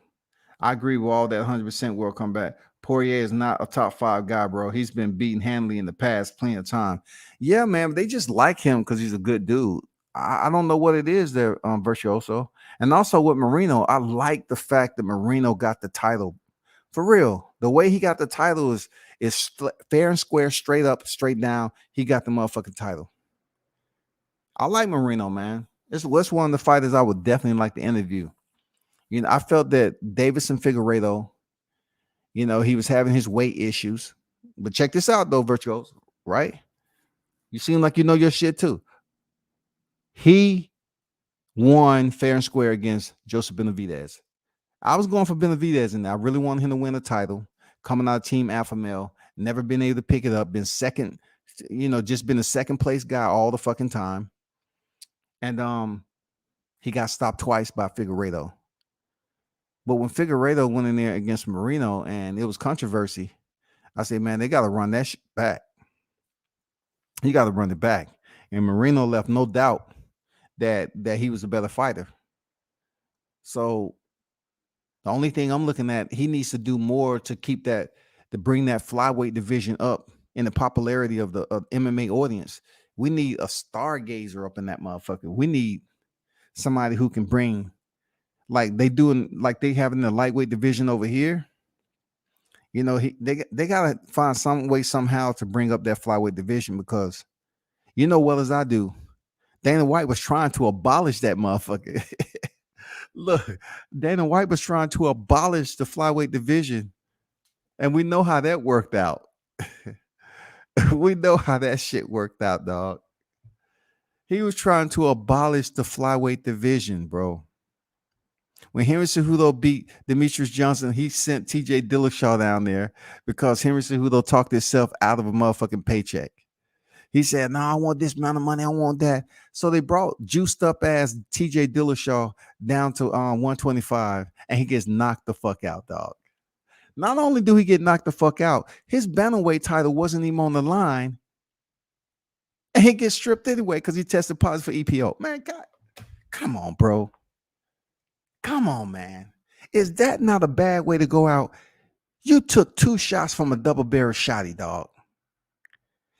I agree with all that 100% will come back. Poirier is not a top 5 guy, bro. He's been beaten handily in the past plenty of time. Yeah, man, they just like him because he's a good dude. I don't know what it is there, Virtuoso. And also with Marino, I like the fact that Marino got the title. For real. The way he got the title is fair and square, straight up, straight down. He got the motherfucking title. I like Marino, man. It's one of the fighters I would definitely like to interview. I felt that Davison Figueiredo, he was having his weight issues. But check this out, though, Virtuoso, right? You seem like you know your shit, too. He won fair and square against Joseph Benavidez. I was going for Benavidez, and I really wanted him to win a title. Coming out of Team Alpha Male, never been able to pick it up, been second, just been a second place guy all the fucking time. And he got stopped twice by Figueiredo. But when Figueiredo went in there against Marino and it was controversy, I said, man, they got to run that shit back. You got to run it back. And Marino left no doubt that he was a better fighter. So the only thing I'm looking at, he needs to do more to keep that, to bring that flyweight division up in the popularity of the MMA audience. We need a stargazer up in that motherfucker. We need somebody who can bring, like they have in the lightweight division over here. They gotta find some way somehow to bring up that flyweight division, because well as I do, Dana White was trying to abolish that motherfucker. Look, Dana White was trying to abolish the flyweight division, and we know how that worked out. We know how that shit worked out, dog. He was trying to abolish the flyweight division, bro. When Henry Cejudo beat Demetrius Johnson, he sent TJ Dillashaw down there because Henry Cejudo talked himself out of a motherfucking paycheck. He said, no, I want this amount of money. I want that. So they brought juiced up ass TJ Dillashaw down to 125, and he gets knocked the fuck out, dog. Not only do he get knocked the fuck out, his bantamweight title wasn't even on the line, and he gets stripped anyway because he tested positive for EPO. Man, God, come on, bro. Come on, man. Is that not a bad way to go out? You took 2 shots from a double barrel shotty, dog.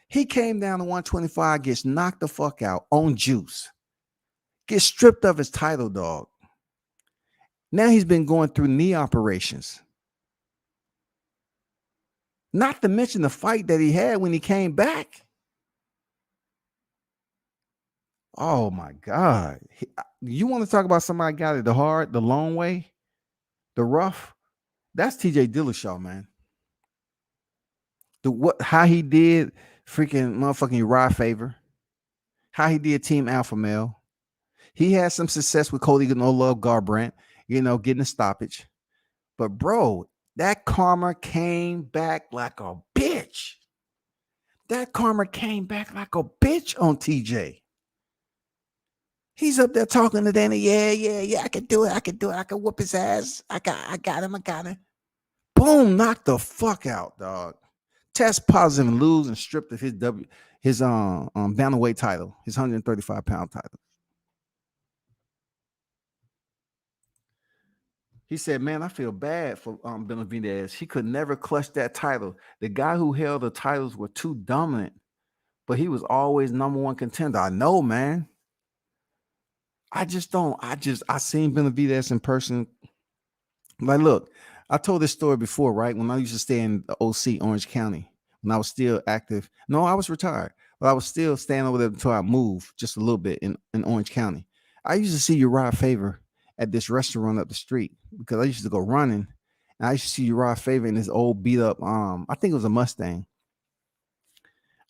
He came down to 125, gets knocked the fuck out on juice, gets stripped of his title, dog. Now he's been going through knee operations. Not to mention the fight that he had when he came back. Oh my God. You want to talk about somebody got it the hard, the long way, the rough? That's TJ Dillashaw, man. How he did freaking motherfucking Uriah Faber, how he did Team Alpha Male. He had some success with Cody No Love Garbrandt, getting a stoppage. But bro, that karma came back like a bitch. That karma came back like a bitch on TJ. He's up there talking to Danny. Yeah, I can do it. I can whoop his ass. I got him. Boom, knocked the fuck out, dog. Test positive and lose and stripped of his bantamweight title, his 135-pound title. He said, man, I feel bad for Benavidez. He could never clutch that title. The guy who held the titles were too dominant, but he was always number one contender. I know, man. I seen Benavidez in person. Like, look, I told this story before, right? When I used to stay in the OC, Orange County, when I was still active. No, I was retired, but I was still staying over there until I moved just a little bit in Orange County. I used to see Uriah Faber at this restaurant up the street because I used to go running. And I used to see Uriah Faber in this old beat up, I think it was a Mustang.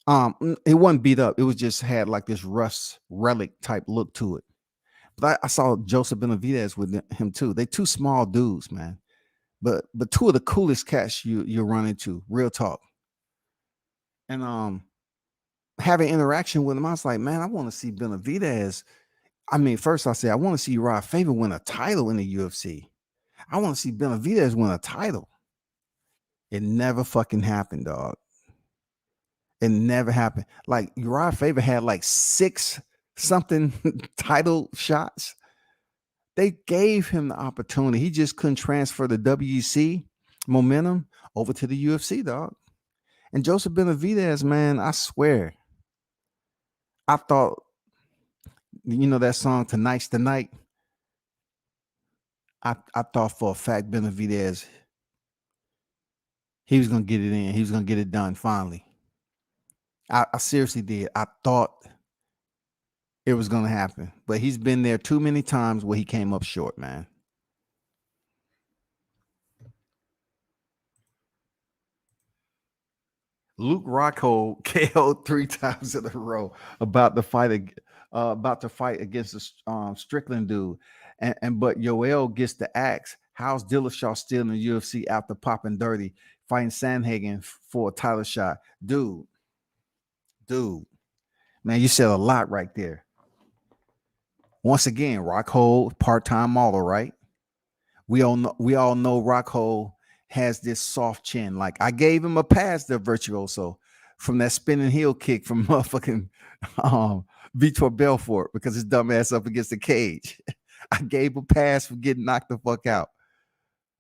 It wasn't beat up. It was just had like this rust relic type look to it. But I saw Joseph Benavidez with him too. They 2 small dudes, man. But 2 of the coolest cats you run into, real talk. and having interaction with him, I was like, man, I want to see Benavidez. I mean, first I said I want to see Uriah Faber win a title in the UFC. I want to see Benavidez win a title. It never fucking happened, dog. It never happened. Like Uriah Faber had like 6 something title shots. They gave him the opportunity. He just couldn't transfer the WEC momentum over to the UFC, dog. And Joseph Benavidez, man, I swear, I thought, you know that song "Tonight's the Night." I thought for a fact Benavidez, he was gonna get it in. He was gonna get it done finally. I seriously did. I thought it was gonna happen, but he's been there too many times where he came up short, man. Luke Rockhold KO'd 3 times in a row about to fight against the Strickland dude, but Yoel gets the axe. How's Dillashaw still in the UFC after popping dirty, fighting Sandhagen for a title shot? Dude, man, you said a lot right there. Once again, Rockhold, part-time model, right? We all know Rockhold has this soft chin. Like I gave him a pass there, Virtuoso, from that spinning heel kick from motherfucking Vitor Belfort because his dumb ass up against the cage. I gave him a pass for getting knocked the fuck out.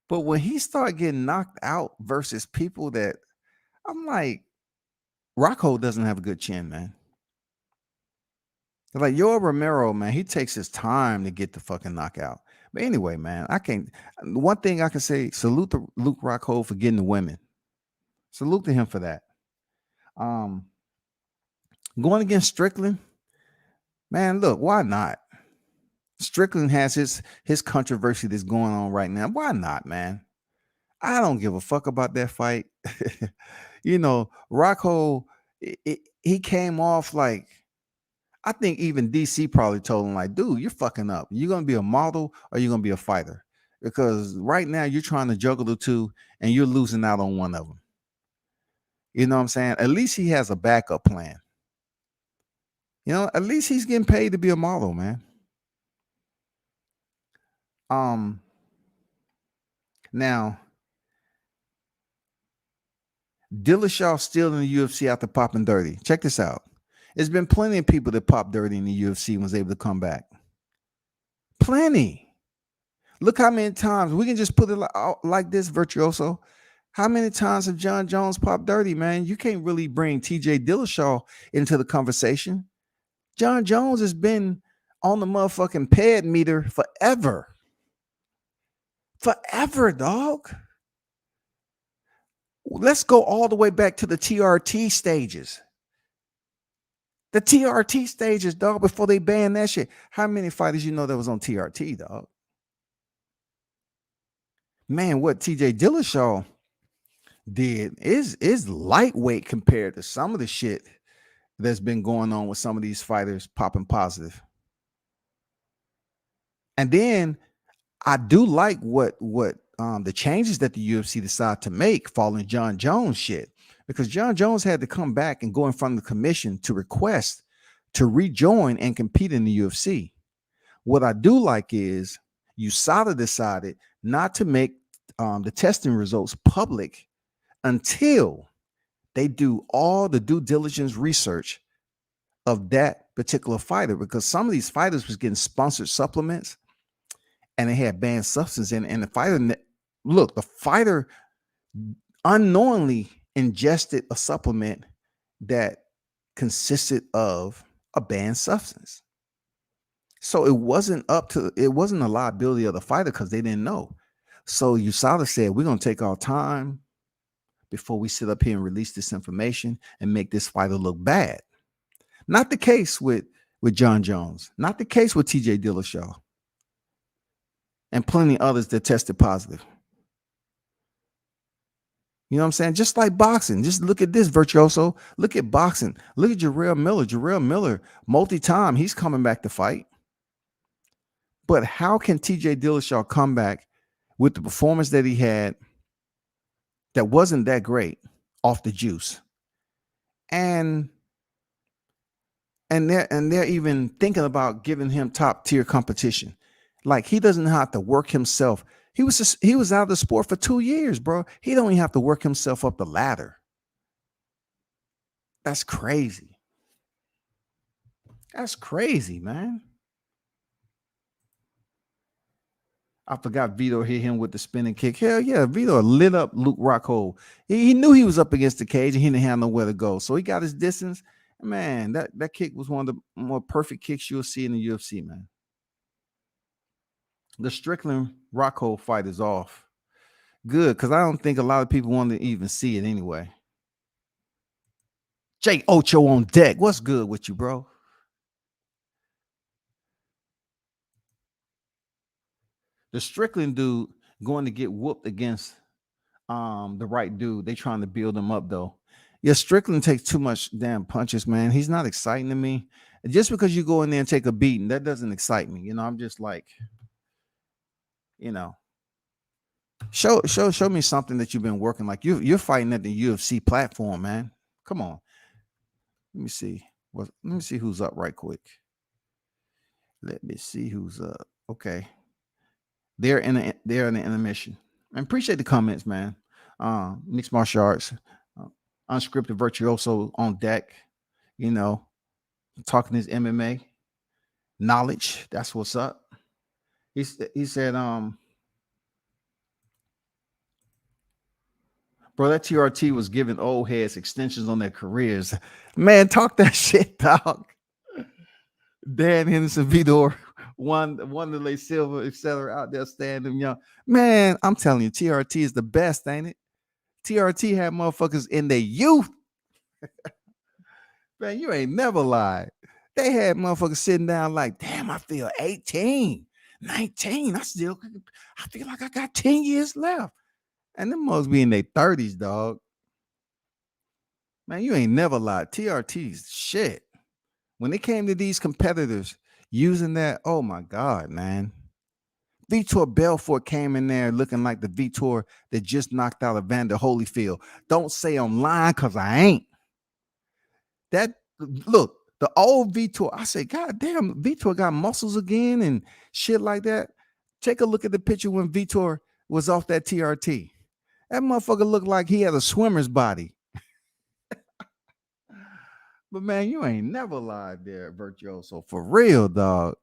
But when he started getting knocked out versus people that I'm like, Rockhold doesn't have a good chin, man. Like Yoel Romero, man, he takes his time to get the fucking knockout. But anyway, man, I can't. One thing I can say, salute to Luke Rockhold for getting the women. Salute to him for that. Going against Strickland, man, look, why not? Strickland has his controversy that's going on right now. Why not, man? I don't give a fuck about that fight. You know, Rockhold, he came off like, I think even DC probably told him, like, dude, you're fucking up. You're going to be a model or you're going to be a fighter. Because right now you're trying to juggle the two and you're losing out on one of them. You know what I'm saying? At least he has a backup plan. You know, at least he's getting paid to be a model, man. Now, Dillashaw still in the UFC after popping dirty. Check this out. There's been plenty of people that popped dirty in the UFC and was able to come back. Plenty. Look how many times, we can just put it like this, Virtuoso. How many times have John Jones popped dirty, man? You can't really bring TJ Dillashaw into the conversation. John Jones has been on the motherfucking pad meter forever. Forever, dog. Let's go all the way back to the TRT stages. The TRT stages, dog, before they banned that shit. How many fighters you know that was on TRT, dog? Man, what TJ Dillashaw did is lightweight compared to some of the shit that's been going on with some of these fighters popping positive. And then I do like what the changes that the UFC decided to make following John Jones shit. Because John Jones had to come back and go in front of the commission to request to rejoin and compete in the UFC. What I do like is USADA decided not to make the testing results public until they do all the due diligence research of that particular fighter, because some of these fighters was getting sponsored supplements and they had banned substance in it. And the fighter unknowingly ingested a supplement that consisted of a banned substance. So it wasn't a liability of the fighter because they didn't know. So USADA said, we're going to take our time before we sit up here and release this information and make this fighter look bad. Not the case with John Jones, not the case with TJ Dillashaw, and plenty others that tested positive. You know what I'm saying? Just like boxing. Just look at this, Virtuoso. Look at boxing. Look at Jarrell Miller. Jarrell Miller, multi-time, he's coming back to fight. But how can TJ Dillashaw come back with the performance that he had that wasn't that great off the juice and they're even thinking about giving him top tier competition. Like, he doesn't have to work himself. He was out of the sport for 2 years, bro. He don't even have to work himself up the ladder. That's crazy. That's crazy, man. I forgot Vitor hit him with the spinning kick. Hell yeah, Vitor lit up Luke Rockhold. He knew he was up against the cage and he didn't have nowhere to go. So he got his distance. Man, that kick was one of the more perfect kicks you'll see in the UFC, man. The Strickland Rockhold fight is off. Good, because I don't think a lot of people want to even see it anyway. Jake Ocho on deck. What's good with you, bro? The Strickland dude going to get whooped against the right dude. They trying to build him up, though. Yeah, Strickland takes too much damn punches, man. He's not exciting to me. Just because you go in there and take a beating, that doesn't excite me. You know, I'm just like, you know, show me something that you've been working. Like, you're fighting at the UFC platform, man. Come on. Let me see. Let me see who's up right quick. Let me see who's up. Okay. They're in the intermission. I appreciate the comments, man. Mixed martial arts, unscripted virtuoso on deck. You know, talking his MMA knowledge. That's what's up. He said, bro, that TRT was giving old heads extensions on their careers. Man, talk that shit, dog. Dan Henderson, Vitor, Wanderlei Silva, etc. out there standing young. Man, I'm telling you, TRT is the best, ain't it? TRT had motherfuckers in their youth. Man, you ain't never lied. They had motherfuckers sitting down like, damn, I feel 18, 19. I feel like I got 10 years left. And them must be in their 30s, dog. Man, you ain't never lied. TRT's shit. When it came to these competitors using that, oh my God, man. Vitor Belfort came in there looking like the Vitor that just knocked out Evander Holyfield. Don't say I'm lying, because I ain't. Look, the old Vitor, I say, God damn, Vitor got muscles again and shit like that. Take a look at the picture when Vitor was off that TRT. That motherfucker looked like he had a swimmer's body. But man, you ain't never lied there, Virtuoso. For real, dog.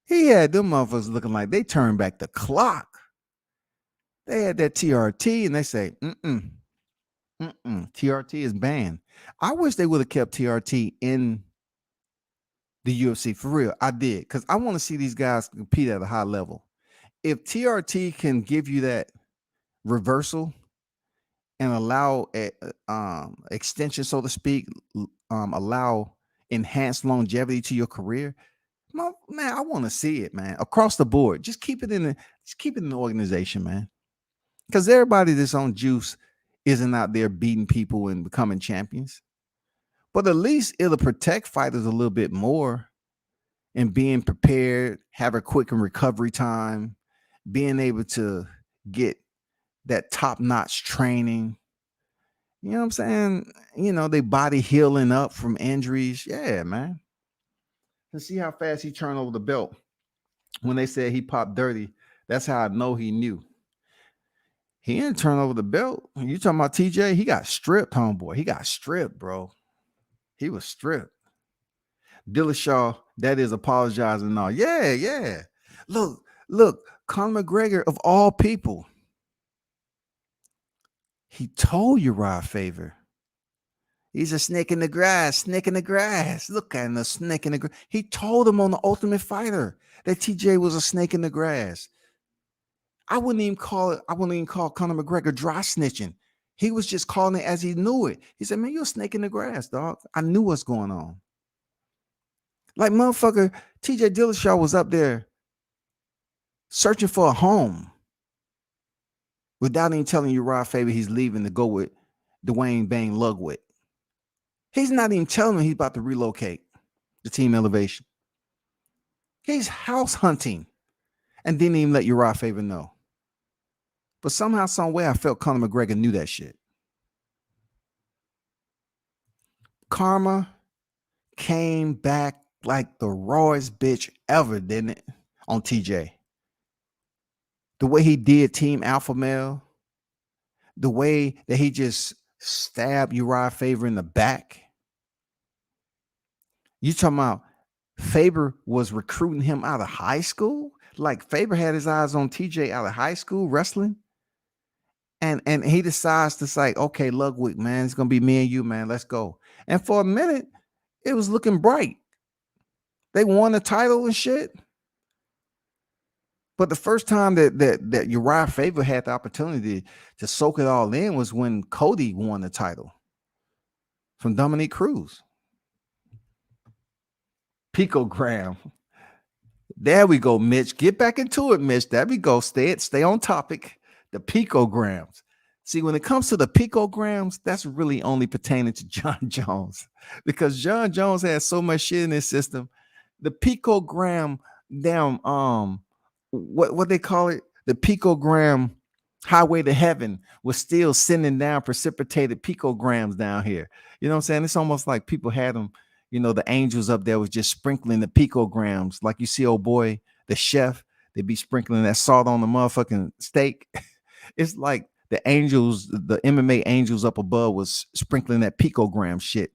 He had them motherfuckers looking like they turned back the clock. They had that TRT and they say, TRT is banned. I wish they would have kept TRT in the UFC, for real. I did, because I want to see these guys compete at a high level. If TRT can give you that reversal and allow extension, so to speak, allow enhanced longevity to your career, man, I want to see it, man, across the board. Just keep it in the organization, man, because everybody that's on juice isn't out there beating people and becoming champions. But at least it'll protect fighters a little bit more and being prepared, have a quick recovery time, being able to get that top-notch training. You know what I'm saying? You know, they body healing up from injuries. Yeah, man. And see how fast he turned over the belt. When they said he popped dirty, that's how I know he knew. He didn't turn over the belt. You talking about TJ? He got stripped, homeboy. He got stripped, bro. He was stripped. Dillashaw, that is apologizing now. Yeah. Look, Conor McGregor, of all people, he told Uriah Faber, he's a snake in the grass. Look at him, a snake in the grass. He told him on The Ultimate Fighter that TJ was a snake in the grass. I wouldn't even call Conor McGregor dry snitching. He was just calling it as he knew it. He said, man, you're a snake in the grass, dog. I knew what's going on. Like, motherfucker, TJ Dillashaw was up there searching for a home without even telling Uriah Faber he's leaving to go with Dwayne Bang Lugwit. He's not even telling him he's about to relocate the Team Elevation. He's house hunting and didn't even let Uriah Faber know. But somehow, some way, I felt Conor McGregor knew that shit. Karma came back like the rawest bitch ever, didn't it? On TJ. The way he did Team Alpha Male, the way that he just stabbed Uriah Faber in the back. You talking about Faber was recruiting him out of high school? Like Faber had his eyes on TJ out of high school wrestling. And he decides to say, okay, Ludwig, man, it's gonna be me and you, man. Let's go. And for a minute, it was looking bright. They won the title and shit. But the first time that Uriah Faber had the opportunity to soak it all in was when Cody won the title from Dominique Cruz. Picogram. There we go, Mitch. Get back into it, Mitch. There we go. Stay on topic. The picograms. See, when it comes to the picograms, that's really only pertaining to John Jones, because John Jones has so much shit in his system. The picogram, damn, what they call it, the picogram highway to heaven was still sending down precipitated picograms down here. You know what I'm saying? It's almost like people had them, you know, the angels up there was just sprinkling the picograms, like you see old boy, the chef, they'd be sprinkling that salt on the motherfucking steak. It's like the angels, the MMA angels up above was sprinkling that picogram shit.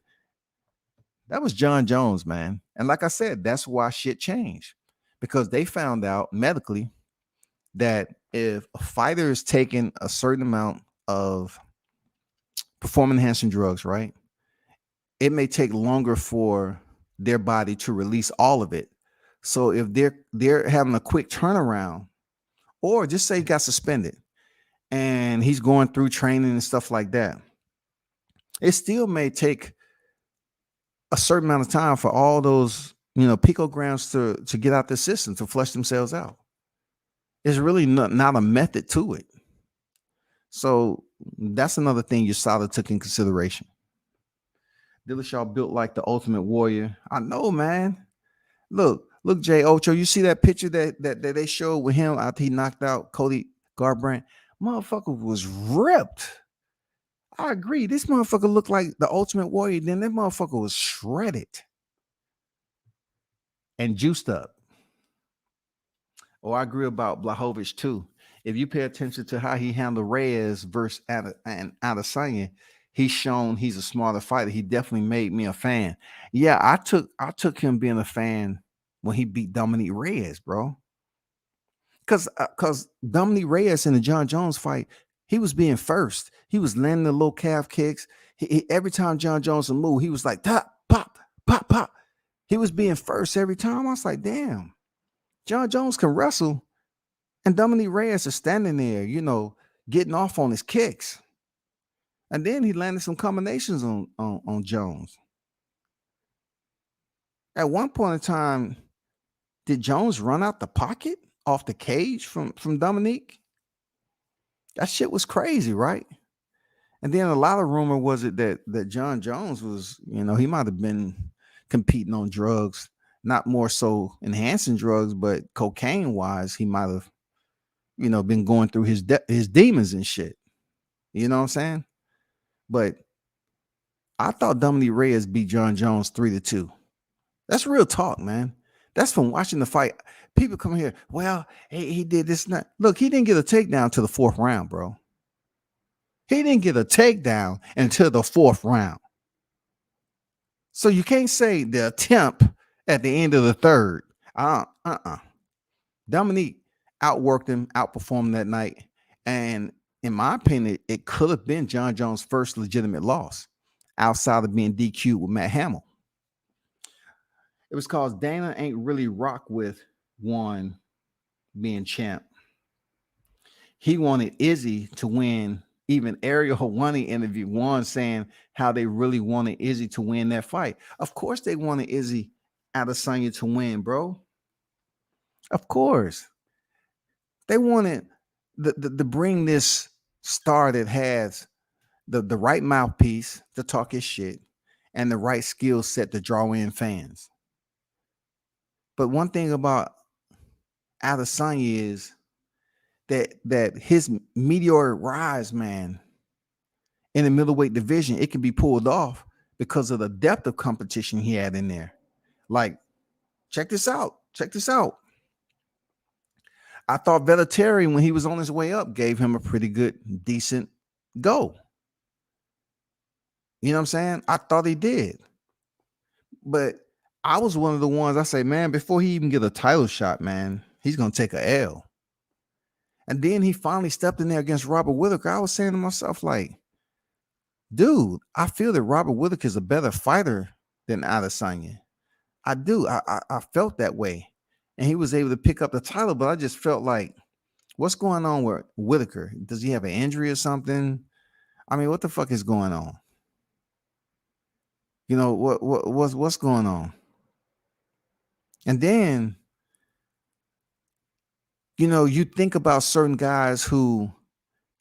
That was John Jones, man. And like I said, that's why shit changed, because they found out medically that if a fighter is taking a certain amount of performance enhancing drugs, right, it may take longer for their body to release all of it. So if they're having a quick turnaround, or just say he got suspended and he's going through training and stuff like that, it still may take a certain amount of time for all those, you know, picograms to get out the system, to flush themselves out. There's really not a method to it. So that's another thing USADA took in consideration. Dillashaw built like the Ultimate Warrior. I know, man. Look, Jay Ocho. You see that picture that they showed with him after he knocked out Cody Garbrandt? Motherfucker was ripped. I agree. This motherfucker looked like the Ultimate Warrior. Then that motherfucker was shredded and juiced up. Oh, I agree about Blachowicz too. If you pay attention to how he handled Reyes versus Adesanya, he's shown he's a smarter fighter. He definitely made me a fan. Yeah, I took him being a fan when he beat Dominique Reyes, bro. Because Dominique Reyes in the John Jones fight, he was being first. He was landing the low calf kicks. Every time John Jones would move, he was like, top, pop, pop, pop. He was being first every time. I was like, damn, John Jones can wrestle. And Dominique Reyes is standing there, you know, getting off on his kicks. And then he landed some combinations on Jones. At one point in time, did Jones run out the pocket off the cage from Dominique? That shit was crazy, right? And then a lot of rumor was it that John Jones was, you know, he might have been competing on drugs, not more so enhancing drugs, but cocaine wise, he might have, you know, been going through his demons and shit. You know what I'm saying? But I thought Dominique Reyes beat John Jones 3-2. That's real talk, man. That's from watching the fight. People come here, well, he did this. Look, he didn't get a takedown to the fourth round, bro. He didn't get a takedown until the fourth round. So you can't say the attempt at the end of the third. Dominique outworked him, outperformed that night. And in my opinion, it could have been John Jones' first legitimate loss outside of being DQ'd with Matt Hamill. It was called Dana Ain't Really Rock With One being champ. He wanted Izzy to win. Even Ariel Helwani interviewed one saying how they really wanted Izzy to win that fight. Of course they wanted Izzy Adesanya to win, bro. Of course. They wanted to bring this star that has the right mouthpiece to talk his shit and the right skill set to draw in fans. But one thing about Adesanya is that his meteoric rise, man, in the middleweight division, it can be pulled off because of the depth of competition he had in there. Like, check this out. I thought Vettori, when he was on his way up, gave him a pretty good, decent go. You know what I'm saying? I thought he did. But I was one of the ones I say, man, before he even get a title shot, man, he's going to take a L. And then he finally stepped in there against Robert Whittaker. I was saying to myself, like, dude, I feel that Robert Whittaker is a better fighter than Adesanya. I do. I felt that way. And he was able to pick up the title, but I just felt like, what's going on with Whittaker? Does he have an injury or something? I mean, what the fuck is going on? You know, what's going on? And then, you know, you think about certain guys who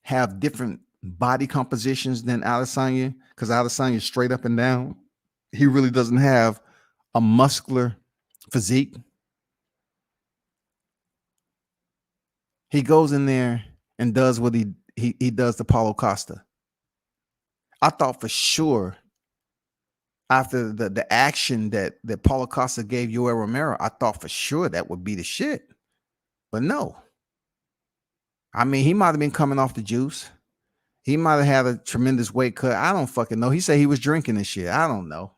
have different body compositions than Adesanya, because Adesanya is straight up and down. He really doesn't have a muscular physique. He goes in there and does what he does to Paulo Costa. I thought for sure after the action that Paulo Costa gave Yoel Romero, I thought for sure that would be the shit. But no. I mean, he might have been coming off the juice. He might have had a tremendous weight cut. I don't fucking know. He said he was drinking and shit. I don't know.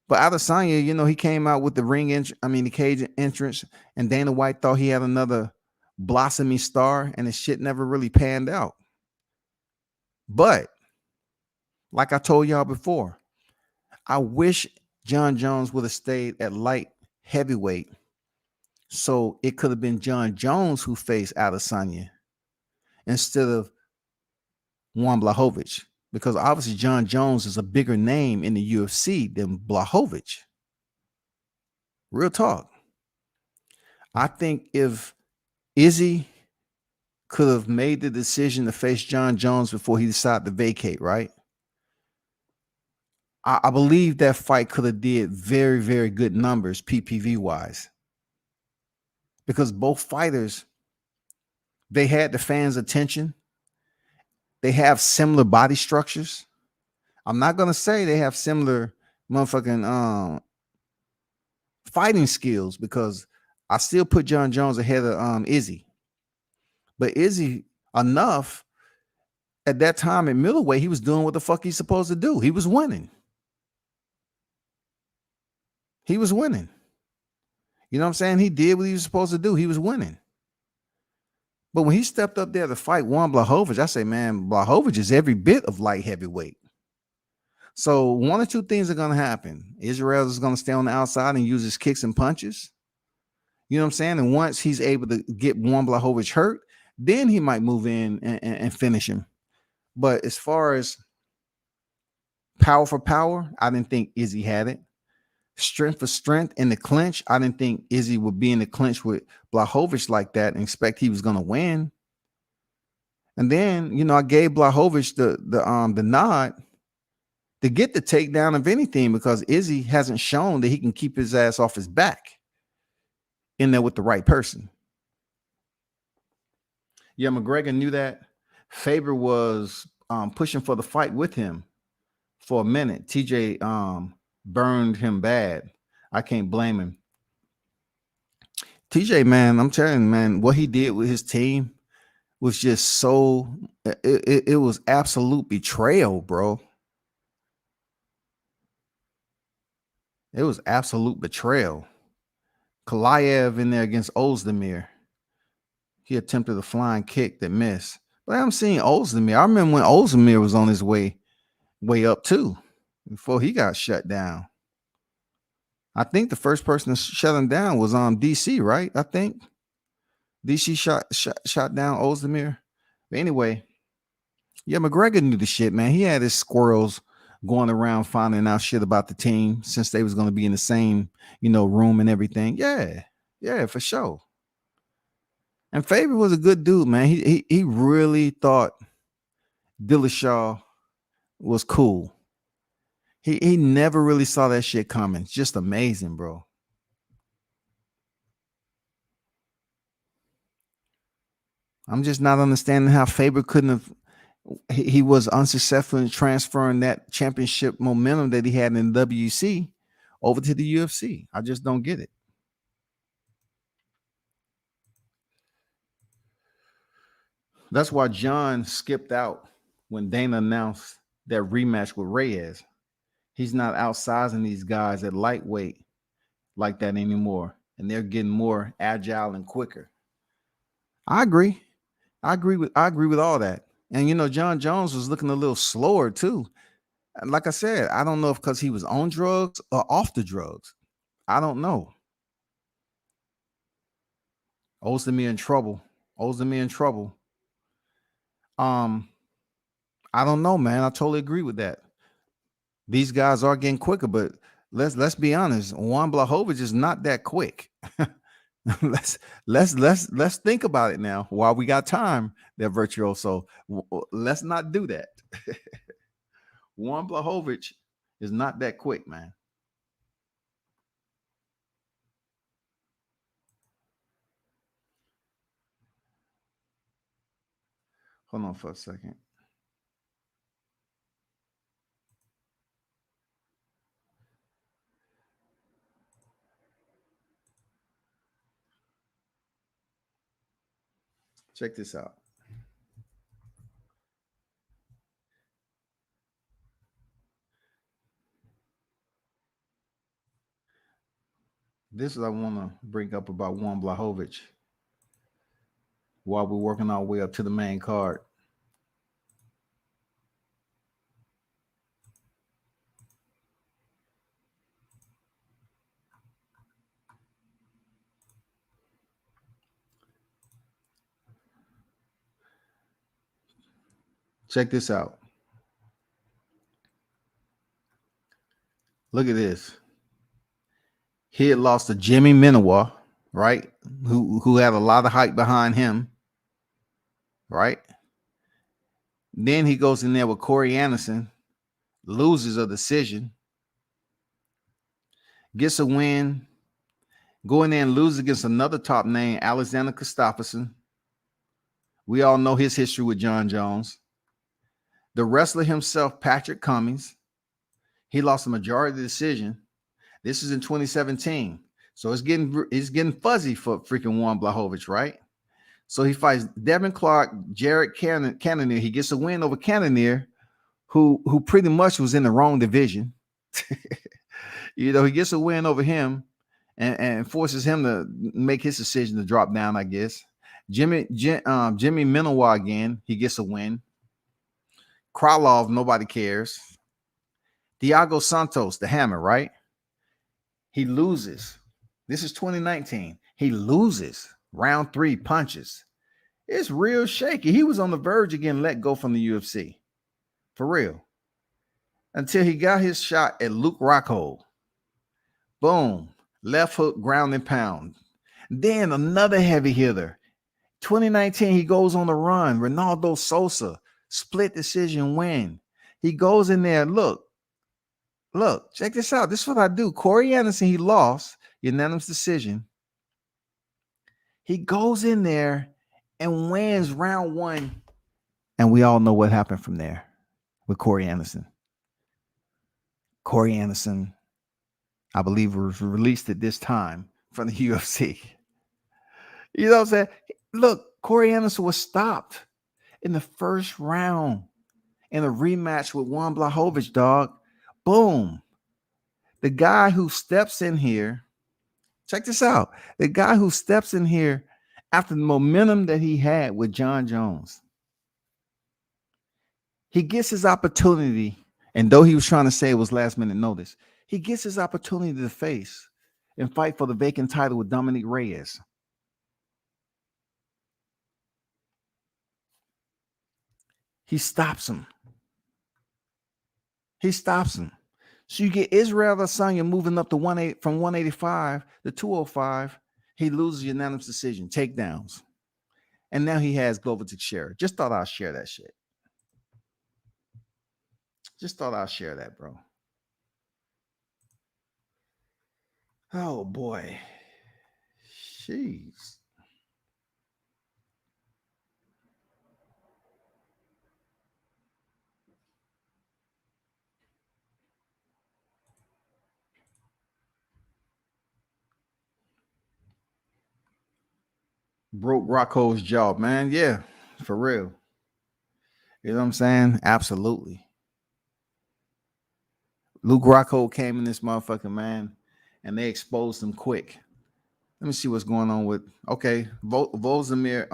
But Adesanya, you know, he came out with the cage entrance, and Dana White thought he had another blossoming star, and his shit never really panned out. But like I told y'all before, I wish John Jones would have stayed at light heavyweight, so it could have been John Jones who faced Adesanya instead of Juan Blachowicz, because obviously John Jones is a bigger name in the UFC than Blachowicz. Real talk. I think if Izzy could have made the decision to face John Jones before he decided to vacate, right? I believe that fight could have did very, very good numbers PPV wise, because both fighters, they had the fans' attention. They have similar body structures. I'm not going to say they have similar motherfucking fighting skills, because I still put John Jones ahead of Izzy. But Izzy, enough at that time at middleweight, he was doing what the fuck he's supposed to do. He was winning. He was winning. You know what I'm saying? He did what he was supposed to do. He was winning. But when he stepped up there to fight Juan Blachowicz, I say, man, Blachowicz is every bit of light heavyweight. So one or two things are going to happen. Israel is going to stay on the outside and use his kicks and punches. You know what I'm saying? And once he's able to get Juan Blachowicz hurt, then he might move in and finish him. But as far as power for power, I didn't think Izzy had it. Strength for strength in the clinch, I didn't think Izzy would be in the clinch with Blachowicz like that and expect he was going to win. And then, you know, I gave Blachowicz the nod to get the takedown of anything, because Izzy hasn't shown that he can keep his ass off his back in there with the right person. Yeah, McGregor knew that. Faber was pushing for the fight with him for a minute. TJ burned him bad. I can't blame him. TJ, man, I'm telling you, man, what he did with his team was just so, it was absolute betrayal, bro. It was absolute betrayal. Ankalaev in there against Oezdemir. He attempted a flying kick that missed. But I'm seeing Oezdemir. I remember when Oezdemir was on his way up too, before he got shut down. I think the first person to shut him down was DC, right? I think DC shot down Oezdemir. But anyway, yeah, McGregor knew the shit, man. He had his squirrels going around finding out shit about the team since they was going to be in the same, you know, room and everything. Yeah, for sure. And Faber was a good dude, man. He really thought Dillashaw was cool. He never really saw that shit coming. It's just amazing, bro. I'm just not understanding how Faber couldn't have He was unsuccessful in transferring that championship momentum that he had in WC over to the UFC. I just don't get it. That's why John skipped out when Dana announced that rematch with Reyes. He's not outsizing these guys at lightweight like that anymore, and they're getting more agile and quicker. I agree. I agree with all that. And John Jones was looking a little slower too. Like I said, I don't know if because he was on drugs or off the drugs. I don't know. Oezdemir in trouble. Oezdemir in trouble. I don't know, man. I totally agree with that. These guys are getting quicker, but let's be honest. Juan Blachowicz is not that quick. let's think about it now while we got time there, Virtuoso. Let's not do that. Juan Blachowicz is not that quick, man. Hold on for a second. Check this out. This is what I want to bring up about Juan Blachowicz while we're working our way up to the main card. Check this out. Look at this. He had lost to Jimmy Minowa, right? Who had a lot of hype behind him, right? Then he goes in there with Corey Anderson, loses a decision, gets a win, go in there and lose against another top name, Alexander Gustafsson. We all know his history with John Jones. The wrestler himself, Patrick Cummings, he lost the majority of the decision. This is in 2017. So it's getting fuzzy for freaking Juan Blachowicz, right? So he fights Devin Clark, Jared Cannonier. He gets a win over Cannonier, who pretty much was in the wrong division. He gets a win over him and forces him to make his decision to drop down, I guess. Jimmy Minowa again, he gets a win. Krylov, nobody cares. Thiago Santos, the Hammer, right? He loses. This is 2019. He loses round 3 punches. It's real shaky. He was on the verge of getting let go from the UFC. For real. Until he got his shot at Luke Rockhold. Boom. Left hook, ground and pound. Then another heavy hitter. 2019, he goes on the run. Ronaldo Sosa. Split decision win. He goes in there. Look, check this out. This is what I do. Corey Anderson, he lost. Unanimous decision. He goes in there and wins round 1. And we all know what happened from there with Corey Anderson. Corey Anderson, I believe, was released at this time from the UFC. You know what I'm saying? Look, Corey Anderson was stopped in the first round in a rematch with Juan Blachowicz, dog. Boom. The guy who steps in here, check this out. The guy who steps in here after the momentum that he had with John Jones, he gets his opportunity. And though he was trying to say it was last minute notice, he gets his opportunity to face and fight for the vacant title with Dominic Reyes. He stops him. So you get Israel Adesanya moving up to from 185 to 205. He loses unanimous decision, takedowns. And now he has Glover Teixeira. Just thought I'd share that shit. Just thought I'd share that, bro. Oh, boy. Jeez. Broke Rocco's jaw, man. Yeah, for real. You know what I'm saying? Absolutely. Luke Rocco came in this motherfucker, man, and they exposed him quick. Let me see what's going on with. Okay, Oezdemir,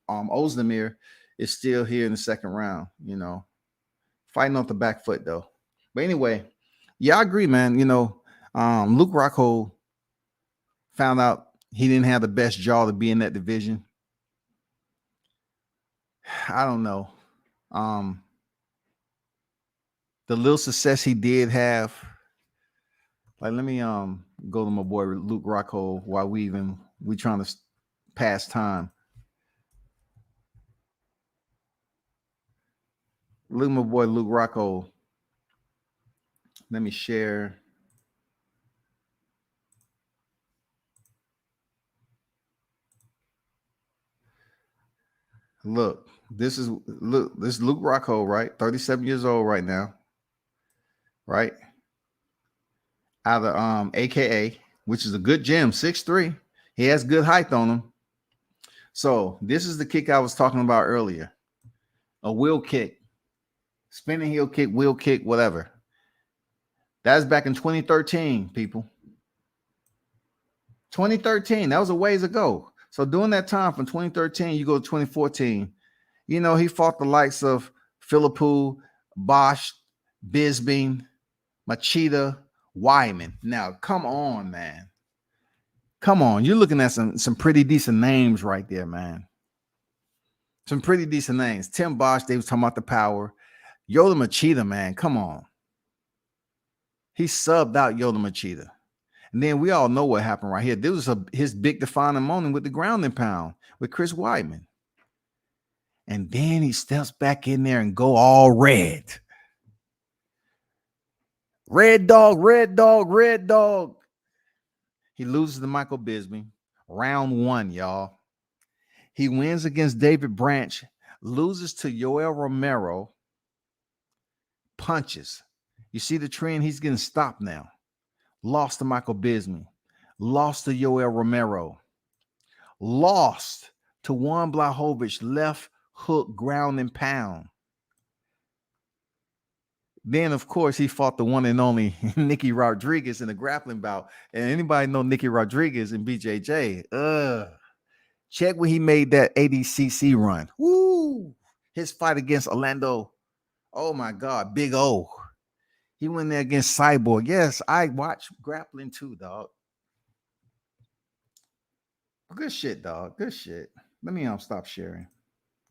Oezdemir is still here in the second round. You know, fighting off the back foot though. But anyway, yeah, I agree, man. You know, Luke Rocco found out he didn't have the best jaw to be in that division. I don't know. The little success he did have. Like, let me go to my boy Luke Rocco while we trying to pass time. Look at my boy Luke Rocco. Let me share. Look, this is Luke Rocco, right? 37 years old right now, right? Out of AKA, which is a good gym, 6'3". He has good height on him. So this is the kick I was talking about earlier. A wheel kick, spinning heel kick, wheel kick, whatever. That's back in 2013, people. 2013, that was a ways ago. So during that time from 2013, you go to 2014, you know, he fought the likes of Philippou, Bosch, Bisping, Machida, Wyman. Now, come on, man. Come on. You're looking at some pretty decent names right there, man. Some pretty decent names. Tim Bosch, they was talking about the power. Yoda Machida, man, come on. He subbed out Yoda Machida. And then we all know what happened right here. This was his big defining moment with the ground and pound with Chris Weidman. And then he steps back in there and go all red. Red dog, red dog, red dog. He loses to Michael Bisping. Round 1, y'all. He wins against David Branch, loses to Yoel Romero, punches. You see the trend? He's getting stopped now. Lost to Michael Bisping. Lost to Yoel Romero. Lost to Juan Blachowicz, left hook, ground and pound. Then, of course, he fought the one and only Nicky Rodriguez in a grappling bout. And anybody know Nicky Rodriguez in BJJ? Check when he made that ADCC run. Woo! His fight against Orlando. Oh, my God. Big O. He went there against Cyborg. Yes, I watch grappling too, dog. Good shit, dog. Good shit. Let me stop sharing.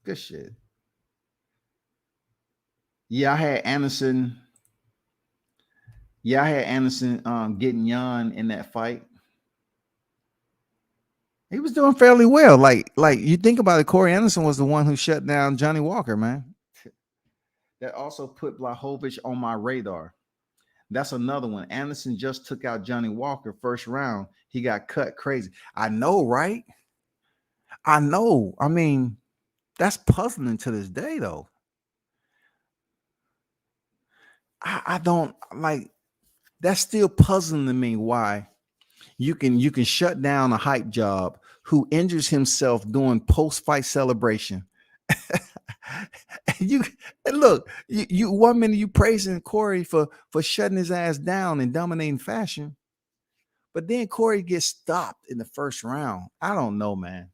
Good shit. Yeah, I had Anderson. Yeah, I had Anderson getting Yan in that fight. He was doing fairly well. Like you think about it, Corey Anderson was the one who shut down Johnny Walker, man. That also put Blachowicz on my radar. That's another one. Anderson just took out Johnny Walker first round. He got cut crazy. I know, right? I know. I mean, that's puzzling to this day, though. I don't like. That's still puzzling to me why you can shut down a hype job who injures himself doing post-fight celebration. You look, you 1 minute you praising Corey for shutting his ass down in dominating fashion, but then Corey gets stopped in the first round. I don't know, man.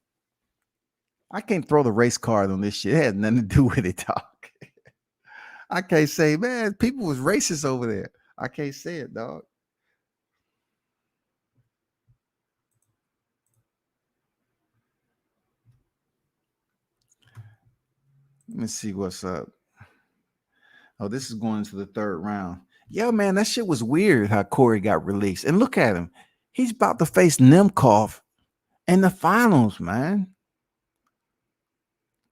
I can't throw the race card on this shit. It has nothing to do with it, dog. I can't say, man, people was racist over there. I can't say it, dog. Let me see what's up. Oh, this is going into the third round. Yeah, man, that shit was weird how Corey got released. And look at him. He's about to face Nemkov in the finals, man.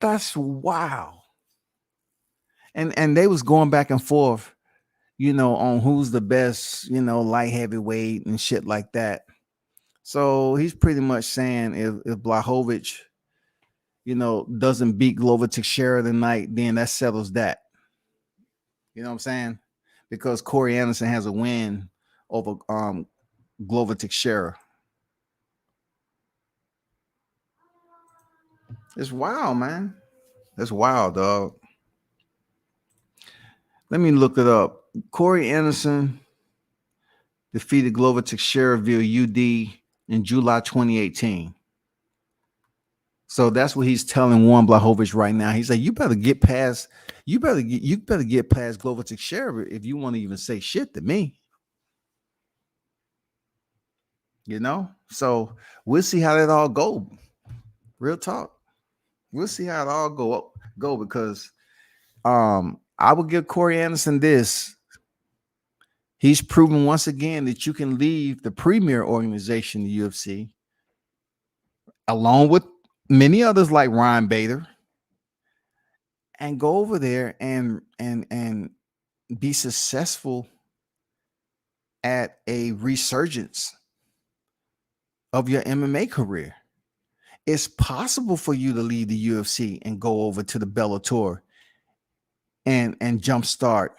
That's wow. And they was going back and forth, you know, on who's the best, you know, light heavyweight and shit like that. So he's pretty much saying if Blachowicz, you know, doesn't beat Glover Teixeira tonight, then that settles that. You know what I'm saying? Because Corey Anderson has a win over Glover Teixeira. It's wild, man. That's wild, dog. Let me look it up. Corey Anderson defeated Glover Teixeira via UD in July 2018. So that's what he's telling Warren Blachowicz right now. He's like, you better get past Glover Teixeira if you want to even say shit to me. You know? So we'll see how that all go. Real talk. We'll see how it all go because I will give Corey Anderson this. He's proven once again that you can leave the premier organization, the UFC, along with many others like Ryan Bader, and go over there and be successful at a resurgence of your MMA career. It's possible for you to leave the UFC and go over to the Bellator and jumpstart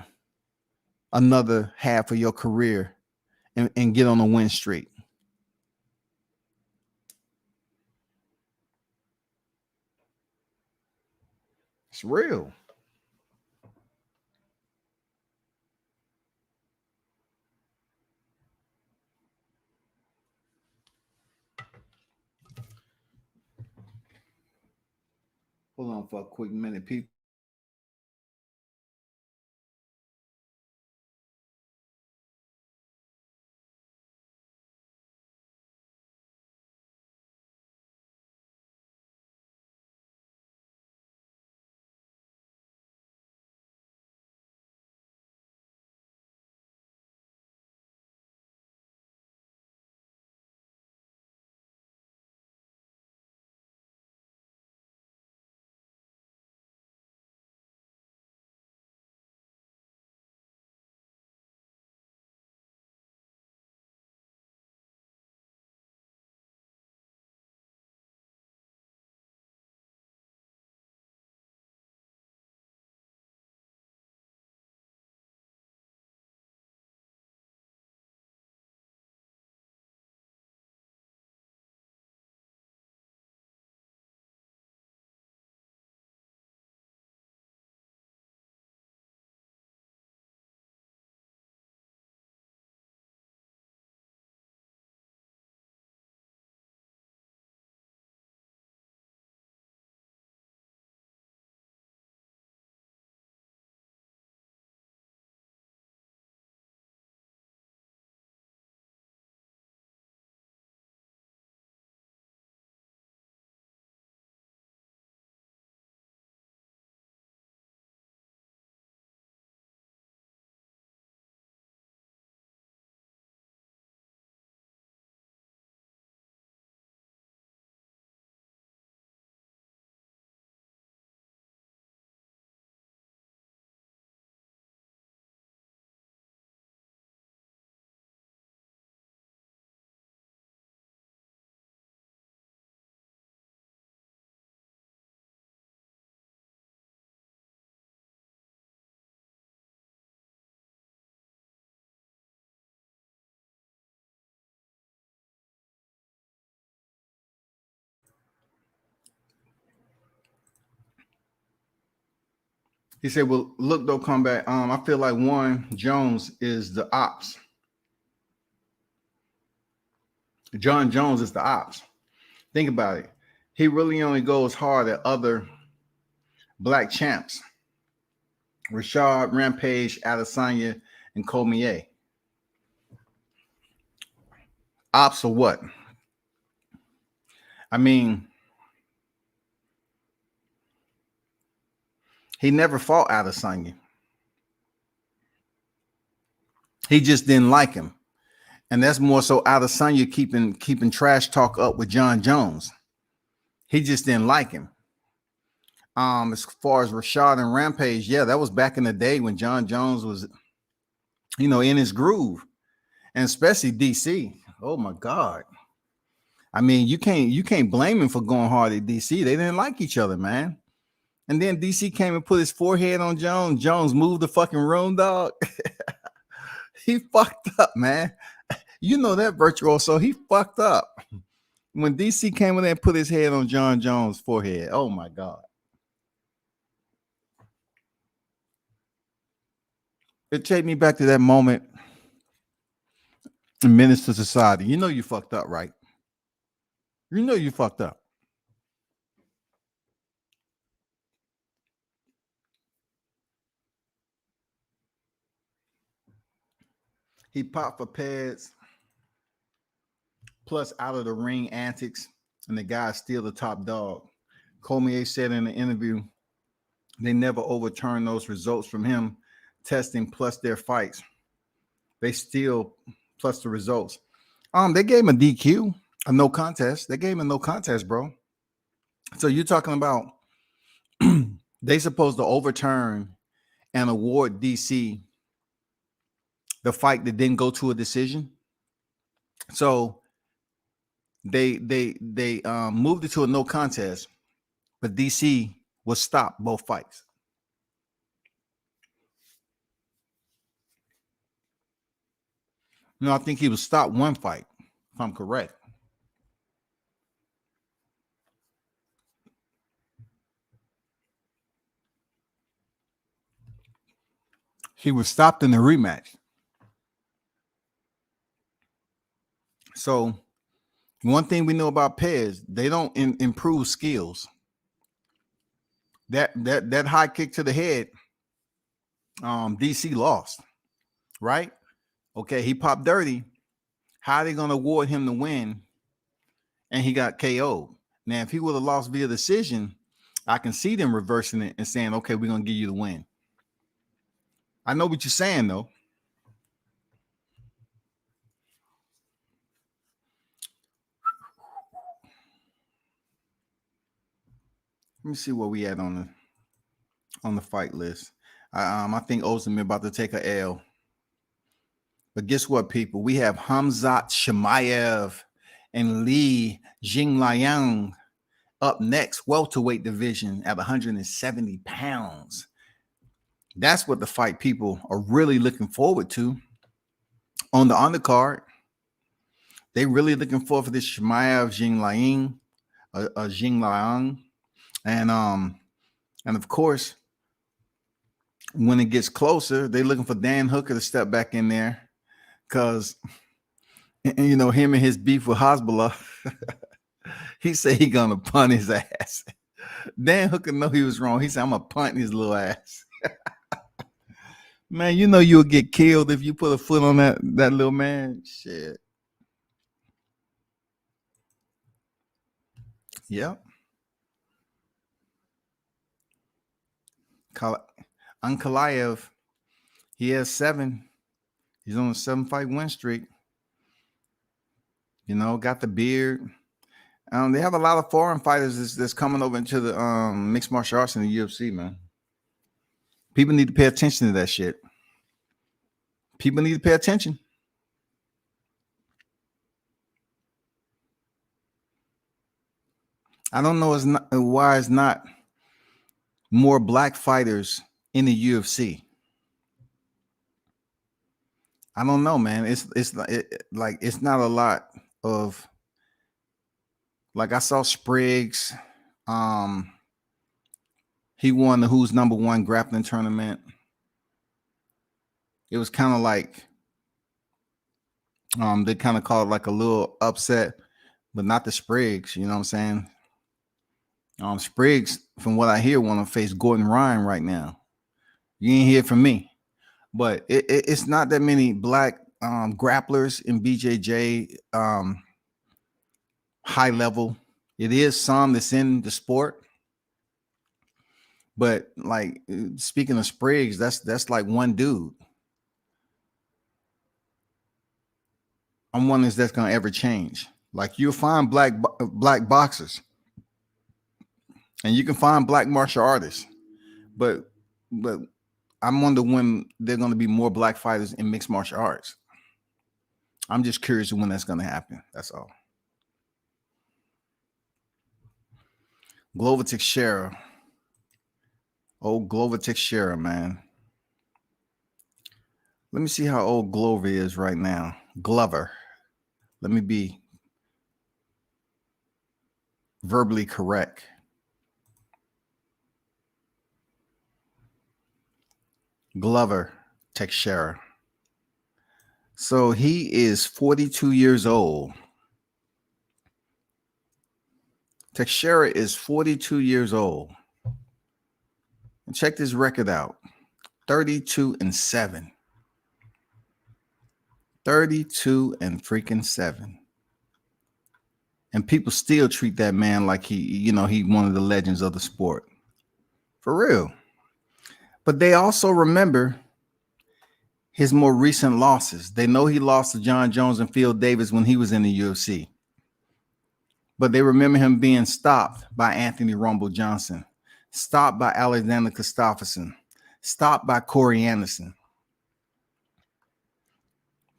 another half of your career and get on a win streak. It's real. Hold on for a quick minute, people. He said, well, look, though, combat. I feel like Warren Jones is the ops. John Jones is the ops. Think about it. He really only goes hard at other black champs. Rashad, Rampage, Adesanya, and Cormier. Ops or what? I mean, he never fought Adesanya. He just didn't like him. And that's more so Adesanya keeping trash talk up with John Jones. He just didn't like him. As far as Rashad and Rampage, yeah, that was back in the day when John Jones was, in his groove. And especially DC. Oh my God. I mean, you can't blame him for going hard at DC. They didn't like each other, man. And then DC came and put his forehead on Jones. Jones moved the fucking room, dog. He fucked up, man. You know that virtuoso. He fucked up. When DC came in there and put his head on John Jones' forehead, oh my God. It take me back to that moment in Menace to Society. You know you fucked up, right? You know you fucked up. He popped for pads, plus out of the ring antics, and the guy's still the top dog. Cormier said in the interview, they never overturned those results from him testing plus their fights. They still plus the results. They gave him a DQ, a no contest. They gave him a no contest, bro. So you're talking about they supposed to overturn and award DC the fight that didn't go to a decision. So they moved it to a no contest, but DC was stopped both fights. No, I think he was stopped one fight, if I'm correct. He was stopped in the rematch. So one thing we know about Pez, they don't improve skills. That high kick to the head, DC lost, right? Okay, he popped dirty. How are they going to award him the win? And he got KO'd. Now, if he would have lost via decision, I can see them reversing it and saying, okay, we're going to give you the win. I know what you're saying, though. Let me see where we at on the fight list. I think Oezdemir about to take a L. But guess what, people? We have Khamzat Chimaev and Jingliang up next, welterweight division at 170 pounds. That's what the fight people are really looking forward to. On the undercard, they really looking forward for this Chimaev Jingliang. And of course, when it gets closer, they're looking for Dan Hooker to step back in there because, you know, him and his beef with Hezbollah, he said he gonna punt his ass. Dan Hooker know he was wrong. He said, I'm gonna punt his little ass. Man, you know you'll get killed if you put a foot on that little man. Shit. Yep. Ankalaev, he has 7. He's on a 7-fight win streak. You know, got the beard. They have a lot of foreign fighters that's coming over into the mixed martial arts in the UFC, man. People need to pay attention to that shit. People need to pay attention. I don't know why it's not more black fighters in the UFC. I don't know, man. It's not a lot of, like, I saw Spriggs. He won the Who's Number One grappling tournament. It was kind of like they kind of called it like a little upset, but not the Spriggs. You know what I'm saying? Spriggs, from what I hear, want to face Gordon Ryan right now. You ain't hear from me, but it's not that many black grapplers in BJJ high level. It is some that's in the sport, but like speaking of Spriggs, that's like one dude. I'm wondering if that's gonna ever change. Like, you'll find black boxers, and you can find black martial artists, but I'm wondering when they're going to be more black fighters in mixed martial arts. I'm just curious when that's going to happen. That's all. Glover Teixeira. Old Glover Teixeira, man. Let me see how old Glover is right now. Glover. Let me be verbally correct. Glover Teixeira. So he is 42 years old. Teixeira is 42 years old. And check this record out. 32-7. 32-7. And people still treat that man like he one of the legends of the sport. For real. But they also remember his more recent losses. They know he lost to John Jones and Phil Davis when he was in the UFC. But they remember him being stopped by Anthony Rumble Johnson, stopped by Alexander Gustafsson, stopped by Corey Anderson.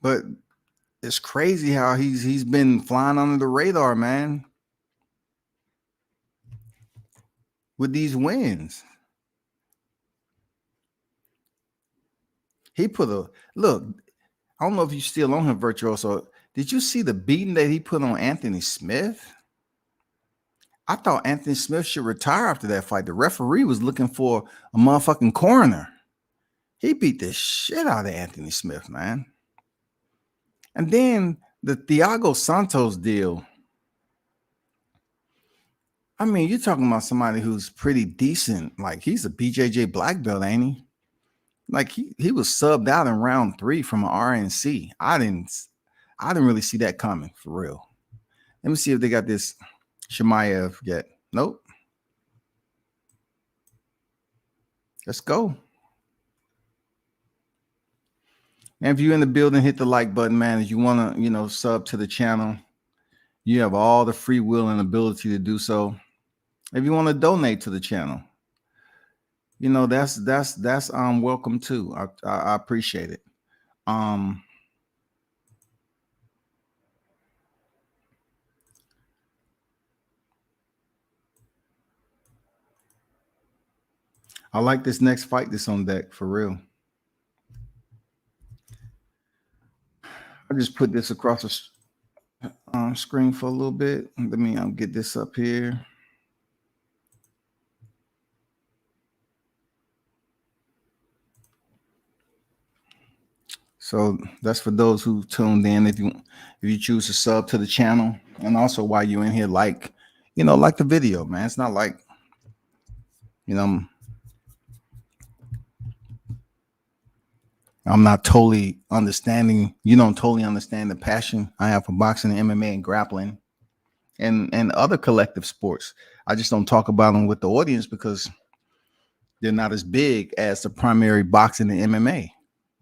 But it's crazy how he's been flying under the radar, man, with these wins. He put a look. I don't know if you still on him, Virtuoso. Did you see the beating that he put on Anthony Smith? I thought Anthony Smith should retire after that fight. The referee was looking for a motherfucking coroner. He beat the shit out of Anthony Smith, man. And then the Thiago Santos deal. I mean, you're talking about somebody who's pretty decent. Like, he's a BJJ black belt, ain't he? Like, he was subbed out in round 3 from an RNC. I didn't really see that coming, for real. Let me see if they got this Chimaev yet. Nope. Let's go. And if you're in the building, hit the like button, man. If you want to, sub to the channel, you have all the free will and ability to do so. If you want to donate to the channel, that's welcome too. I appreciate it. I like this next fight that's on deck, for real. I just put this across the screen for a little bit. Let me get this up here. So that's for those who tuned in. If you choose to sub to the channel, and also while you're in here, like the video, man. It's not like, I'm not totally understanding. You don't totally understand the passion I have for boxing and MMA and grappling and other collective sports. I just don't talk about them with the audience because they're not as big as the primary boxing and MMA.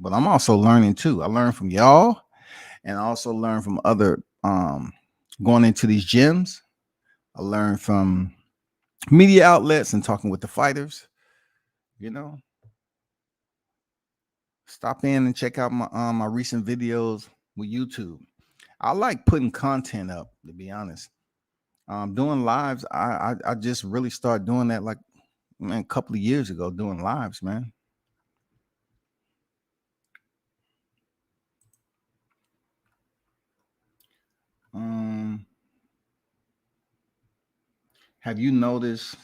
But I'm also learning too. I learn from y'all, and I also learn from other going into these gyms. I learn from media outlets and talking with the fighters. Stop in and check out my recent videos with YouTube. I like putting content up, to be honest. Doing lives, I just really started doing that like a couple of years ago, doing lives, man. Have you noticed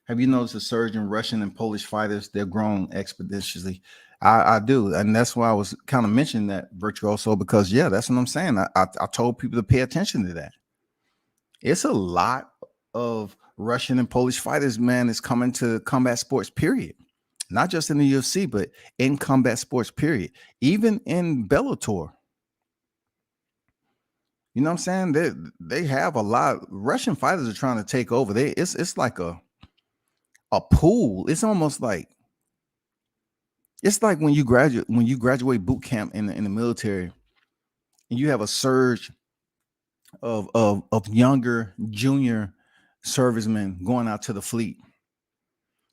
a surge in Russian and Polish fighters? They're growing exponentially. I do. And that's why I was kind of mentioning that, Virtuoso, because, yeah, that's what I'm saying. I told people to pay attention to that. It's a lot of Russian and Polish fighters, man, is coming to combat sports, period. Not just in the UFC, but in combat sports, period. Even in Bellator. You know what I'm saying? They have a lot. Russian fighters are trying to take over. It's like a pool. It's almost like when you graduate boot camp in the military, and you have a surge of younger junior servicemen going out to the fleet.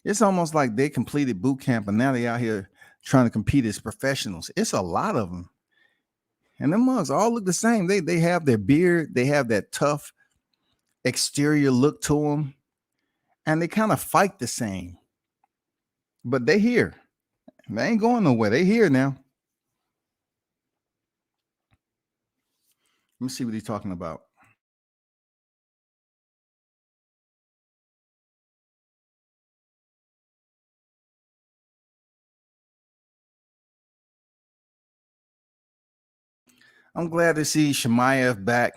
It's almost like they completed boot camp and now they out here trying to compete as professionals. It's a lot of them. And them mugs all look the same. They have their beard. They have that tough exterior look to them. And they kind of fight the same. But they here. They ain't going nowhere. They here now. Let me see what he's talking about. I'm glad to see Chimaev back.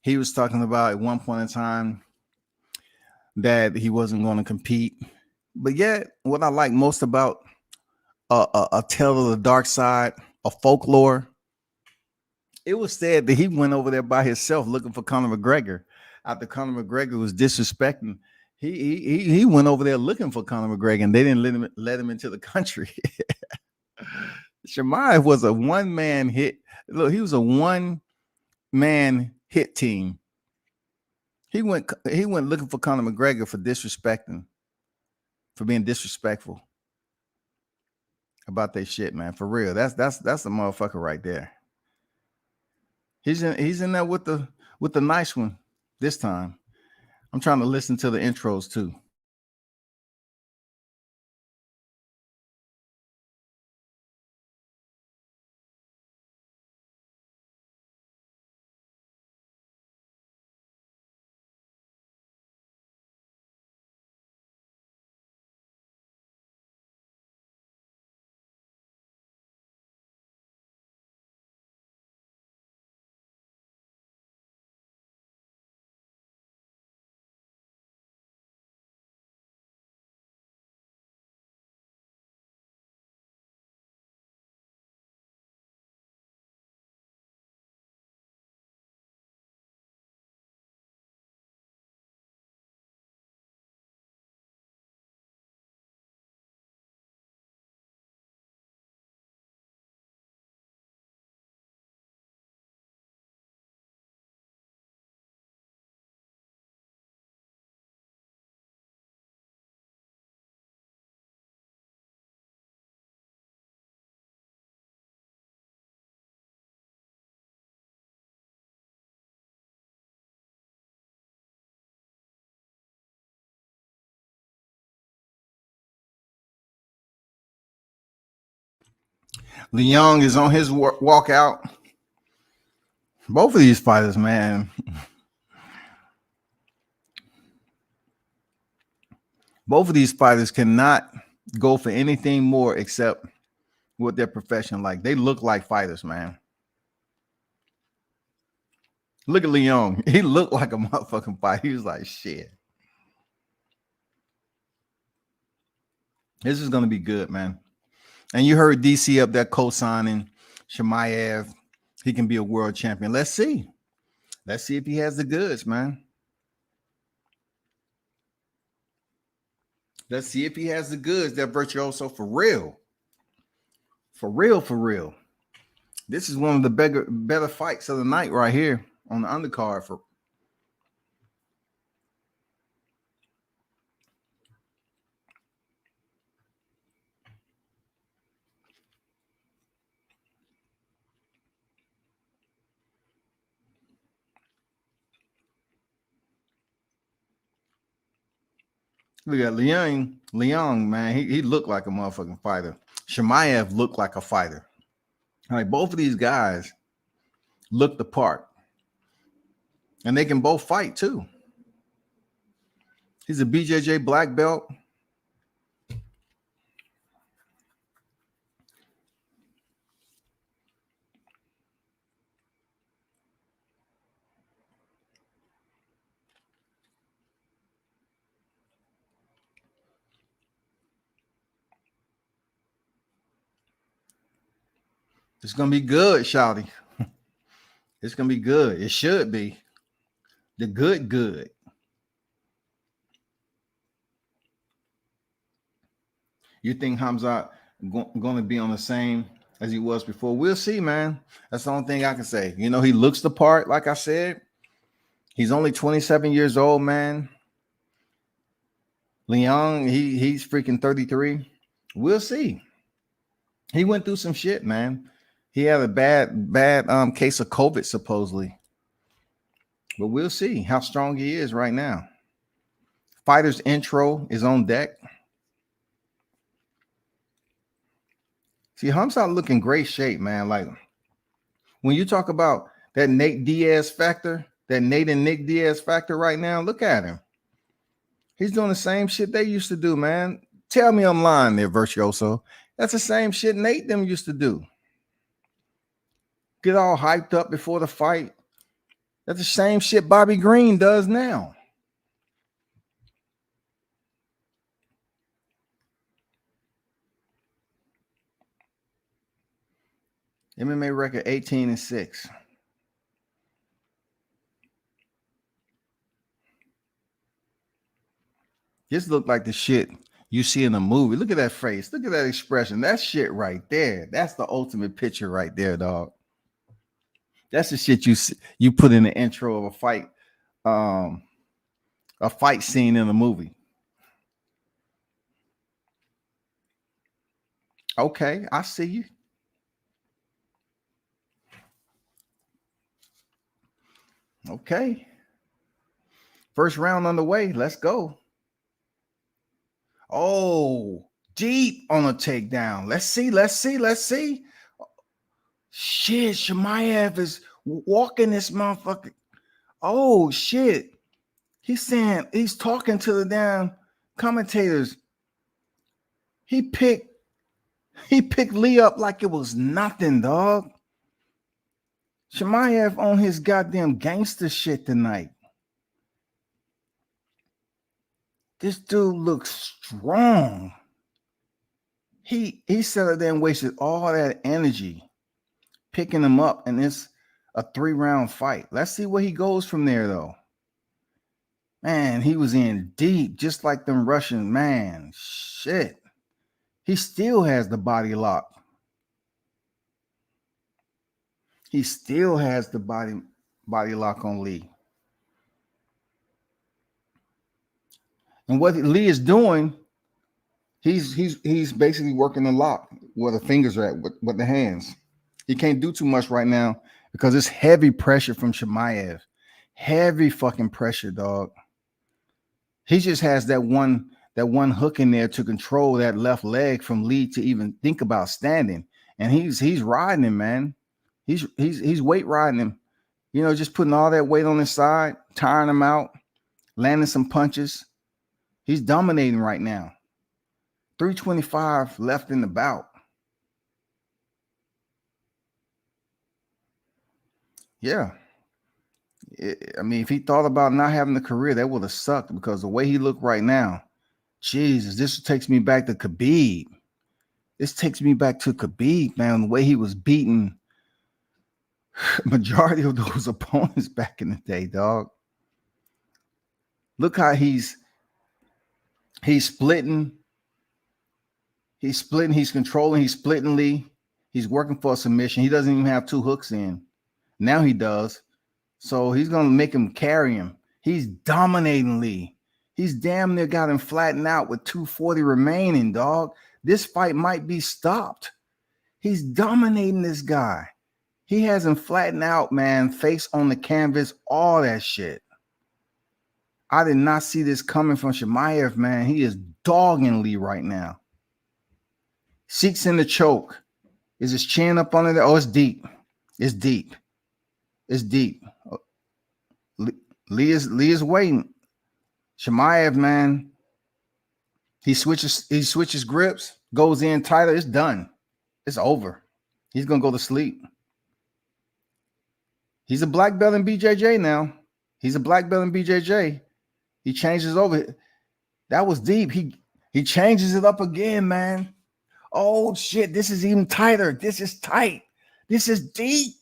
He was talking about at one point in time that he wasn't going to compete. But yet, what I like most about a tale of the dark side, a folklore, it was said that he went over there by himself looking for Conor McGregor. After Conor McGregor was disrespecting, he went over there looking for Conor McGregor, and they didn't let him into the country. Chimaev was a one-man hit. Look, he was a one-man hit team. He went looking for Conor McGregor for disrespecting, for being disrespectful about that shit, man. For real. That's the motherfucker right there. He's in there with the nice one this time. I'm trying to listen to the intros too. Leon is on his walkout. Both of these fighters, man. Both of these fighters cannot go for anything more except what their profession like. They look like fighters, man. Look at Leon. He looked like a motherfucking fighter. He was like, shit. This is going to be good, man. And you heard DC up there co-signing Chimaev. He can be a world champion. Let's see. Let's see if he has the goods, man. Let's see if he has the goods. That virtuoso for real. For real, for real. This is one of the better fights of the night right here on the undercard. For look at Leon, man. He looked like a motherfucking fighter. Chimaev looked like a fighter. Like both of these guys look the part. And they can both fight too. He's a BJJ black belt. It's going to be good, Shouty. It's going to be good. It should be. The good. You think Khamzat going to be on the same as he was before? We'll see, man. That's the only thing I can say. You know, he looks the part, like I said. He's only 27 years old, man. Leon, he's freaking 33. We'll see. He went through some shit, man. He had a bad case of COVID, supposedly. But we'll see how strong he is right now. Fighter's intro is on deck. See, Khamzat looking great shape, man. Like, when you talk about that Nate Diaz factor, that Nate and Nick Diaz factor right now, look at him. He's doing the same shit they used to do, man. Tell me I'm lying there, Virtuoso. That's the same shit Nate them used to do. Get all hyped up before the fight. That's the same shit Bobby Green does now. MMA record 18-6. This looked like the shit you see in a movie. Look at that face. Look at that expression. That shit right there. That's the ultimate picture right there, dog. That's the shit you put in the intro of a fight scene in a movie. Okay, I see you. Okay. First round on the way. Let's go. Oh, deep on a takedown. Let's see. Shit, Chimaev is walking this motherfucker. Oh, shit. He's talking to the damn commentators. He picked Lee up like it was nothing, dog. Chimaev on his goddamn gangster shit tonight. This dude looks strong. He sat there and wasted all that energy picking him up, and it's a 3-round fight. Let's see where he goes from there, though. Man, he was in deep, just like them Russians. Man, shit. He still has the body lock. He still has the body lock on Lee. And what Lee is doing, he's basically working the lock where the fingers are at with the hands. He can't do too much right now because it's heavy pressure from Chimaev. Heavy fucking pressure, dog. He just has that one hook in there to control that left leg from Lee to even think about standing. And he's riding him, man. He's weight riding him. You know, just putting all that weight on his side, tiring him out, landing some punches. He's dominating right now. 325 left in the bout. Yeah. I mean, if he thought about not having a career, that would have sucked because the way he looked right now, Jesus, this takes me back to Khabib. This takes me back to Khabib, man, the way he was beating majority of those opponents back in the day, dog. Look how he's splitting. He's controlling, he's splitting Lee. He's working for a submission. He doesn't even have 2 hooks in. Now he does. So he's going to make him carry him. He's dominating Lee. He's damn near got him flattened out with 240 remaining, dog. This fight might be stopped. He's dominating this guy. He has him flattened out, man. Face on the canvas, all that shit. I did not see this coming from Chimaev, man. He is dogging Lee right now. Seeks in the choke. Is his chin up under there? Oh, it's deep. It's deep. It's deep. Lee is waiting. Chimaev, man. He switches grips, goes in tighter. It's done. It's over. He's gonna go to sleep. He's a black belt in BJJ now. He's a black belt in BJJ. He changes over. That was deep. He changes it up again, man. Oh shit! This is even tighter. This is tight. This is deep.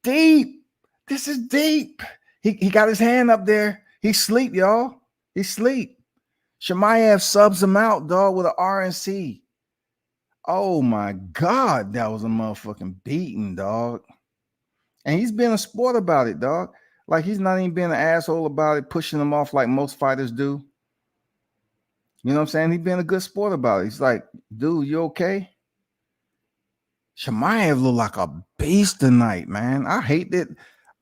Deep. This is deep. He got his hand up there. He's asleep, y'all. He's asleep. Chimaev subs him out, dog, with an RNC. Oh my God, that was a motherfucking beating, dog. And he's been a sport about it, dog. Like he's not even being an asshole about it, pushing him off like most fighters do. You know what I'm saying? He's been a good sport about it. He's like, dude, you okay? Chimaev looked like a beast tonight, man. I hate that.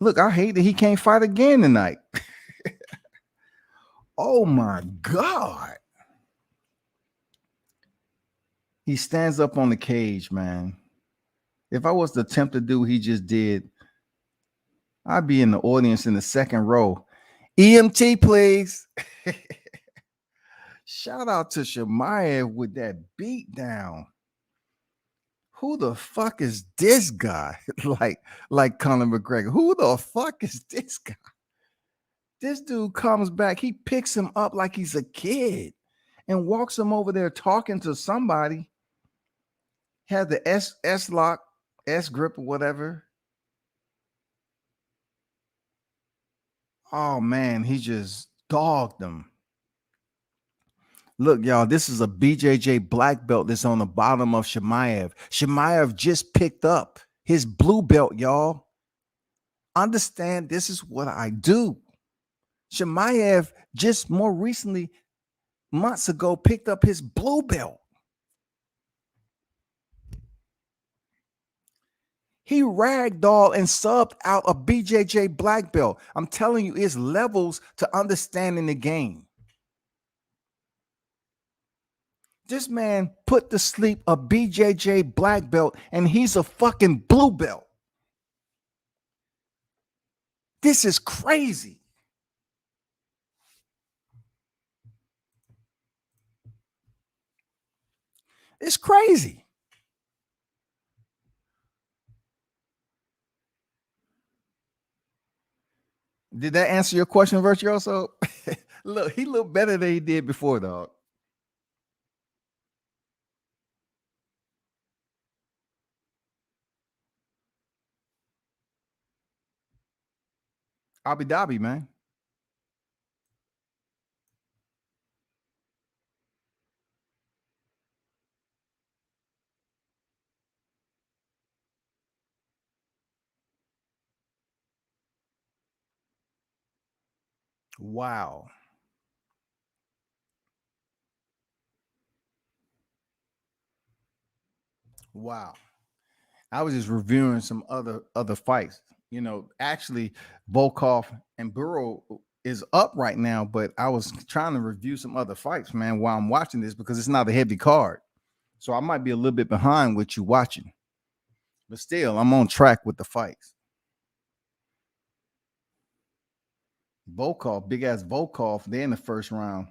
Look, I hate that he can't fight again tonight. Oh my God. He stands up on the cage, man. If I was to attempt to do what he just did, I'd be in the audience in the second row. EMT, please. Shout out to Chimaev with that beat down. who the fuck is this guy? like Conor McGregor. Who the fuck is this guy? This dude comes back. He picks him up like he's a kid and walks him over there talking to somebody. Had the S lock, S grip or whatever. Oh man, he just dogged them. Look, y'all, this is a BJJ black belt that's on the bottom of Chimaev. Chimaev just picked up his blue belt, y'all. Understand, this is what I do. Chimaev just more recently, months ago, picked up his blue belt. He ragdolled and subbed out a BJJ black belt. I'm telling you, it's levels to understanding the game. This man put to sleep a BJJ black belt, and he's a fucking blue belt. This is crazy. It's crazy. Did that answer your question, Virtuoso? Look, he looked better than he did before, dog. Abu Dhabi, man. Wow. Wow. I was just reviewing some other fights. You know, actually, Volkov and Burrow is up right now, but I was trying to review some other fights, man, while I'm watching this because it's not a heavy card. So I might be a little bit behind what you watching. But still, I'm on track with the fights. Volkov, big ass Volkov, they're in the first round.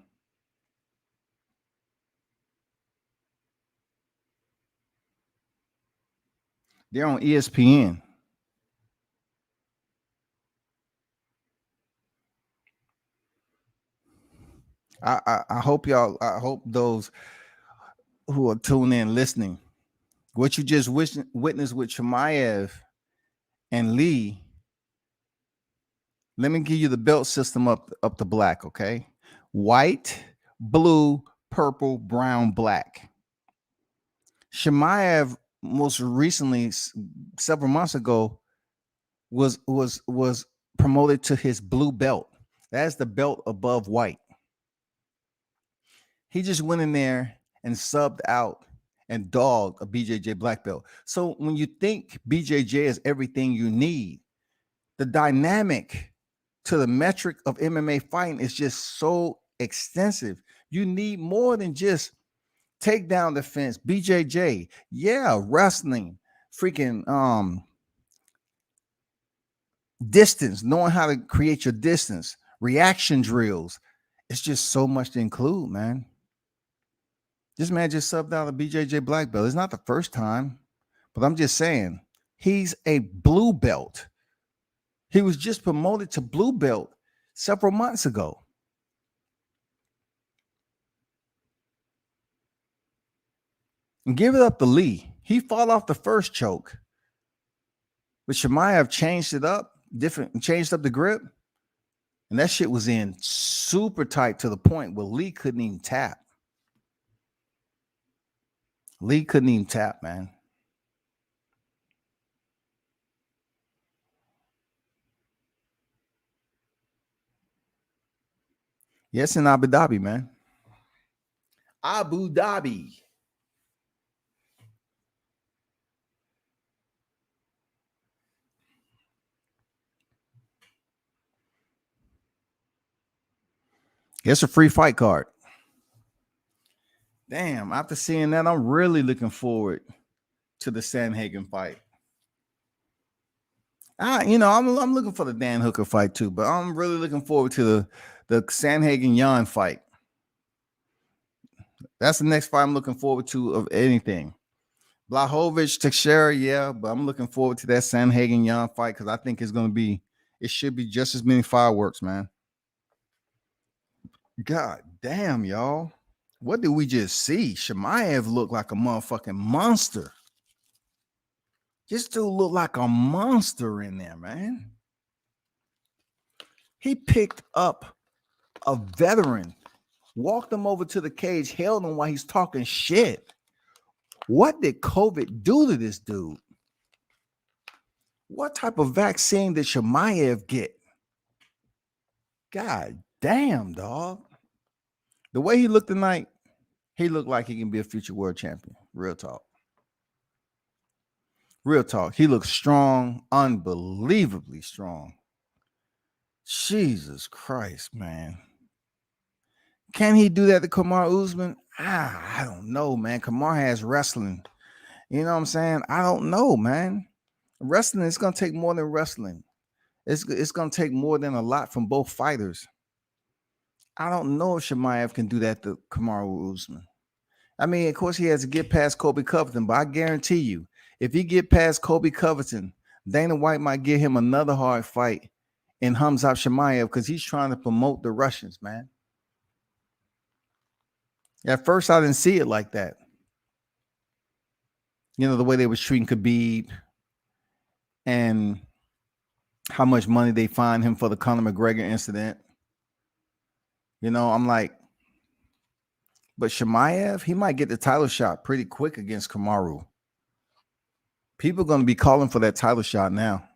They're on ESPN. I hope y'all, I hope those who are tuning in listening, what you just witnessed with Chimaev and Lee, let me give you the belt system up to black, okay? White, blue, purple, brown, black. Chimaev most recently, several months ago, was promoted to his blue belt. That's the belt above white. He just went in there and subbed out and dogged a BJJ black belt. So when you think BJJ is everything you need, the dynamic to the metric of MMA fighting is just so extensive. You need more than just takedown defense, BJJ, yeah, wrestling, freaking distance, knowing how to create your distance, reaction drills. It's just so much to include, man. This man just subbed out a BJJ black belt. It's not the first time, but I'm just saying he's a blue belt. He was just promoted to blue belt several months ago. And give it up to Lee. He fought off the first choke. But Chimaev changed it up, changed up the grip. And that shit was in super tight to the point where Lee couldn't even tap. Lee couldn't even tap, man. Yes, in Abu Dhabi, man. Abu Dhabi. It's a free fight card. Damn, after seeing that, I'm really looking forward to the Sandhagen fight. I'm looking for the Dan Hooker fight too, but I'm really looking forward to the Sandhagen Yan fight. That's the next fight I'm looking forward to of anything. Blachowicz, Teixeira, yeah, but I'm looking forward to that Sandhagen Yan fight because I think it should be just as many fireworks, man. God damn, y'all. What did we just see? Chimaev looked like a motherfucking monster. This dude looked like a monster in there, man. He picked up a veteran, walked him over to the cage, held him while he's talking shit. What did COVID do to this dude? What type of vaccine did Chimaev get? God damn, dog. The way he looked tonight, he looked like he can be a future world champion. Real talk. Real talk. He looks strong, unbelievably strong. Jesus Christ, man. Can he do that to Kamaru Usman? I don't know, man. Kamaru has wrestling. You know what I'm saying? I don't know, man. Wrestling is going to take more than wrestling. It's going to take more than a lot from both fighters. I don't know if Chimaev can do that to Kamaru Usman. I mean, of course, he has to get past Colby Covington, but I guarantee you, if he get past Colby Covington, Dana White might give him another hard fight in Khamzat Chimaev because he's trying to promote the Russians, man. At first, I didn't see it like that. You know, the way they was treating Khabib and how much money they fined him for the Conor McGregor incident. You know, I'm like, but Chimaev, he might get the title shot pretty quick against Kamaru. People are going to be calling for that title shot now.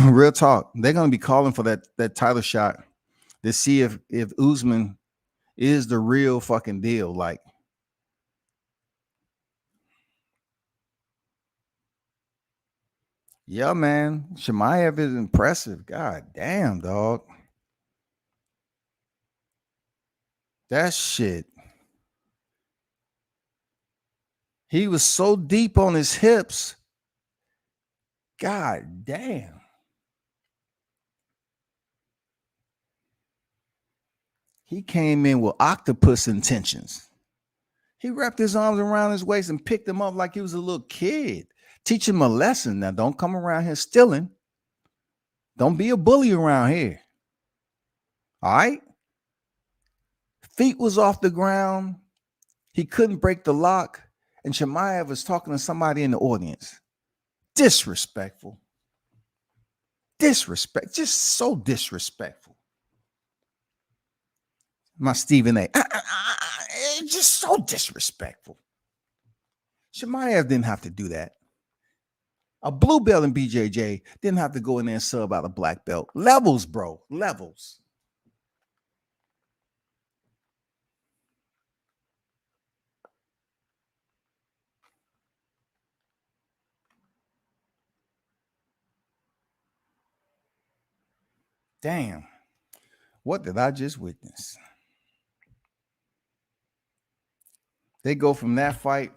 Real talk. They're going to be calling for that title shot to see if Usman is the real fucking deal. Like, yeah, man. Chimaev is impressive. God damn, dog. That shit. He was so deep on his hips. God damn. He came in with octopus intentions. He wrapped his arms around his waist and picked him up like he was a little kid. Teach him a lesson. Now, don't come around here stealing. Don't be a bully around here. All right? Feet was off the ground. He couldn't break the lock. And Chimaev was talking to somebody in the audience. Disrespectful. Disrespect. Just so disrespectful. My Stephen A. Just so disrespectful. Chimaev didn't have to do that. A blue belt in BJJ didn't have to go in there and sub out a black belt. Levels, bro. Levels. Damn. What did I just witness? They go from that fight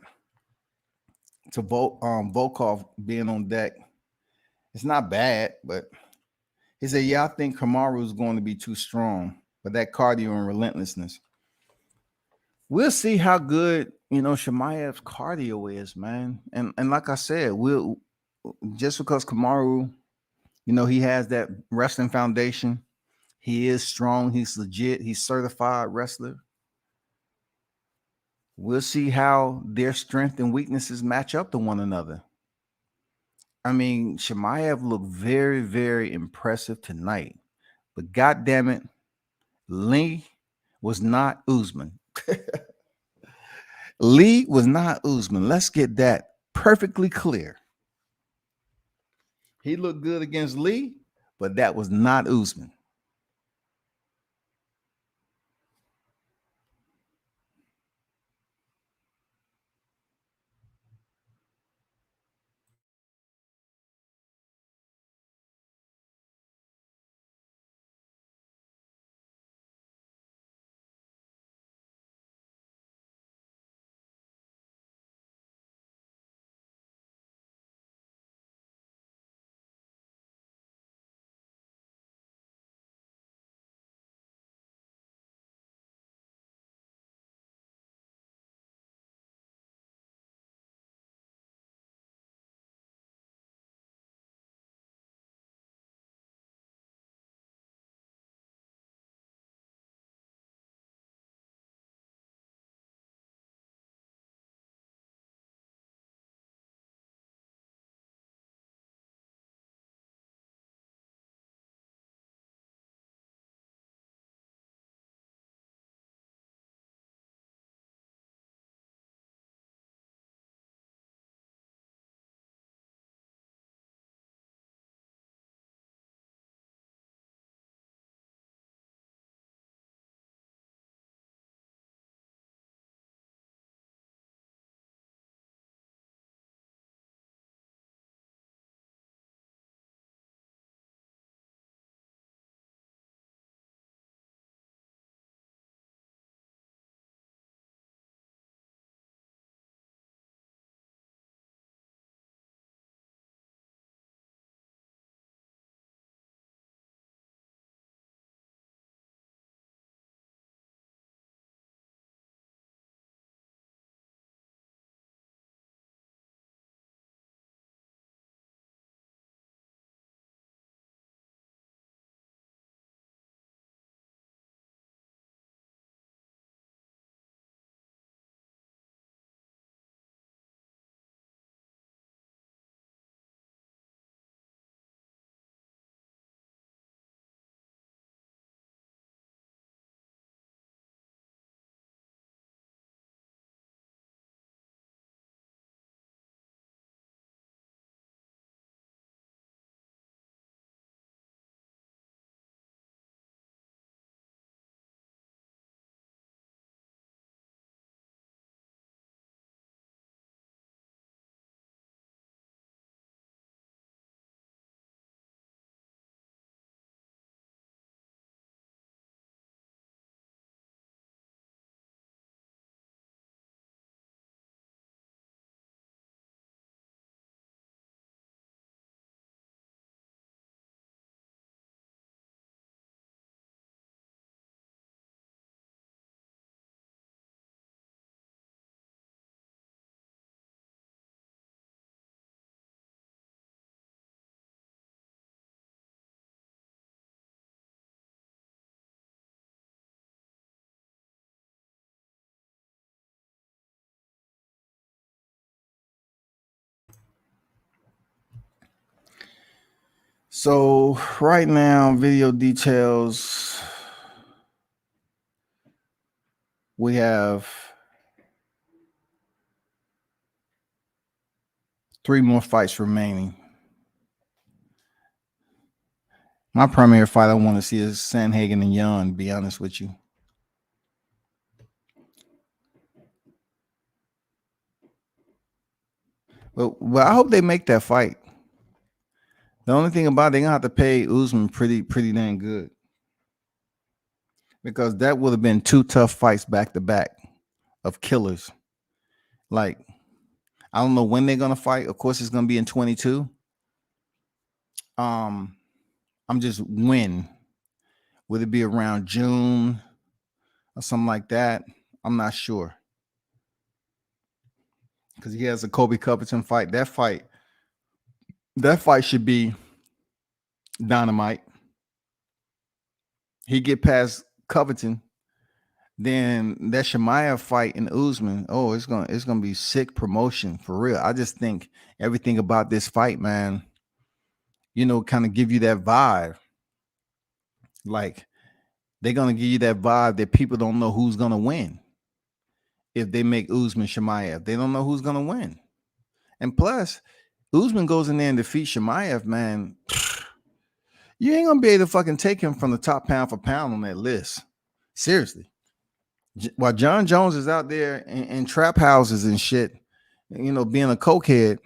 to Volkov being on deck. It's not bad, but he said, yeah, I think Kamaru is going to be too strong, but that cardio and relentlessness. We'll see how good, Chimaev's cardio is, man. And like I said, we'll just because Kamaru, he has that wrestling foundation. He is strong. He's legit. He's certified wrestler. We'll see how their strength and weaknesses match up to one another. I mean, Chimaev looked very, very impressive tonight. But God damn it, Lee was not Usman. Lee was not Usman. Let's get that perfectly clear. He looked good against Lee, but that was not Usman. So right now, video details. We have 3 more fights remaining. My primary fight I want to see is Sandhagen and Yan, to be honest with you. But I hope they make that fight. The only thing about it, they're gonna have to pay Usman pretty dang good. Because that would have been 2 tough fights back to back of killers. Like, I don't know when they're gonna fight. Of course, it's gonna be in 22. I'm just when. Would it be around June or something like that? I'm not sure. Because he has a Kobe Covington fight. That fight should be dynamite. He get past Covington, then that Chimaev fight in Usman. Oh, it's gonna be sick promotion for real. I just think everything about this fight, man, kind of give you that vibe. Like, they're gonna give you that vibe that people don't know who's gonna win. If they make Usman Chimaev, they don't know who's gonna win. And plus, Usman goes in there and defeats Chimaev, man. You ain't gonna be able to fucking take him from the top pound for pound on that list. Seriously. While John Jones is out there in trap houses and shit, being a cokehead,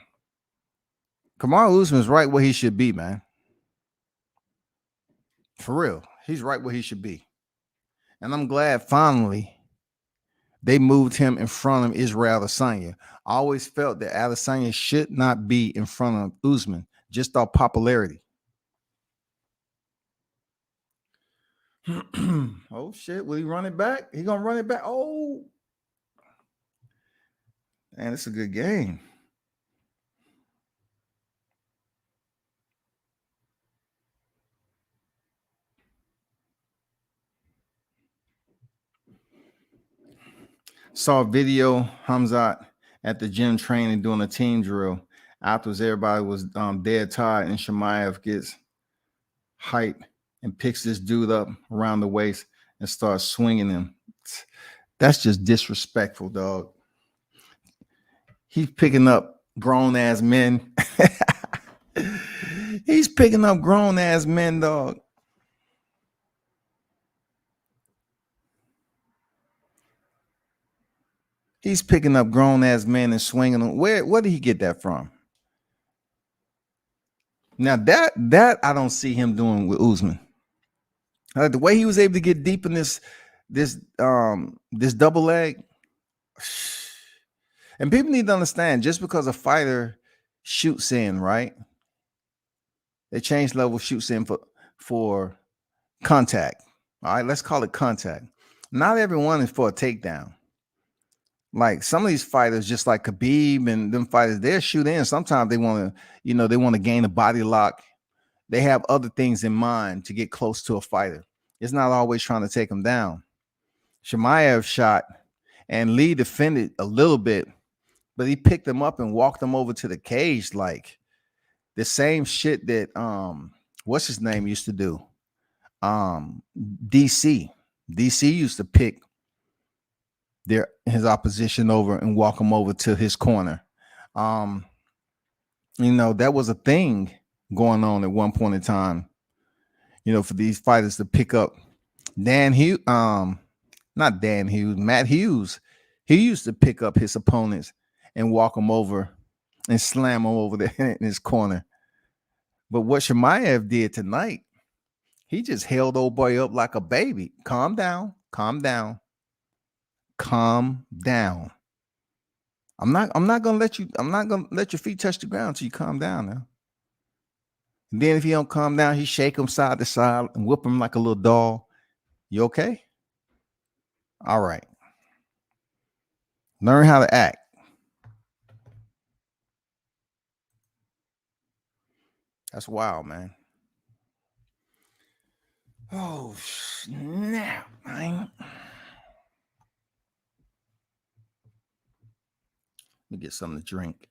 Kamaru Usman's right where he should be, man. For real. He's right where he should be. And I'm glad finally they moved him in front of Israel Adesanya. I always felt that Adesanya should not be in front of Usman, just off popularity. Oh shit, will he run it back? He gonna run it back? Oh, man, it's a good game. Saw a video, Khamzat at the gym training doing a team drill. Afterwards, everybody was dead tired, and Chimaev gets hype and picks this dude up around the waist and starts swinging him. That's just disrespectful, dog. He's picking up grown-ass men. He's picking up grown-ass men, dog. He's picking up grown-ass men and swinging them. Where did he get that from? Now, that I don't see him doing with Usman. The way he was able to get deep in this double leg. And people need to understand, just because a fighter shoots in, right? They change level, shoots in for contact. All right, let's call it contact. Not everyone is for a takedown. Like some of these fighters, just like Khabib and them fighters, they'll shoot in. Sometimes they want to, they want to gain a body lock. They have other things in mind to get close to a fighter. It's not always trying to take them down. Chimaev shot, and Lee defended a little bit, but he picked him up and walked him over to the cage, like the same shit that what's his name used to do. DC used to pick his opposition over and walk him over to his corner. That was a thing going on at one point in time. For these fighters to pick up Matt Hughes. He used to pick up his opponents and walk them over and slam them over there in his corner. But what Chimaev did tonight, he just held old boy up like a baby. Calm down. I'm not gonna let your feet touch the ground until you calm down now. And then if he don't calm down, he shake him side to side and whip him like a little doll. You okay? All right. Learn how to act. That's wild, man. Oh, snap, man. Let me get something to drink.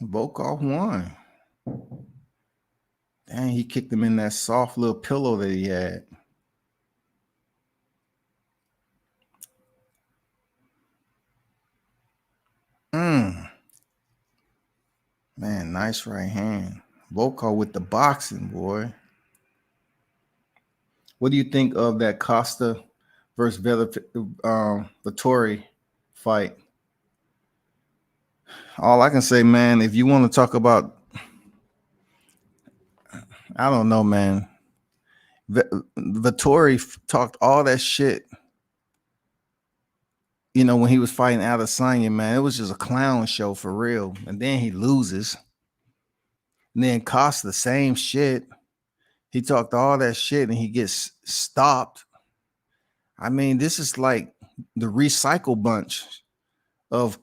Volkov won. Dang, he kicked him in that soft little pillow that he had. Man, nice right hand. Volkov with the boxing, boy. What do you think of that Costa versus Vettori fight? All I can say, man, if you want to talk about, I don't know, man. Vettori talked all that shit, you know, when he was fighting Adesanya, man. It was just a clown show for real. And then he loses. And then Costa, the same shit. He talked all that shit and he gets stopped. I mean, this is like the recycle bunch of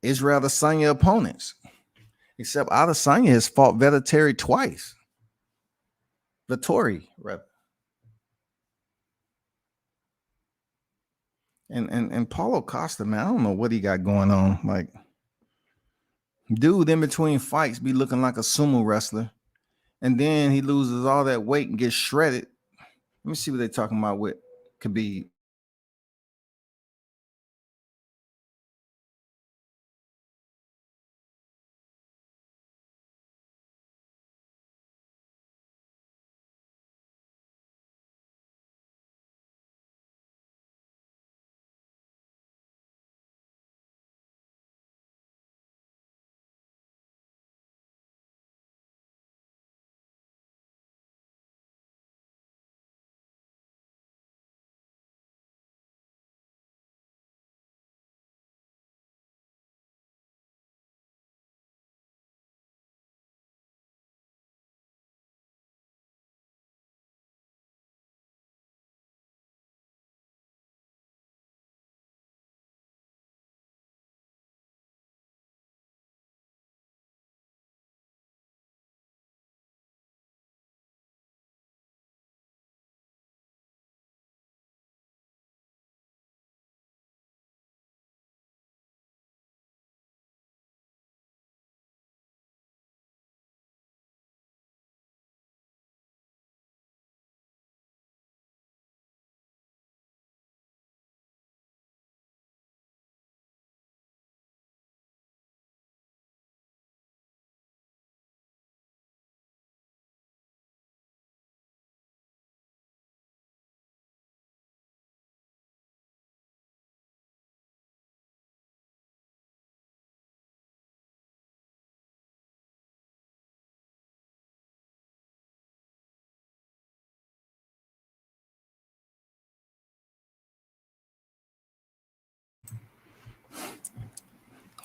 Israel Adesanya opponents. Except Adesanya has fought Vettori twice. Vettori, rep. And Paulo Costa, man, I don't know what he got going on. Like, dude, in between fights, be looking like a sumo wrestler. And then he loses all that weight and gets shredded. Let me see what they're talking about with Khabib.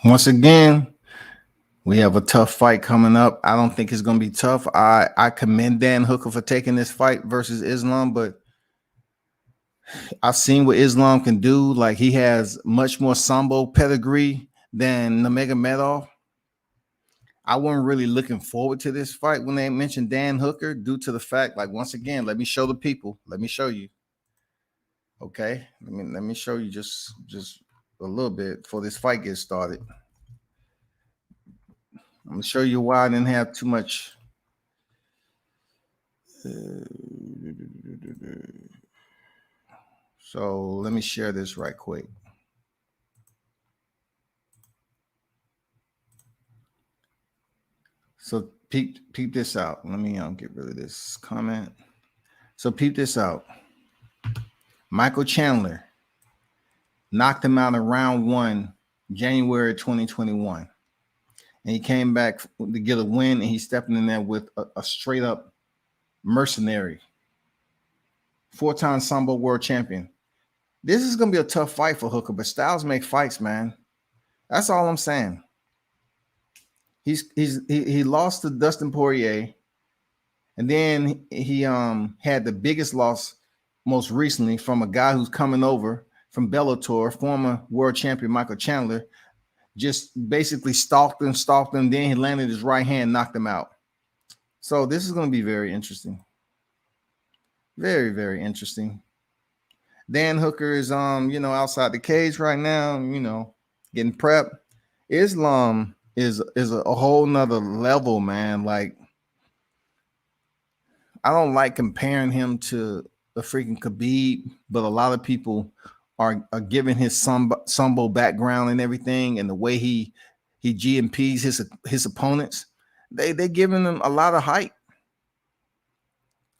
Once again, we have a tough fight coming up. I don't think it's going to be tough. I commend Dan Hooker for taking this fight versus Islam, but I've seen what Islam can do. Like, he has much more sambo pedigree than Nurmagomedov. I wasn't really looking forward to this fight when they mentioned Dan Hooker due to the fact, like, once again, let me show the people. Let me show you. Okay, let me show you just a little bit before this fight gets started. I'm gonna show you why I didn't have too much. So let me share this right quick. So peep this out. Let me get rid of this comment. So peep this out. Michael Chandler knocked him out in round 1, January 2021. And he came back to get a win, and he stepped in there with a straight up mercenary. 4-time Sambo world champion. This is going to be a tough fight for Hooker, but styles make fights, man. That's all I'm saying. He lost to Dustin Poirier, and then he had the biggest loss most recently from a guy who's coming over from Bellator, former world champion Michael Chandler. Just basically stalked him. Then he landed his right hand, knocked him out. So this is going to be very interesting. Very, very interesting. Dan Hooker is outside the cage right now, getting prepped. Islam is a whole nother level, man. Like, I don't like comparing him to the freaking Khabib, but a lot of people are giving his sambo background and everything, and the way he GMPs his opponents. They giving him a lot of hype.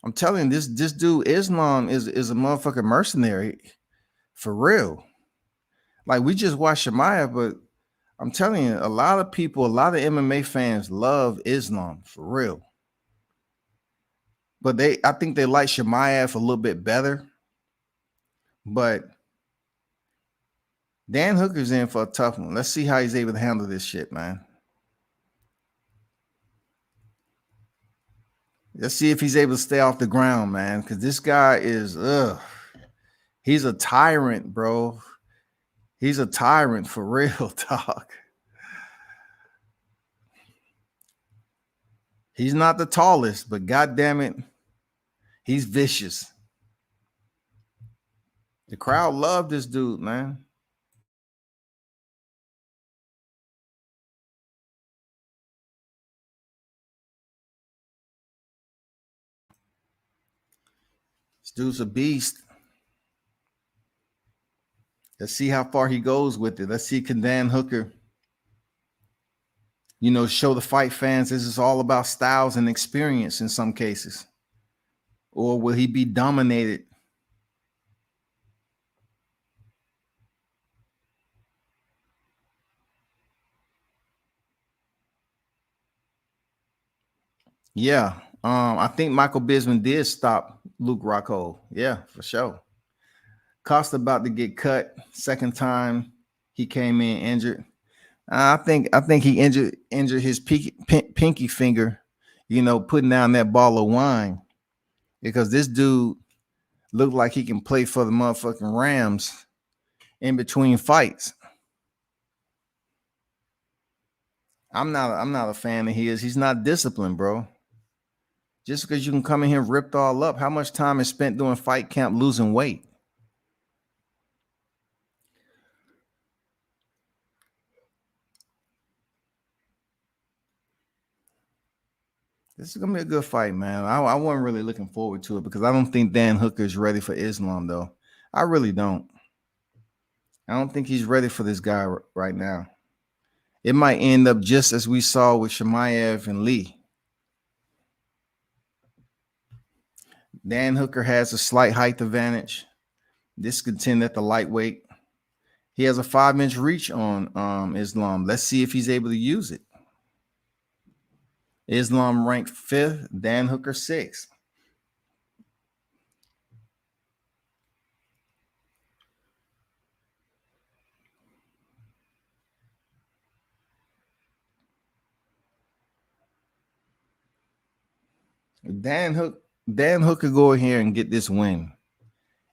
I'm telling you, this dude Islam is a motherfucking mercenary for real. Like, we just watched Chimaev, but I'm telling you, a lot of people, a lot of MMA fans love Islam for real. But I think they like Chimaev a little bit better. But Dan Hooker's in for a tough one. Let's see how he's able to handle this shit, man. Let's see if he's able to stay off the ground, man. Because this guy is, he's a tyrant, bro. He's a tyrant for real, dog. He's not the tallest, but goddamn it, he's vicious. The crowd loved this dude, man. This dude's a beast. Let's see how far he goes with it. Let's see, can Dan Hooker, show the fight fans this is all about styles and experience in some cases? Or will he be dominated? Yeah. I think Michael Bisping did stop Luke Rockhold. Yeah, for sure. Costa about to get cut. Second time he came in injured. I think he injured his pinky finger, putting down that ball of wine, because this dude looked like he can play for the motherfucking Rams in between fights. I'm not a fan of his. He's not disciplined, bro. Just because you can come in here ripped all up, how much time is spent doing fight camp losing weight? This is going to be a good fight, man. I wasn't really looking forward to it because I don't think Dan Hooker is ready for Islam, though. I really don't. I don't think he's ready for this guy right now. It might end up just as we saw with Chimaev and Lee. Dan Hooker has a slight height advantage. This contend at the lightweight. He has a 5-inch reach on Islam. Let's see if he's able to use it. Islam ranked 5th, Dan Hooker 6th. Dan Hooker go in here and get this win.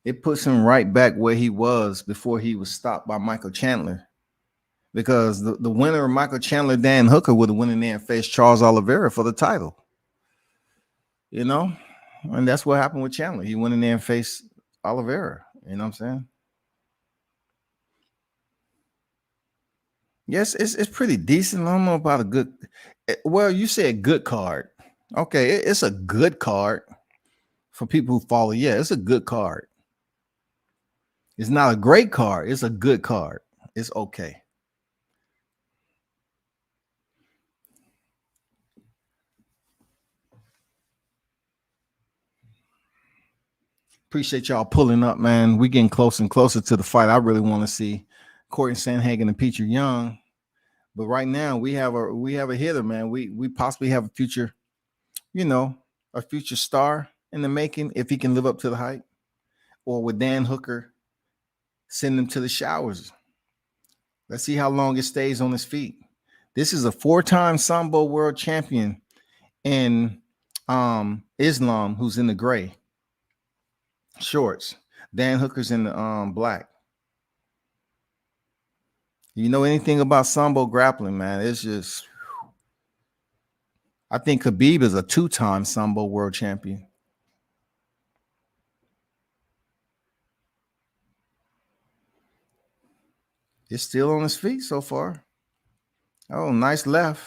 It puts him right back where he was before he was stopped by Michael Chandler. Because the winner of Michael Chandler, Dan Hooker, would have went in there and faced Charles Oliveira for the title. And that's what happened with Chandler. He went in there and faced Oliveira. You know what I'm saying? Yes, it's pretty decent. I don't know about a good. Well, you said good card. Okay, it's a good card for people who follow. Yeah, it's a good card. It's not a great card. It's a good card. It's okay. Appreciate y'all pulling up, man. We getting closer and closer to the fight. I really want to see Cory Sandhagen and Petr Yan. But right now we have a hitter, man. We possibly have a future, a future star in the making if he can live up to the hype. Or with Dan Hooker, send him to the showers. Let's see how long it stays on his feet. This is a 4-time Sambo world champion in Islam, who's in the gray shorts. Dan Hooker's in the black. You know anything about Sambo grappling, man? It's just, I think Khabib is a 2-time Sambo world champion. It's still on his feet so far. Oh, nice left.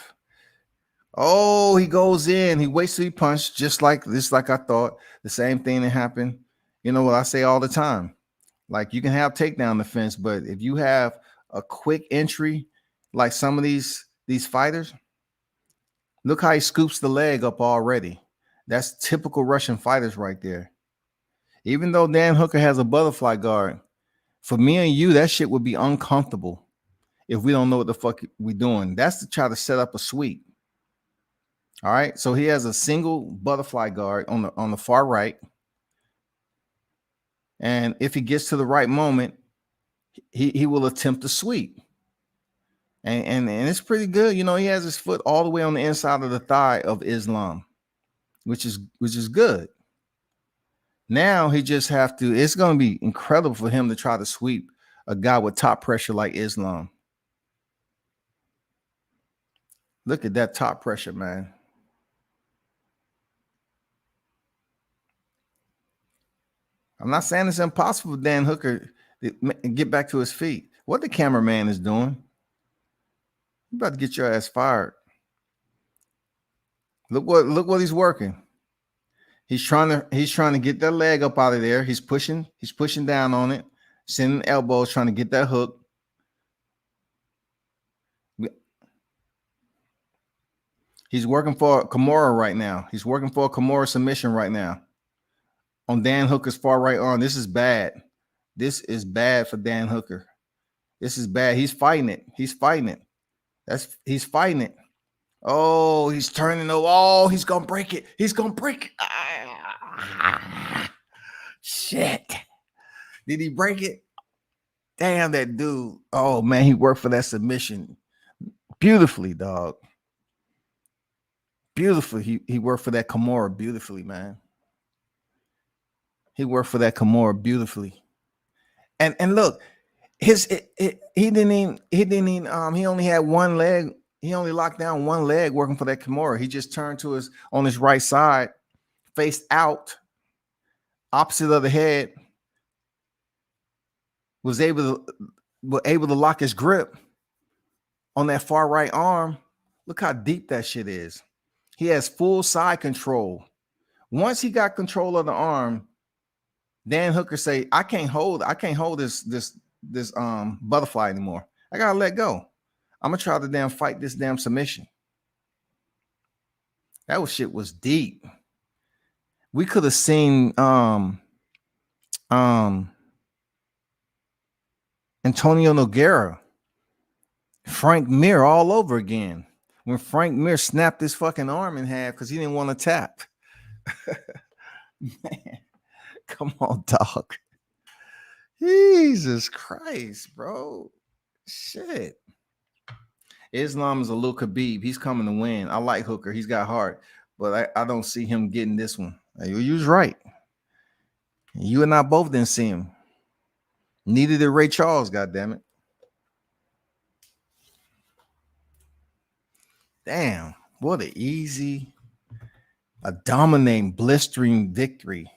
Oh, he goes in. He waits till he punched, just like this, like I thought. The same thing that happened. You know what I say all the time. Like you can have takedown defense, but if you have a quick entry, like some of these fighters, look how he scoops the leg up already. That's typical Russian fighters right there. Even though Dan Hooker has a butterfly guard, for me and you, that shit would be uncomfortable if we don't know what the fuck we doing. That's to try to set up a sweep. All right. So he has a single butterfly guard on the far right. And if he gets to the right moment, he will attempt to sweep. And it's pretty good. You know, he has his foot all the way on the inside of the thigh of Islam, which is good. Now he just have to, it's going to be incredible for him to try to sweep a guy with top pressure like Islam. Look at that top pressure, man. I'm not saying it's impossible for Dan Hooker to get back to his feet. What the cameraman is doing, you about to get your ass fired. Look what he's working. He's trying to get that leg up out of there. He's pushing down on it, sending elbows, trying to get that hook. He's working for Kimura right now. He's working for a Kimura submission right now on Dan Hooker's far right arm. This is bad. This is bad for Dan Hooker. This is bad. He's fighting it. He's fighting it. He's fighting it. Oh, he's turning. Oh, he's gonna break it. He's gonna break it. Shit. Did he break it? Damn, that dude. Oh man, he worked for that submission beautifully, dog. Beautifully. He worked for that Kimura beautifully, man. He worked for that Kimura beautifully. And look, he only had one leg. He only locked down one leg working for that Kimura. He just turned on his right side, faced out, opposite of the head, was able to lock his grip on that far right arm. Look how deep that shit is. He has full side control. Once he got control of the arm, Dan Hooker say, I can't hold this butterfly anymore. I gotta let go. I'm gonna try to damn fight this damn submission. That shit was deep. We could have seen Antonio Nogueira, Frank Mir all over again. When Frank Mir snapped his fucking arm in half because he didn't want to tap. Man, come on, dog. Jesus Christ, bro. Shit. Islam is a little Khabib. He's coming to win. I like Hooker. He's got heart, but I don't see him getting this one. You was right. You and I both didn't see him. Neither did Ray Charles, goddammit. Damn, what an easy, a dominating, blistering victory.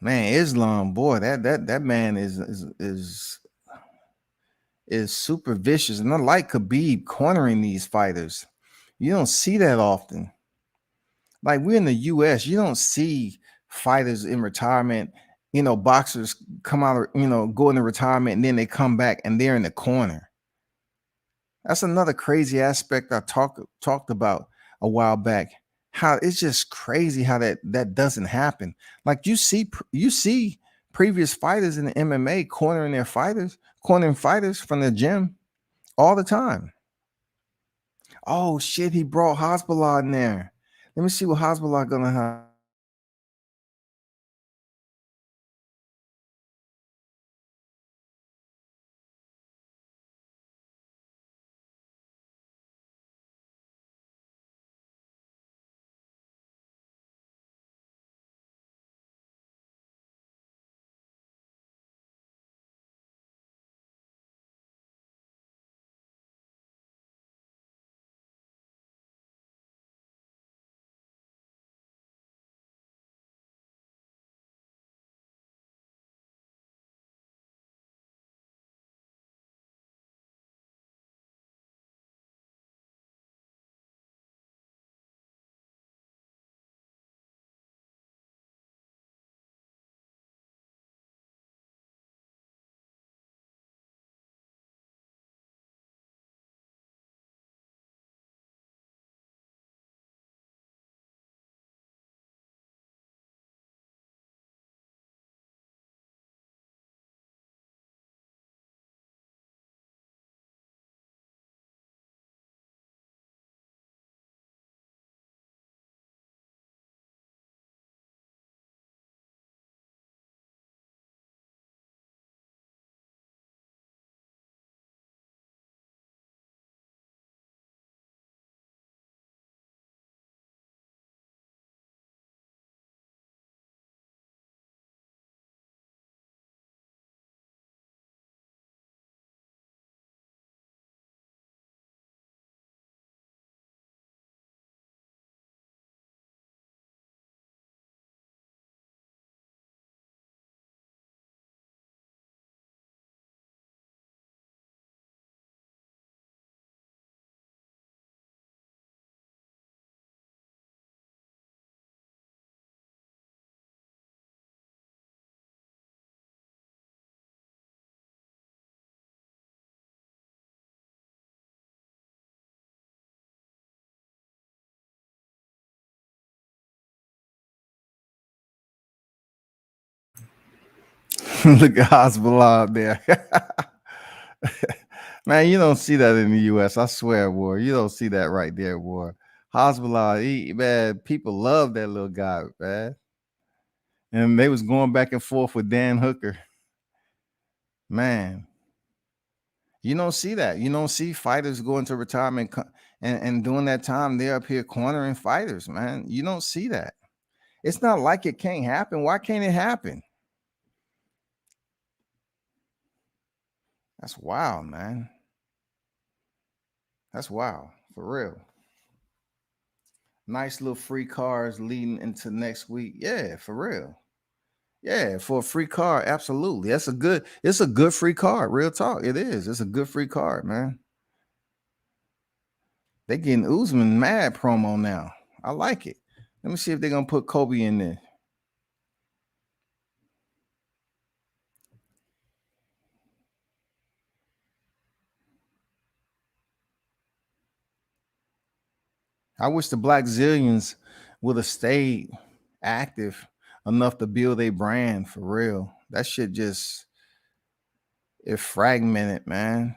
Man, Islam, boy, that man is super vicious. And I like Khabib cornering these fighters. You don't see that often. Like we're in the US, you don't see fighters in retirement, boxers come out, go into retirement and then they come back and they're in the corner. That's another crazy aspect I talked about a while back. How it's just crazy how that doesn't happen. Like you see previous fighters in the MMA cornering fighters from the gym all the time. Oh shit, he brought Hezbollah in there. Let me see what Hezbollah gonna have. Look at Hezbollah out there. Man, you don't see that in the U.S. I swear, boy. You don't see that right there, boy. Hezbollah, man, people love that little guy, man. And they was going back and forth with Dan Hooker. Man, you don't see that. You don't see fighters going to retirement and during that time they're up here cornering fighters, man. You don't see that. It's not like it can't happen. Why can't it happen? That's wild, man. That's wild, for real. Nice little free cars leading into next week. Yeah, for real. Yeah, for a free card, absolutely. It's a good free card. Real talk. It is. It's a good free card, man. They getting Usman mad promo now. I like it. Let me see if they're gonna put Kobe in there. I wish the Black Zillions would have stayed active enough to build a brand for real. That shit just it fragmented, man.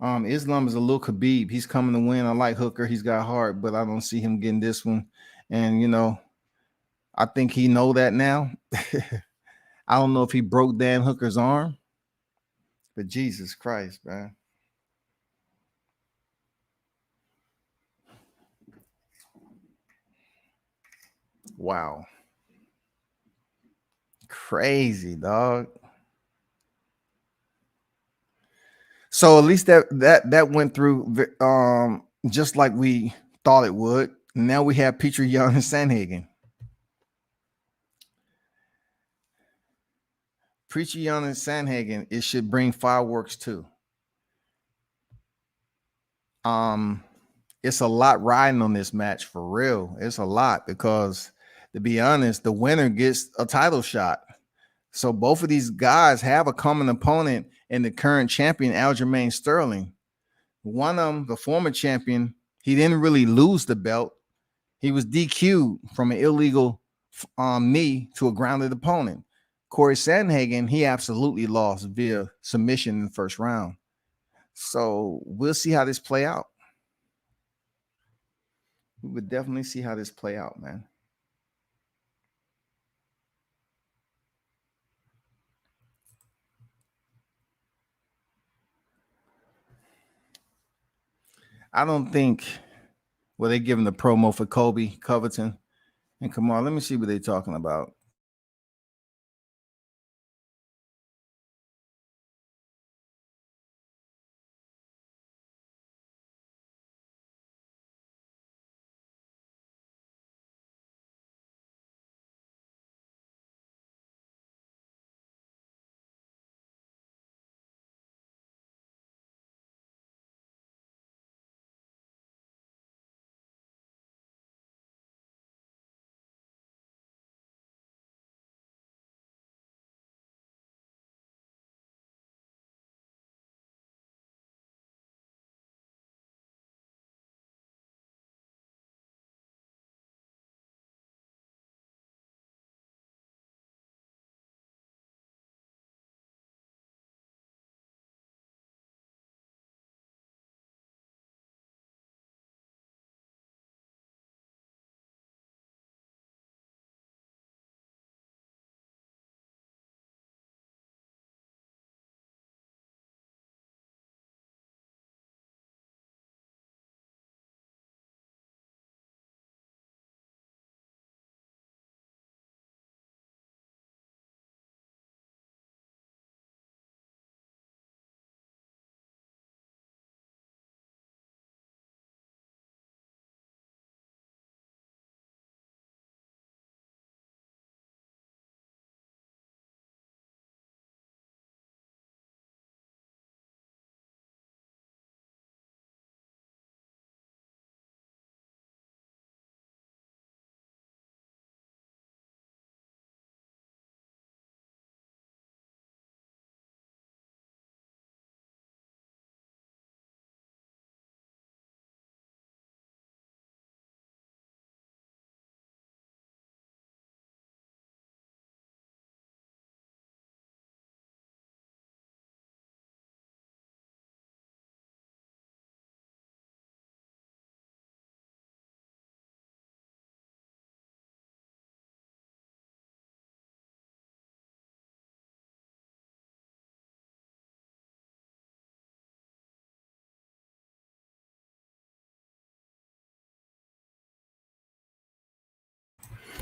Islam is a little Khabib. He's coming to win. I like Hooker. He's got heart, but I don't see him getting this one. And I think he know that now. I don't know if he broke Dan Hooker's arm, but Jesus Christ, man. Wow. Crazy, dog. So at least that went through just like we thought it would. Now we have Petr Yan and Sandhagen. Petr Yan and Sandhagen, it should bring fireworks too. It's a lot riding on this match for real. It's a lot because, to be honest, the winner gets a title shot. So both of these guys have a common opponent in the current champion, Aljamain Sterling. One of them, the former champion, he didn't really lose the belt. He was DQ'd from an illegal knee to a grounded opponent. Cory Sandhagen, he absolutely lost via submission in the first round. So we'll see how this play out. We would definitely see how this play out, man. I don't think they giving the promo for Kobe Covington and Kamar. Let me see what they're talking about.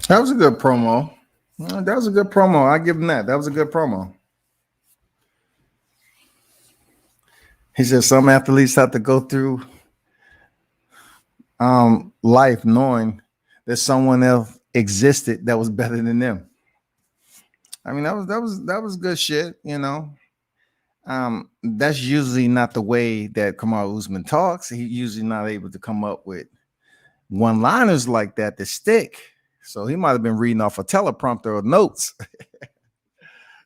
That was a good promo. That was a good promo. I give him that. That was a good promo. He said some athletes have to go through life knowing that someone else existed that was better than them. I mean, that was good shit, you know. That's usually not the way that Kamaru Usman talks. He's usually not able to come up with one-liners like that to stick. So he might have been reading off a teleprompter or notes.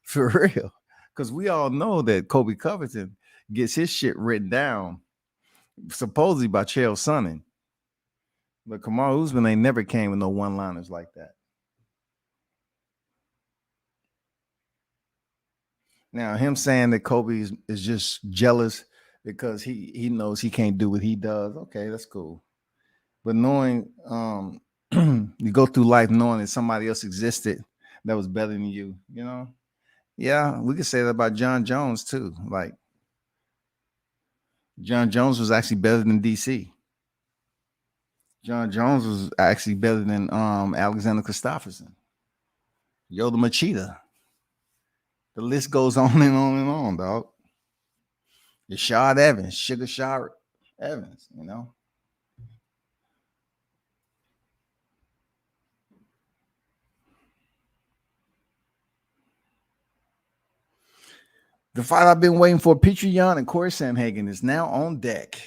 For real. Because we all know that Colby Covington gets his shit written down, supposedly by Chael Sonnen. But Kamaru Usman ain't never came with no one-liners like that. Now, him saying that Kobe is just jealous because he knows he can't do what he does. Okay, that's cool. But knowing you go through life knowing that somebody else existed that was better than you, you know? Yeah, we could say that about John Jones too. Like John Jones was actually better than DC. John Jones was actually better than Alexander Christopherson, Yoda Machida. The list goes on and on and on, dog. Rashad Evans, Sugar Shard Evans, you know. The fight I've been waiting for, Petr Yan and Cory Sandhagen, is now on deck.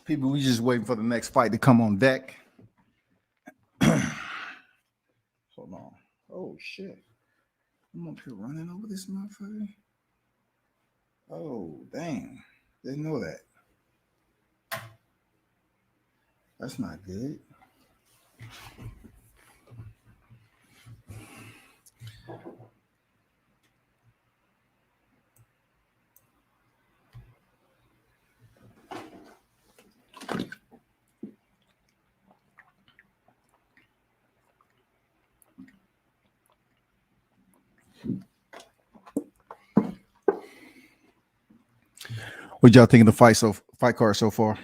People, we just waiting for the next fight to come on deck. Hold on. Oh, shit. I'm up here running over this motherfucker. Oh, dang. Didn't know that. That's not good. What y'all think of the fight card so far?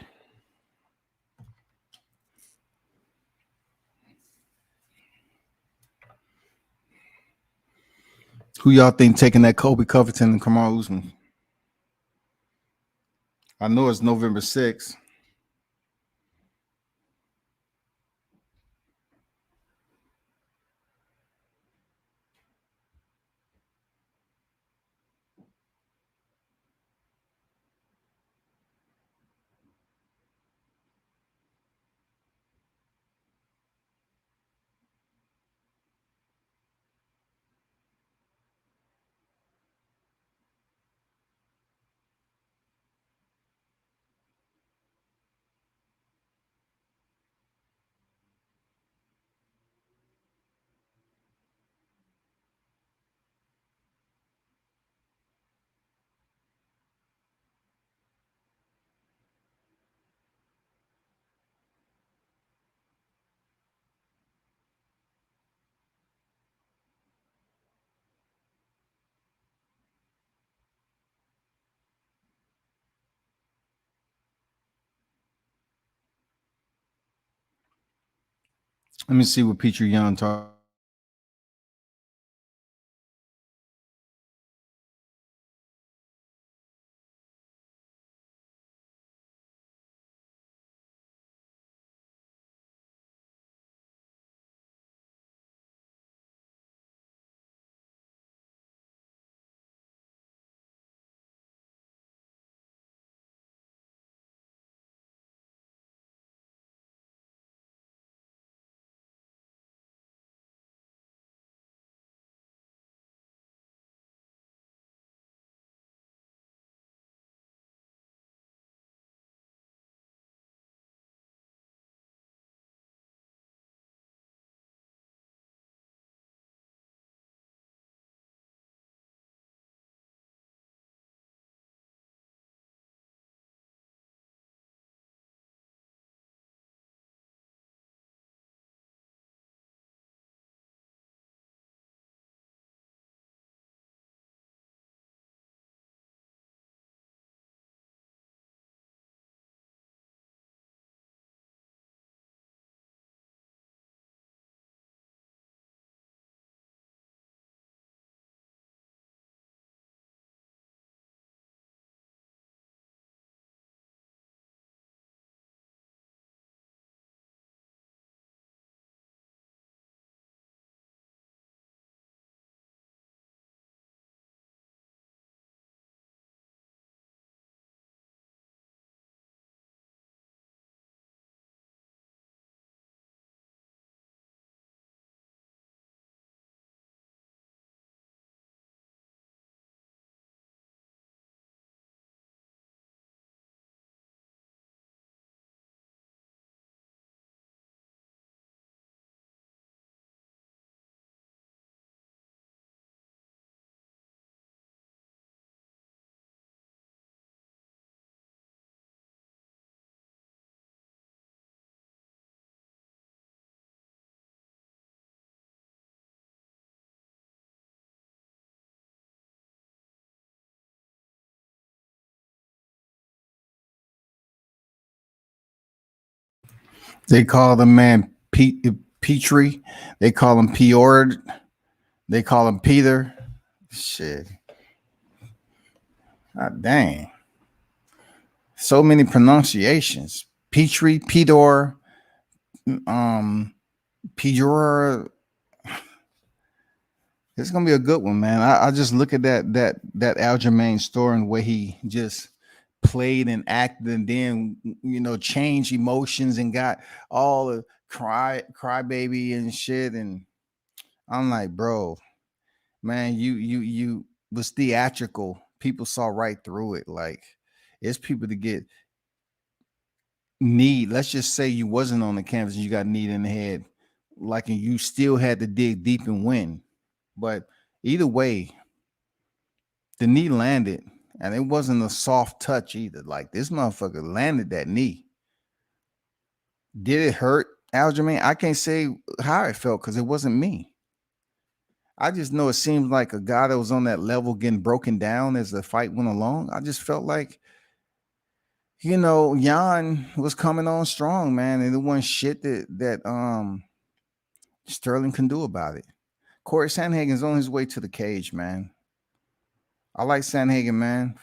Who y'all think taking that Colby Covington and Kamaru Usman? I know it's November 6th. Let me see what Petr Yan talk. They call the man Petri. They call him Piord. They call him Peter. Shit. God dang. So many pronunciations. Petri, Pedor, Pedor. It's gonna be a good one, man. I just look at that Aljamain story and the way he just played and acted, and then changed emotions and got all the crybaby and shit. And I'm like, bro, man, you was theatrical. People saw right through it. Like, it's people to get need. Let's just say you wasn't on the canvas and you got knee in the head, like, and you still had to dig deep and win. But either way, the knee landed, and it wasn't a soft touch either. Like, this motherfucker landed that knee. Did it hurt, Aljamain? I can't say how it felt because it wasn't me. I just know it seemed like a guy that was on that level getting broken down as the fight went along. I just felt like, Yan was coming on strong, man, and it wasn't shit that Sterling can do about it. Cory Sandhagen's on his way to the cage, man. I like Sandhagen, man.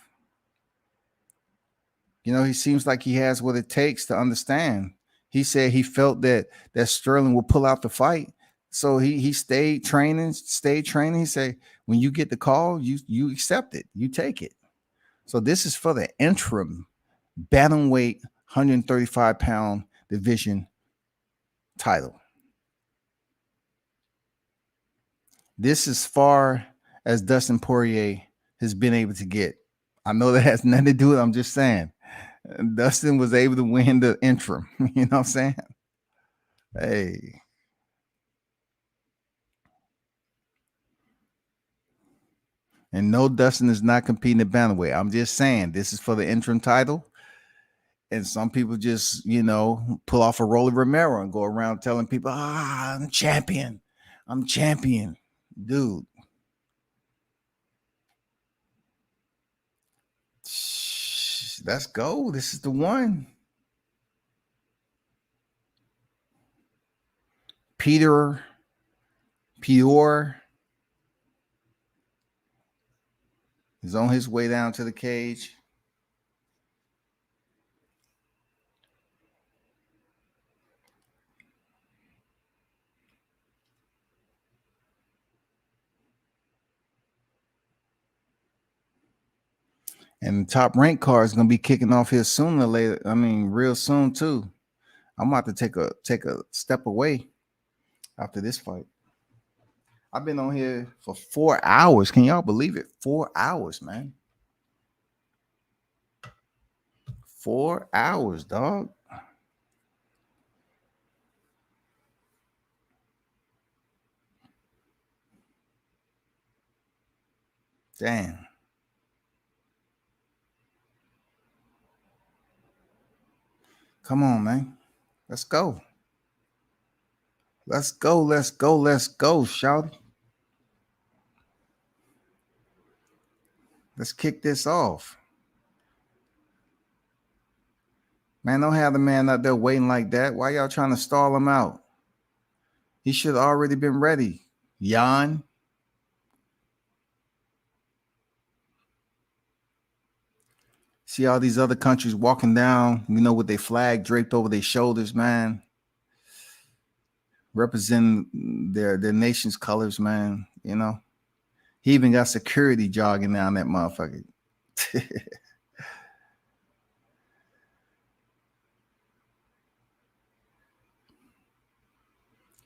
He seems like he has what it takes to understand. He said he felt that Sterling will pull out the fight. So he stayed training. He said, when you get the call, you accept it. You take it. So this is for the interim bantamweight 135-pound division title. This is far as Dustin Poirier has been able to get. I know that has nothing to do with it. I'm just saying. Dustin was able to win the interim. You know what I'm saying? Hey. And no, Dustin is not competing at bantamweight. I'm just saying this is for the interim title. And some people just, pull off a Rolly Romero and go around telling people, I'm champion. I'm champion. Dude. Let's go. This is the one. Peter is on his way down to the cage. And the top rank card is going to be kicking off here sooner or later. I mean, real soon too. I'm about to take a step away after this fight. I've been on here for 4 hours. Can y'all believe it? 4 hours, man. 4 hours, dog. Damn. Come on, man. Let's go. Let's go, shout. Let's kick this off. Man, don't have the man out there waiting like that. Why y'all trying to stall him out? He should have already been ready. Yan. See all these other countries walking down, with their flag draped over their shoulders, man. Representing their nation's colors, man. He even got security jogging down that motherfucker.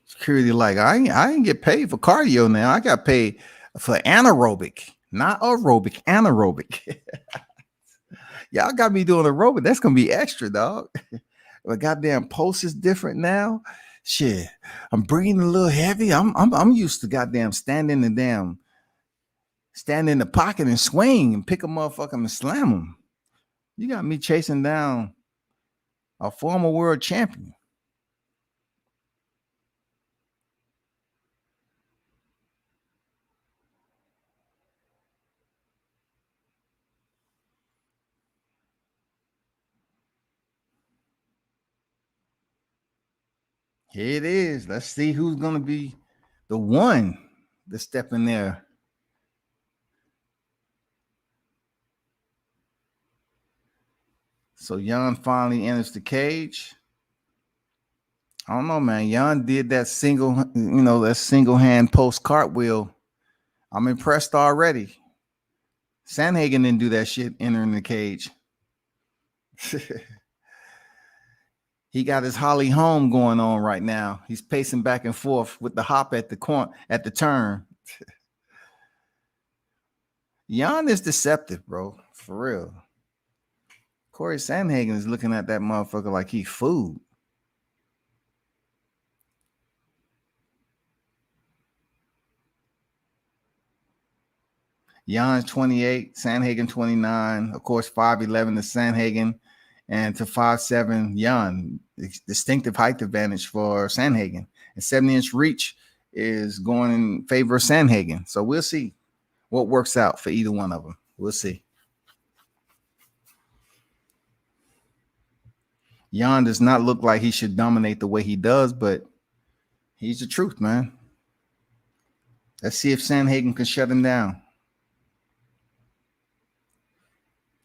Security like, I ain't get paid for cardio now. I got paid for anaerobic, not aerobic, anaerobic. Y'all got me doing aerobic. That's gonna be extra, dog. The goddamn pulse is different now. Shit, I'm breathing a little heavy. I'm used to goddamn stand in the pocket and swing and pick a motherfucker and slam him. You got me chasing down a former world champion. Here it is. Let's see who's going to be the one to step in there. So Yan finally enters the cage. I don't know, man. Yan did that single hand post cartwheel. I'm impressed already. Sandhagen didn't do that shit entering the cage. He got his Holly Holm going on right now. He's pacing back and forth with the hop at the turn. Yan is deceptive, bro. For real. Cory Sandhagen is looking at that motherfucker like he food. Yan's 28, Sandhagen 29. Of course, 5'11 to Sandhagen, and to 5'7 Yan. Distinctive height advantage for Sandhagen. And 70-inch reach is going in favor of Sandhagen. So we'll see what works out for either one of them. We'll see. Yan does not look like he should dominate the way he does, but he's the truth, man. Let's see if Sandhagen can shut him down.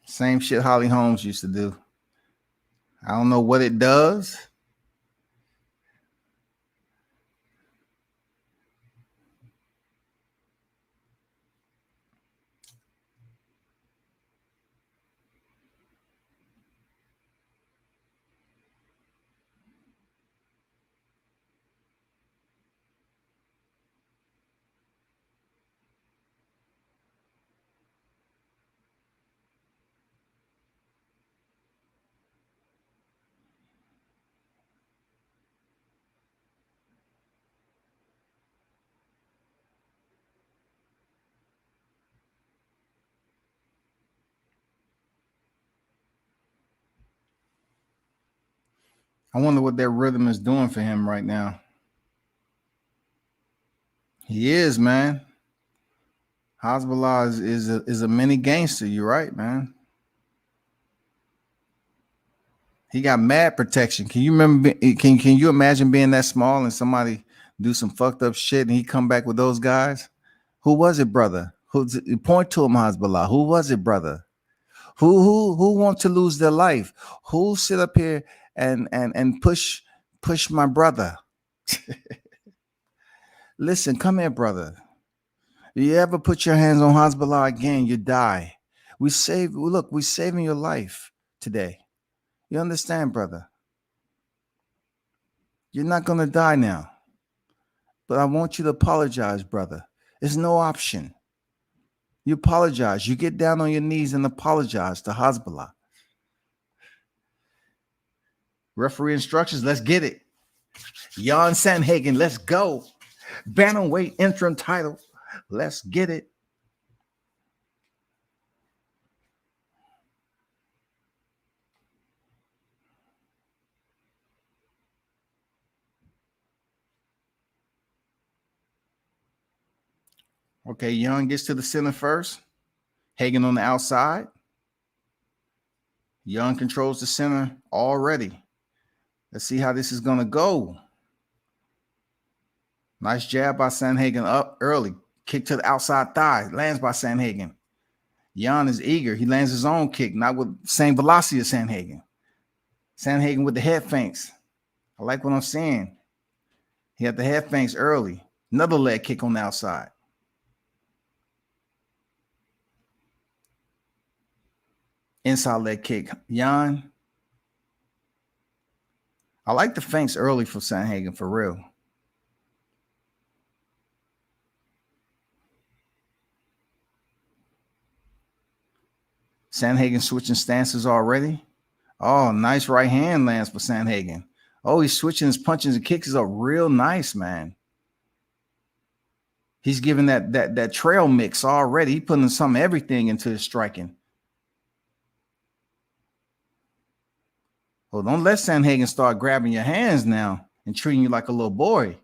Same shit Holly Holmes used to do. I don't know what it does. I wonder what that rhythm is doing for him right now. He is, man. Hasbulla is a mini gangster. You're right, man. He got mad protection. Can you remember? Can you imagine being that small and somebody do some fucked up shit and he come back with those guys? Who was it, brother? Point to him, Hasbulla. Who was it, brother? Who want to lose their life? Who sit up here and push my brother? Listen, come here, brother. You ever put your hands on Hasbulla again, you die. We're saving your life today. You understand, brother? You're not gonna die now. But I want you to apologize, brother. There's no option. You apologize. You get down on your knees and apologize to Hasbulla. Referee instructions, let's get it. Yan Sandhagen, let's go. Bantamweight interim title. Let's get it. Okay, Yan gets to the center first. Hagen on the outside. Yan controls the center already. Let's see how this is going to go. Nice jab by Sandhagen up early. Kick to the outside thigh. Lands by Sandhagen. Yan is eager. He lands his own kick, not with the same velocity as Sandhagen. Sandhagen with the head feints. I like what I'm seeing. He had the head feints early. Another leg kick on the outside. Inside leg kick. Yan. I like the feints early for Sandhagen, for real. Sandhagen switching stances already. Oh, nice right hand lands for Sandhagen. Oh, he's switching his punches and kicks up real nice, man. He's giving that trail mix already. He's putting everything into his striking. Oh, don't let Sandhagen start grabbing your hands now and treating you like a little boy.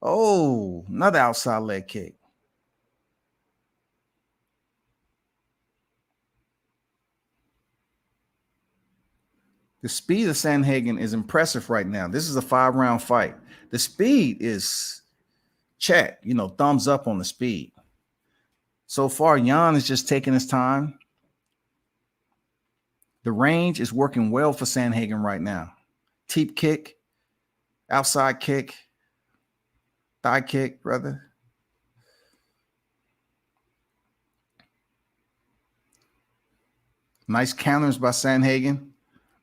Oh, another outside leg kick. The speed of Sandhagen is impressive right now. This is a 5-round fight. The speed is check, thumbs up on the speed. So far, Yan is just taking his time. The range is working well for Sandhagen right now. Teep kick, outside kick, thigh kick, brother. Nice counters by Sandhagen.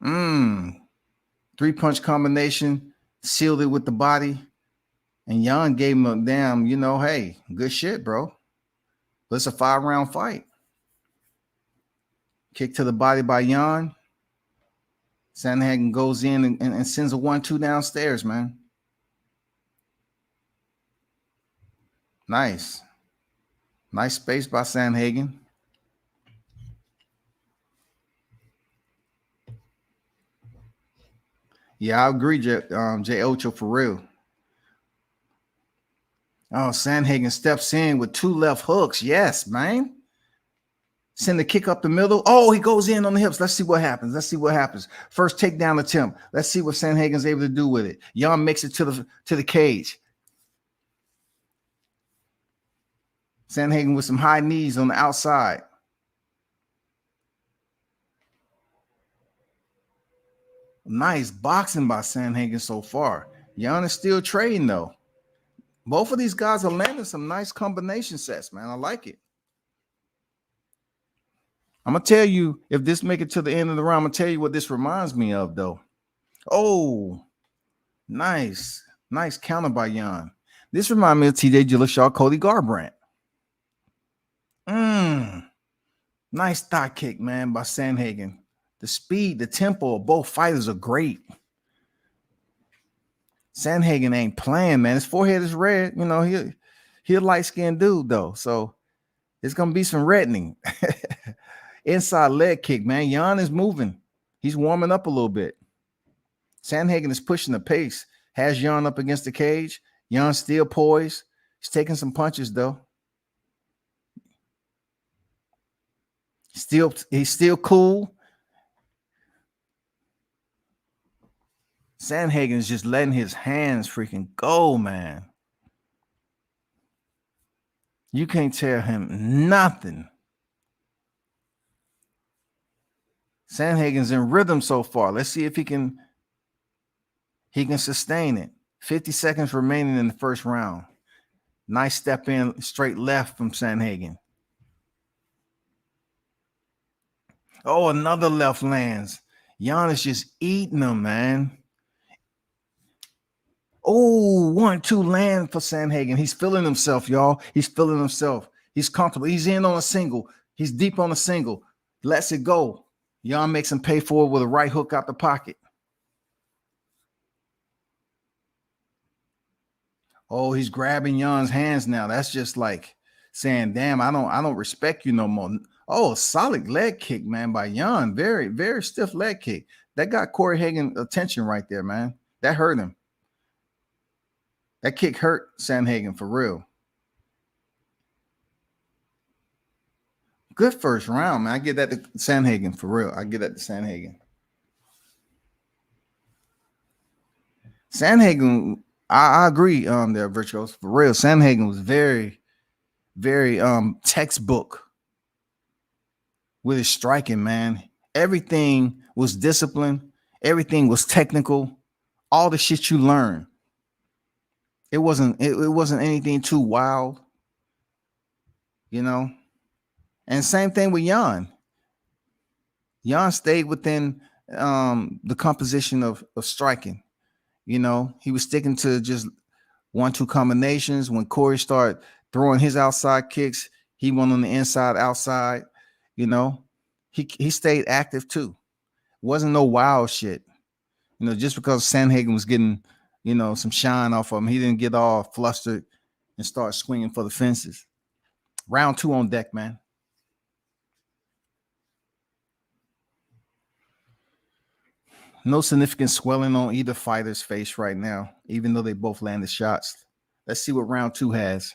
3-punch combination, sealed it with the body. And Yan gave him a damn, hey, good shit, bro. But it's a 5-round fight. Kick to the body by Yan. Sandhagen goes in and sends a 1-2 downstairs, man. Nice. Nice space by Sandhagen. Yeah, I agree, J. Ocho, for real. Oh, Sandhagen steps in with 2 left hooks. Yes, man. Send the kick up the middle. Oh, he goes in on the hips. Let's see what happens. First takedown attempt. Let's see what Sandhagen's able to do with it. Yan makes it to the cage. Sandhagen with some high knees on the outside. Nice boxing by Sandhagen so far. Yan is still trading, though. Both of these guys are landing some nice combination sets, man. I like it. I'm going to tell you, if this make it to the end of the round, I'm going to tell you what this reminds me of, though. Oh, nice. Nice counter by Yan. This reminds me of TJ Dillashaw, Cody Garbrandt. Nice thigh kick, man, by Sandhagen. The speed, the tempo of both fighters are great. Sandhagen ain't playing, man. His forehead is red. He a light-skinned dude, though. So it's going to be some reddening. Inside leg kick, man. Yan is moving. He's warming up a little bit. Sandhagen is pushing the pace. Has Yan up against the cage. Yan still poised. He's taking some punches, though. He's still cool. Sandhagen's just letting his hands freaking go, man. You can't tell him nothing. Sandhagen's in rhythm so far. Let's see if he can sustain it. 50 seconds remaining in the first round. Nice step in, straight left from Sandhagen. Oh, another left lands. Yan is just eating them, man. Oh, 1-2 land for Sandhagen. He's feeling himself, y'all. He's feeling himself. He's comfortable. He's in on a single. He's deep on a single. Lets it go. Yan makes him pay for it with a right hook out the pocket. Oh, he's grabbing Yan's hands now. That's just like saying, damn, I don't respect you no more. Oh, a solid leg kick, man, by Yan. Very, very stiff leg kick. That got Corey Hagen attention right there, man. That hurt him. That kick hurt Sandhagen for real. Good first round, man. I give that to Sandhagen for real. I give that to Sandhagen. Sandhagen, I agree there, Virtuos. For real, Sandhagen was very, very textbook with his striking, man. Everything was disciplined. Everything was technical. All the shit you learn. It wasn't anything too wild, And same thing with Yan. Yan stayed within the composition of striking. He was sticking to just 1-2 combinations. When Corey started throwing his outside kicks, he went on the inside, outside. He stayed active too. Wasn't no wild shit. Just because Sandhagen was getting, some shine off of him, he didn't get all flustered and start swinging for the fences. Round 2 on deck, man. No significant swelling on either fighter's face right now, even though they both landed shots. Let's see what round 2 has.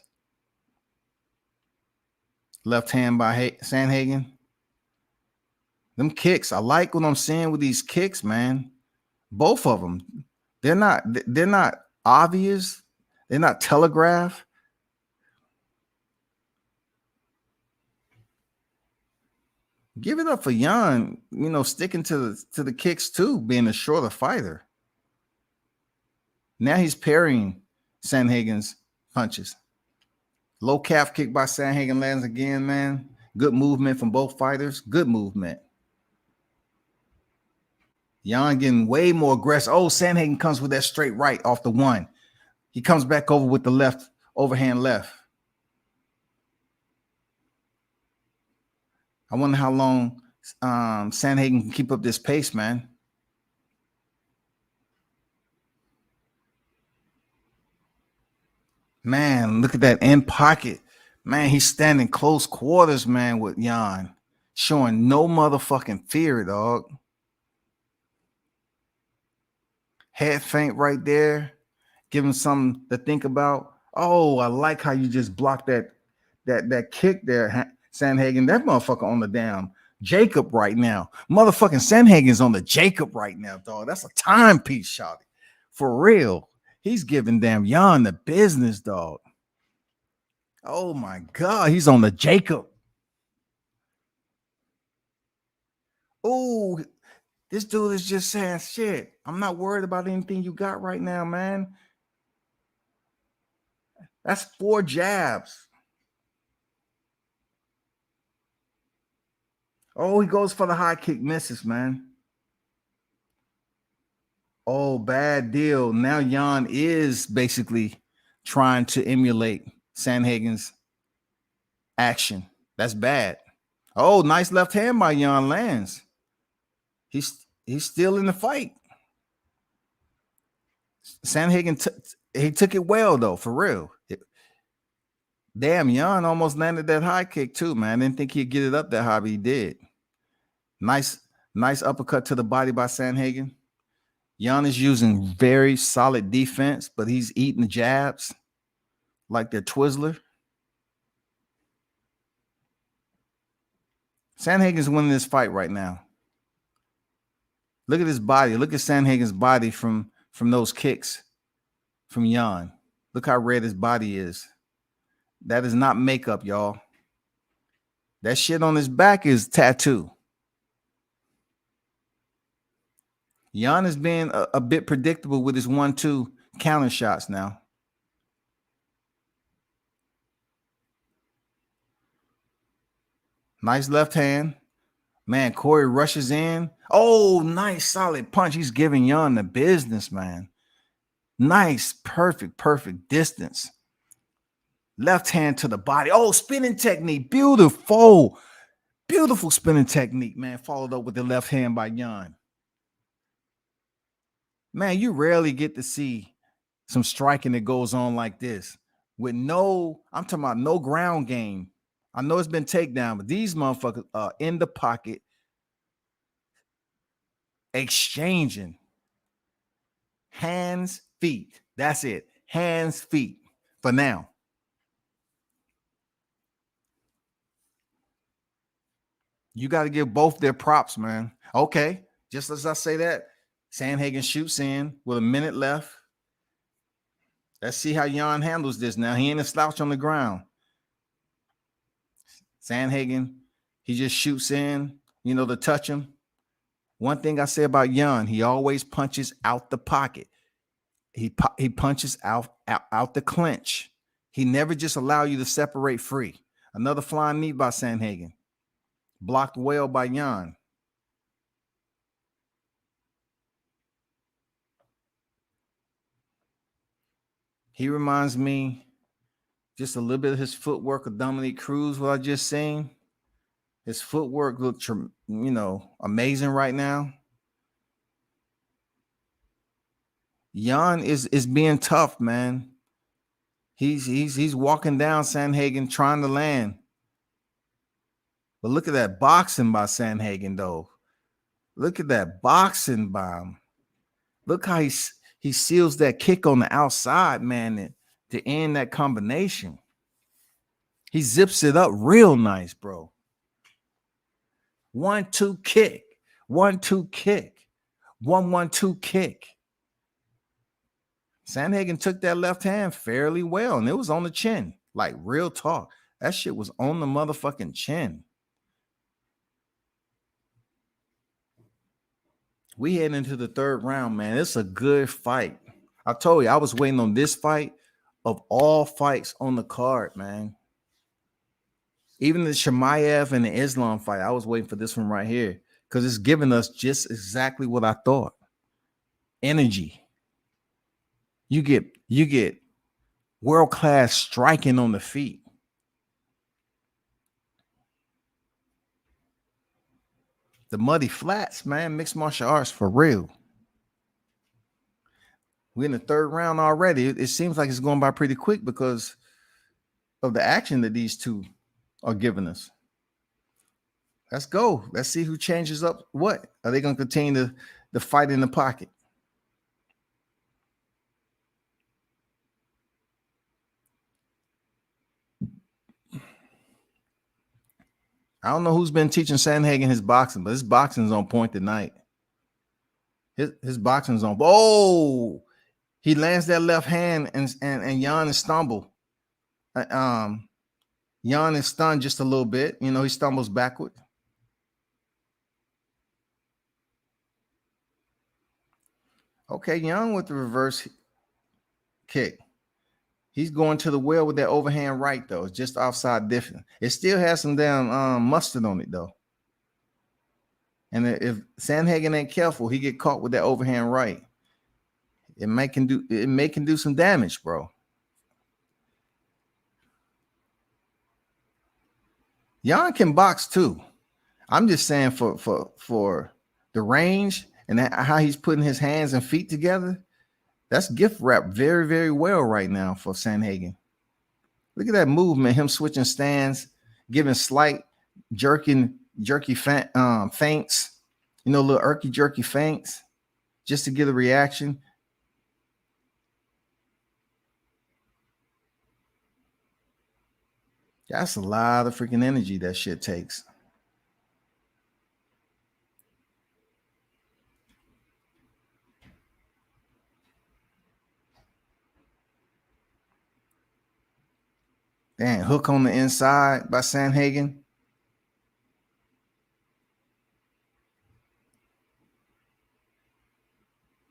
Left hand by Sandhagen. Them kicks. I like what I'm seeing with these kicks, man. Both of them. They're not obvious. They're not telegraphed. Give it up for Yan, sticking to the kicks too, being a shorter fighter. Now he's parrying Sandhagen's punches. Low calf kick by Sandhagen lands again, man. Good movement from both fighters. Good movement. Yan getting way more aggressive. Oh, Sandhagen comes with that straight right off the one. He comes back over with the left, overhand left. I wonder how long Sandhagen can keep up this pace, man. Man, look at that in pocket. Man, he's standing close quarters, man, with Yan. Showing no motherfucking fear, dog. Head feint right there. Give him something to think about. Oh, I like how you just blocked that kick there, Sandhagen. That motherfucker on the damn Jacob right now. Motherfucking Sandhagen's on the Jacob right now, dog. That's a timepiece, shot. For real. He's giving damn Yan the business, dog. Oh my God, he's on the Jacob. Oh, this dude is just saying, shit, I'm not worried about anything you got right now, man. That's 4 jabs. Oh, he goes for the high kick, misses, man. Oh, bad deal. Now Yan is basically trying to emulate Sandhagen's action. That's bad. Oh, nice left hand by Yan lands. He's still in the fight. Sandhagen he took it well though, for real. Damn, Yan almost landed that high kick too, man. I didn't think he'd get it up that high, but he did. Nice uppercut to the body by Sandhagen. Yan is using very solid defense, but he's eating the jabs like they're Twizzler. Sandhagen's winning this fight right now. Look at his body. Look at Sandhagen's body from those kicks from Yan. Look how red his body is. That is not makeup, y'all. That shit on his back is tattoo. Yan is being a bit predictable with his 1-2 counter shots now. Nice left hand. Man, Cory rushes in. Oh, nice, solid punch. He's giving Yan the business, man. Nice, perfect distance. Left hand to the body. Oh, spinning technique. Beautiful. Beautiful spinning technique, man. Followed up with the left hand by Yan. Man, you rarely get to see some striking that goes on like this with I'm talking about no ground game. I know it's been takedown, but these motherfuckers are in the pocket exchanging hands, feet. That's it. Hands, feet for now. You got to give both their props, man. Okay, just as I say that, Sandhagen shoots in with a minute left. Let's see how Yan handles this now. He ain't a slouch on the ground. Sandhagen, he just shoots in, to touch him. One thing I say about Yan, he always punches out the pocket. He punches out the clinch. He never just allow you to separate free. Another flying knee by Sandhagen. Blocked well by Yan. He reminds me just a little bit of his footwork of Dominique Cruz, what I just seen. His footwork looked, amazing right now. Yan is being tough, man. He's walking down Sandhagen trying to land. But look at that boxing by Sandhagen, though. Look at that boxing by him. Look how he seals that kick on the outside, man, to end that combination. He zips it up real nice, bro. 1-2 kick. 1-2 kick. 1-1-2 kick. Sandhagen took that left hand fairly well, and it was on the chin. Like, real talk. That shit was on the motherfucking chin. We head into the third round, man. It's a good fight. I told you, I was waiting on this fight of all fights on the card, man. Even the Chimaev and the Islam fight, I was waiting for this one right here because it's giving us just exactly what I thought. Energy. You get world-class striking on the feet. The muddy flats, man, mixed martial arts for real. We're in the third round already. It seems like it's going by pretty quick because of the action that these two are giving us. Let's go. Let's see who changes up what. Are they going to continue the fight in the pocket? I don't know who's been teaching Sandhagen his boxing, but his boxing's on point tonight. His boxing's on. Oh, he lands that left hand and Yan is stumbled. Yan is stunned just a little bit. You know, he stumbles backward. Okay, Yan with the reverse kick. He's going to the well with that overhand right, though. It's just offside different. It still has some damn mustard on it, though. And if Sandhagen ain't careful, he get caught with that overhand right. It may can do some damage, bro. Yan can box too. I'm just saying for the range and how he's putting his hands and feet together. That's gift wrapped very, very well right now for Sandhagen. Look at that movement, him switching stands, giving slight jerky feints, you know, little irky jerky feints, just to get a reaction. That's a lot of freaking energy that shit takes. Damn, hook on the inside by Sandhagen.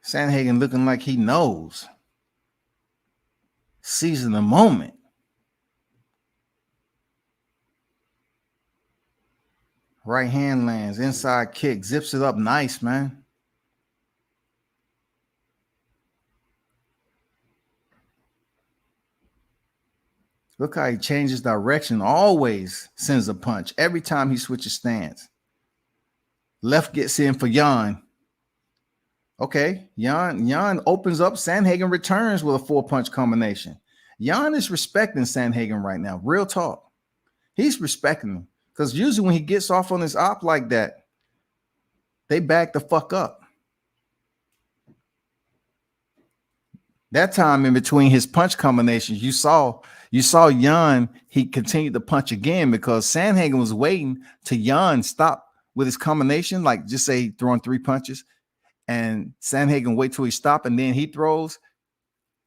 Sandhagen looking like he knows. Seizing the moment. Right hand lands, inside kick, zips it up nice, man. Look how he changes direction, always sends a punch every time he switches stance. Left gets in for Yan. Okay, Yan opens up. Sandhagen returns with a 4-punch combination. Yan is respecting Sandhagen right now. Real talk. He's respecting him because usually when he gets off on his op like that, they back the fuck up. That time in between his punch combinations, you saw Yan, he continued to punch again because Sandhagen was waiting till Yan stop with his combination, like just say throwing 3 punches, and Sandhagen wait till he stopped and then he throws.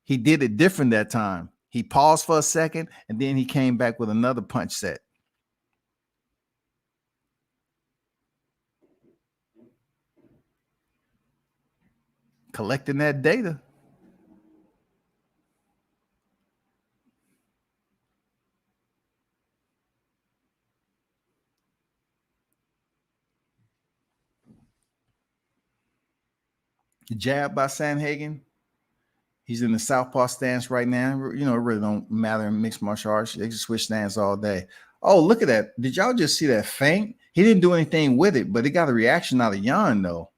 He did it different that time. He paused for a second and then he came back with another punch set. Collecting that data. Jab by Sandhagen. He's in the southpaw stance right now. You know, it really don't matter in mixed martial arts. They can switch stance all day. Oh, look at that. Did y'all just see that feint? He didn't do anything with it, but he got a reaction out of Yan, though.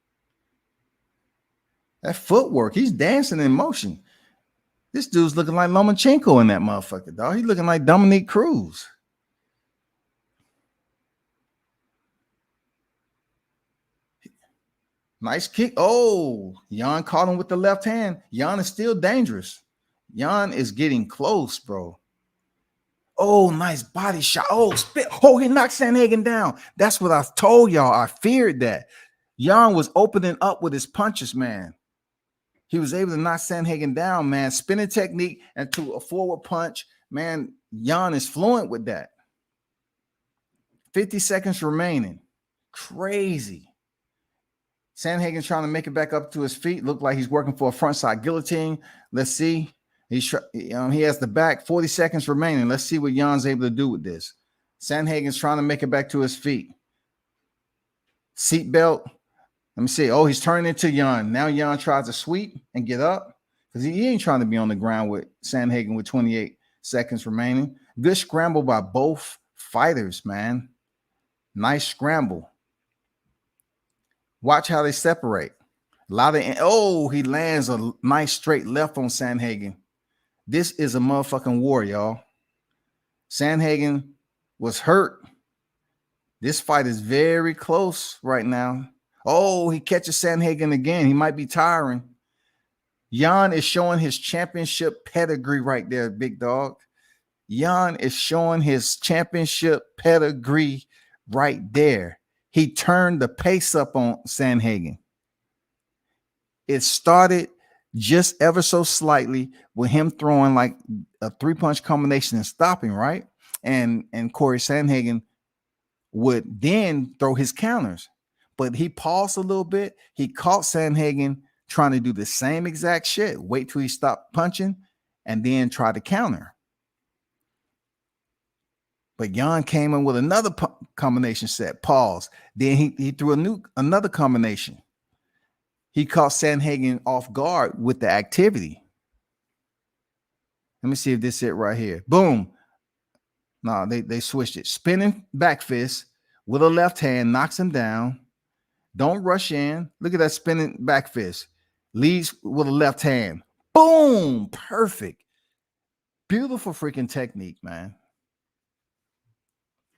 That footwork, he's dancing in motion. This dude's looking like Lomachenko in that motherfucker, dog. He's looking like Dominique Cruz. Nice kick. Oh, Yan caught him with the left hand. Yan is still dangerous. Yan is getting close, bro. Oh, nice body shot. Oh, spit. Oh, he knocked Sandhagen down. That's what I told y'all. I feared that. Yan was opening up with his punches, man. He was able to knock Sandhagen down, man. Spinning technique and to a forward punch. Man, Yan is fluent with that. 50 seconds remaining. Crazy. Sandhagen trying to make it back up to his feet. Looked like he's working for a frontside guillotine. Let's see. He has the back. 40 seconds remaining. Let's see what Jan's able to do with this. Sandhagen's trying to make it back to his feet. Seatbelt. Let me see. Oh, he's turning into Yan. Now Yan tries to sweep and get up because he ain't trying to be on the ground with Sandhagen with 28 seconds remaining. Good scramble by both fighters, man. Nice scramble. Watch how they separate. He lands a nice straight left on Sandhagen. This is a motherfucking war, y'all. Sandhagen was hurt. This fight is very close right now. Oh, he catches Sandhagen again. He might be tiring. Yan is showing his championship pedigree right there, big dog. Yan is showing his championship pedigree right there. He turned the pace up on Sandhagen. It started just ever so slightly with him throwing like a 3-punch combination and stopping, right? And Cory Sandhagen would then throw his counters. But he paused a little bit. He caught Sandhagen trying to do the same exact shit. Wait till he stopped punching and then try to counter. But Yan came in with another combination set. Pause. Then he threw another combination. He caught Sandhagen off guard with the activity. Let me see if this is it right here. Boom. No, they switched it. Spinning back fist with a left hand, knocks him down. Don't rush in. Look at that spinning back fist. Leads with a left hand. Boom. Perfect. Beautiful freaking technique, man.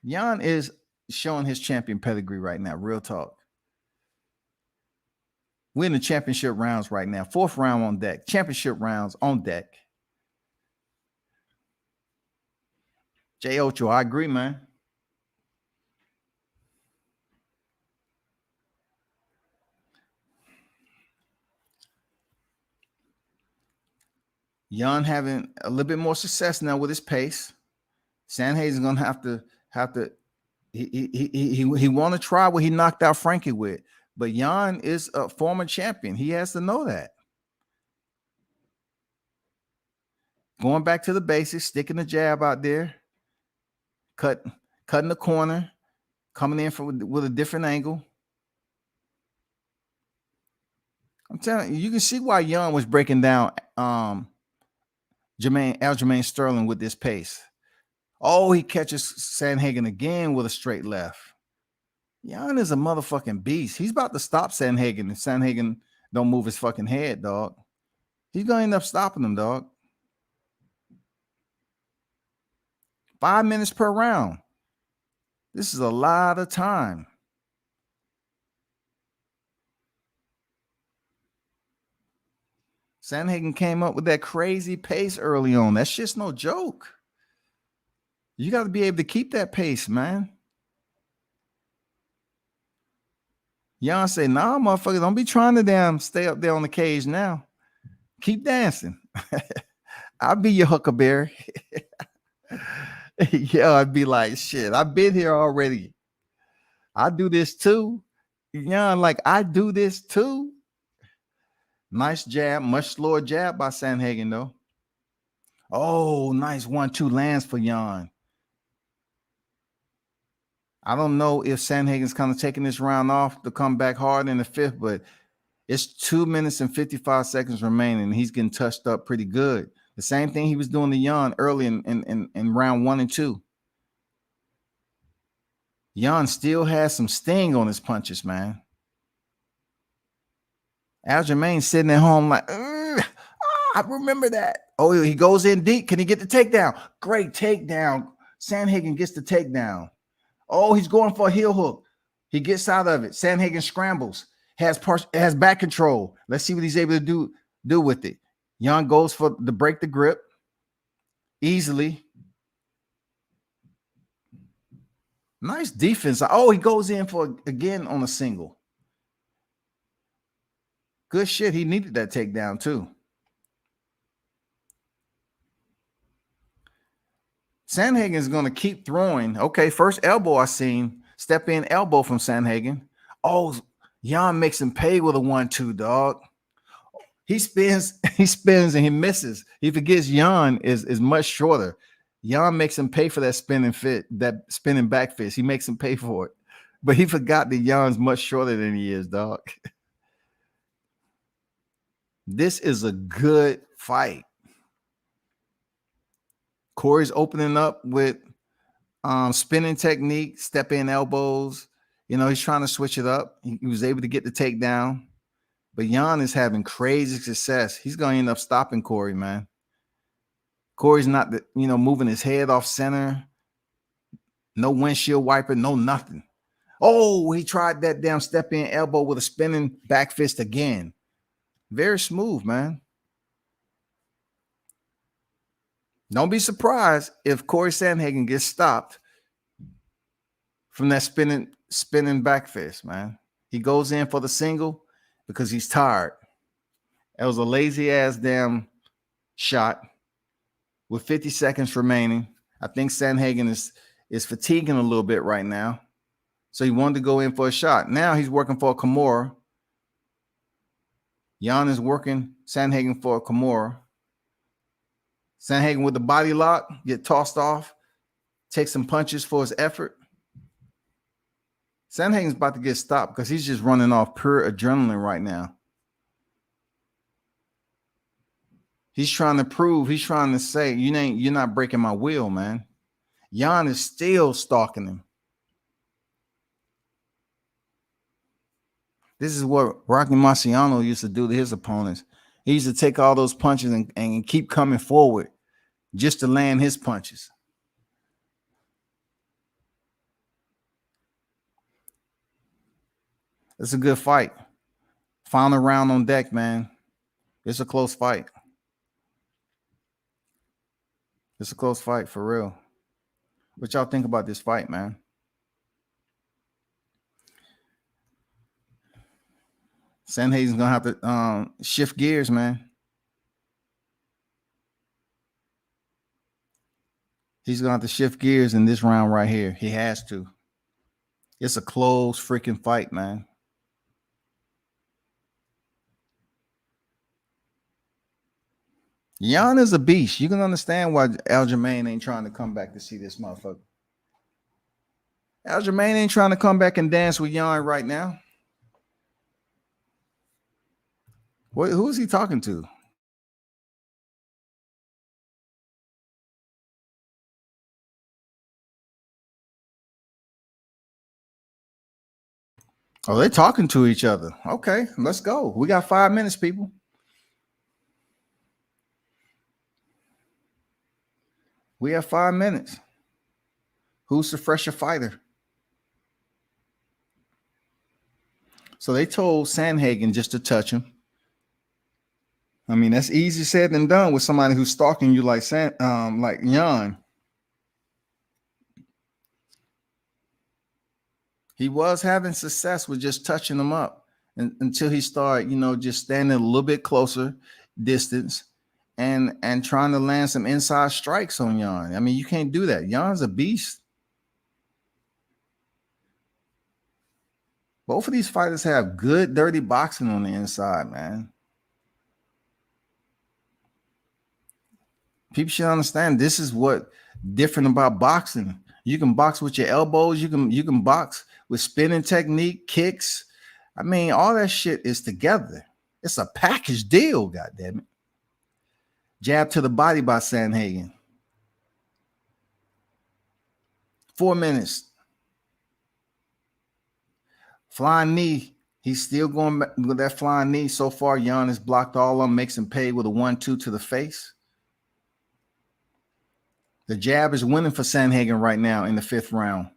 Yan is showing his champion pedigree right now. Real talk. We're in the championship rounds right now. 4th round on deck. Championship rounds on deck. J. Ocho, I agree, man. Yan having a little bit more success now with his pace. Sandhagen's gonna have to. He want to try what he knocked out Frankie with, but Yan is a former champion. He has to know that. Going back to the basics, sticking the jab out there, cutting the corner, coming in with a different angle. I'm telling you, you can see why Yan was breaking down Aljamain Sterling with this pace. Oh, he catches Sandhagen again with a straight left. Yan is a motherfucking beast. He's about to stop Sandhagen if Sandhagen don't move his fucking head, dog. He's going to end up stopping him, dog. 5 minutes per round. This is a lot of time. Sandhagen came up with that crazy pace early on. That's just no joke. You got to be able to keep that pace, man. Yan say, nah, motherfucker, don't be trying to damn stay up there on the cage now. Keep dancing. I'll be your huckleberry. Yeah, I'd be like, shit, I've been here already. I do this too. Yan, like, I do this too. Nice jab, much slower jab by Sandhagen, though. Oh, nice 1-2 lands for Yan. I don't know if Sandhagen's kind of taking this round off to come back hard in the 5th, but it's 2 minutes and 55 seconds remaining. He's getting touched up pretty good. The same thing he was doing to Yan early in round 1 and 2. Yan still has some sting on his punches, man. Aljamain sitting at home like, I remember that. Oh, he goes in deep. Can he get the takedown? Great takedown. Sandhagen gets the takedown. Oh, he's going for a heel hook. He gets out of it. Sandhagen scrambles. Has back control. Let's see what he's able to do with it. Yan goes for the break the grip easily. Nice defense. Oh, he goes in for again on a single. Good shit. He needed that takedown too. Sandhagen is going to keep throwing. Okay, first elbow I seen. Step in elbow from Sandhagen. Oh, Yan makes him pay with a 1-2, dog. He spins, and he misses. He forgets Yan is much shorter. Yan makes him pay for that spinning back fist. He makes him pay for it. But he forgot that Yan's much shorter than he is, dog. This is a good fight. Cory's opening up with spinning technique, step in elbows. You know, he's trying to switch it up. He was able to get the takedown. But Yan is having crazy success. He's going to end up stopping Cory, man. Cory's not, moving his head off center. No windshield wiper, no nothing. Oh, he tried that damn step in elbow with a spinning back fist again. Very smooth, man. Don't be surprised if Cory Sandhagen gets stopped from that spinning back fist, man. He goes in for the single because he's tired. That was a lazy ass damn shot with 50 seconds remaining. I think Sandhagen is fatiguing a little bit right now. So he wanted to go in for a shot. Now he's working for a Kimura. Yan is working Sandhagen for a Kimura. Sandhagen with the body lock, get tossed off, take some punches for his effort. Sandhagen's about to get stopped because he's just running off pure adrenaline right now. He's trying to say, you're not breaking my will, man. Yan is still stalking him. This is what Rocky Marciano used to do to his opponents. He used to take all those punches and keep coming forward just to land his punches. It's a good fight. Final round on deck, man. It's a close fight. It's a close fight for real. What y'all think about this fight, man? Sandhagen's gonna have to shift gears, man. He's gonna have to shift gears in this round right here. He has to. It's a close freaking fight, man. Yan is a beast. You can understand why Aljamain ain't trying to come back to see this motherfucker. Aljamain ain't trying to come back and dance with Yan right now. Who is he talking to? Oh, they're talking to each other. Okay, let's go. We got 5 minutes, people. We have 5 minutes. Who's the fresher fighter? So they told Sandhagen just to touch him. I mean, that's easier said than done with somebody who's stalking you like Yan. He was having success with just touching him up until he started, just standing a little bit closer distance and trying to land some inside strikes on Yan. I mean, you can't do that. Yan's a beast. Both of these fighters have good, dirty boxing on the inside, man. People should understand this is what different about boxing. You can box with your elbows. You can box with spinning technique, kicks. I mean, all that shit is together. It's a package deal, goddammit. Jab to the body by Sandhagen. 4 minutes. Flying knee. He's still going with that flying knee. So far, Yan has blocked all of them, makes him pay with a 1-2 to the face. The jab is winning for Sandhagen right now in the 5th round.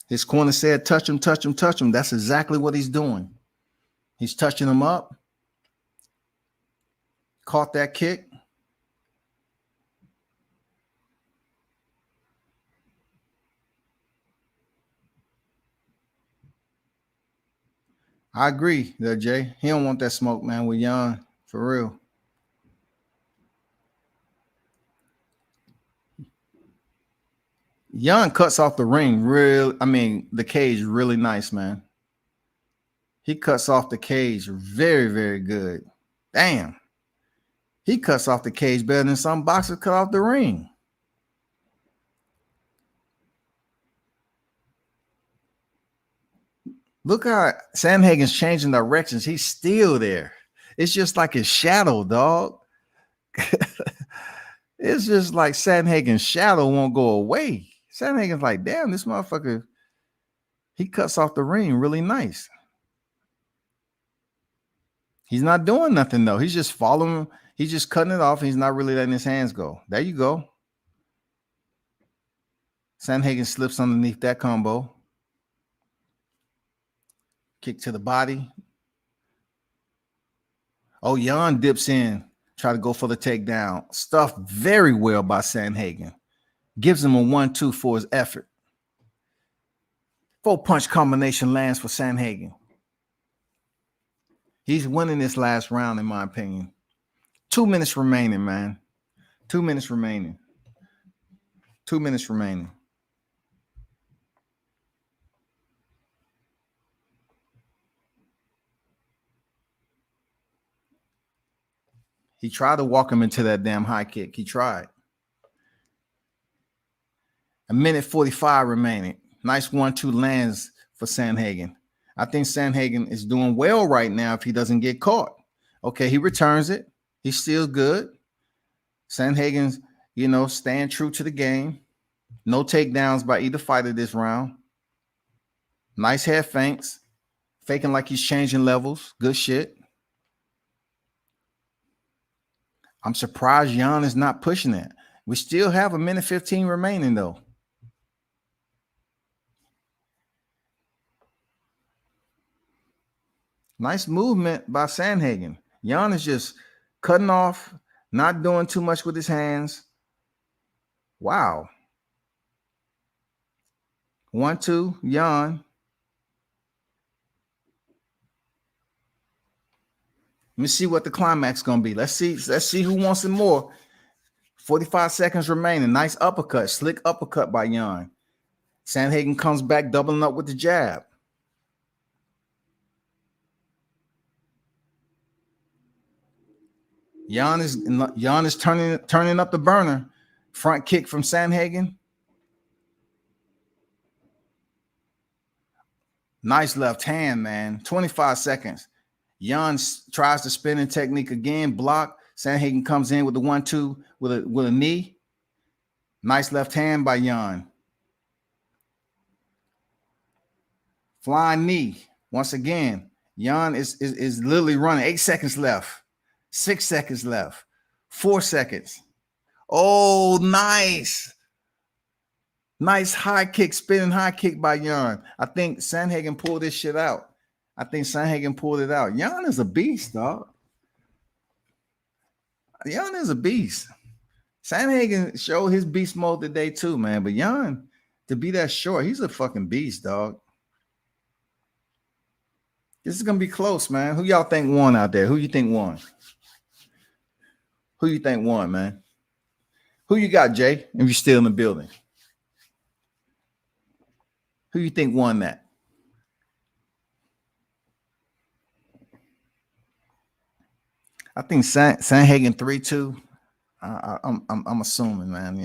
His corner said, touch him, touch him, touch him. That's exactly what he's doing. He's touching him up. Caught that kick. I agree there, Jay. He don't want that smoke, man, with Yan, for real. Yan cuts off the ring the cage really nice, man. He cuts off the cage very, very good. Damn. He cuts off the cage better than some boxers cut off the ring. Look how Sandhagen's changing directions. He's still there. It's just like his shadow, dog. It's just like Sandhagen's shadow won't go away. Sandhagen's like, damn, this motherfucker, he cuts off the ring really nice. He's not doing nothing, though. He's just following. He's just cutting it off. He's not really letting his hands go. There you go. Sandhagen slips underneath that combo. Kick to the body. Oh, Yan dips in. Try to go for the takedown. Stuffed very well by Sandhagen. Gives him a 1-2 for his effort. 4-punch combination lands for Sandhagen. He's winning this last round, in my opinion. 2 minutes remaining, man. 2 minutes remaining. 2 minutes remaining. He tried to walk him into that damn high kick. He tried. 1:45 remaining. Nice 1-2 lands for Sandhagen. I think Sandhagen is doing well right now if he doesn't get caught. Okay, he returns it. He's still good. Sandhagen's, staying true to the game. No takedowns by either fighter this round. Nice head feints. Faking like he's changing levels. Good shit. I'm surprised Yan is not pushing it. We still have 1:15 remaining, though. Nice movement by Sandhagen. Yan is just cutting off, not doing too much with his hands. Wow. 1-2, Yan. Let me see what the climax is going to be. Let's see who wants it more. 45 seconds remaining. Nice uppercut. Slick uppercut by Yan. Sandhagen comes back, doubling up with the jab. Yan is turning up the burner. Front kick from Sandhagen. Nice left hand, man. 25 seconds. Yan tries the spinning technique again. Block. Sandhagen comes in with the 1-2 with a knee. Nice left hand by Yan. Flying knee. Once again, Yan is literally running. 8 seconds left. 6 seconds left. 4 seconds. Oh, nice. Nice high kick, spinning high kick by Yan. I think Sandhagen pulled this shit out. Yan is a beast, dog. Yan is a beast. Sandhagen showed his beast mode today too, man. But Yan, to be that short, he's a fucking beast, dog. This is going to be close, man. Who y'all think won out there? Who you think won? Who you think won, man? Who you got, Jay, if you're still in the building? Who you think won that? I think Sandhagen 3-2. I'm assuming, man,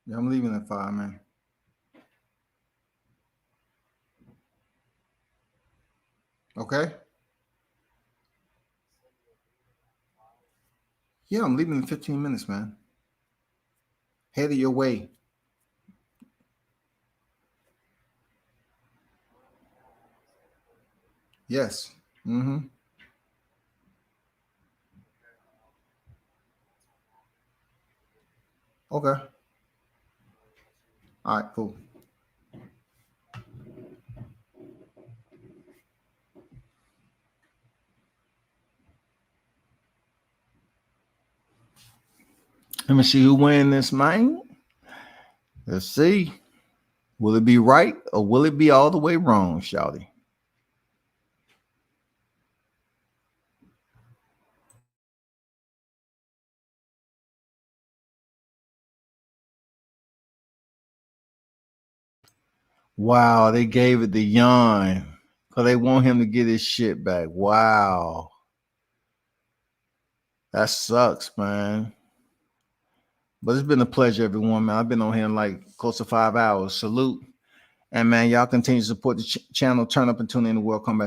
Yeah, I'm leaving at 5, man. Okay. Yeah, I'm leaving in 15 minutes, man. Headed your way. Yes. Mm-hmm. Okay. All right, cool. Let me see who win this, man. Let's see. Will it be right or will it be all the way wrong, shawty? Wow, they gave it to Yan because they want him to get his shit back. Wow. That sucks, man. But it's been a pleasure, everyone, man. I've been on here in like close to 5 hours. Salute. And, man, y'all continue to support the channel. Turn up and tune in to Welcome Back.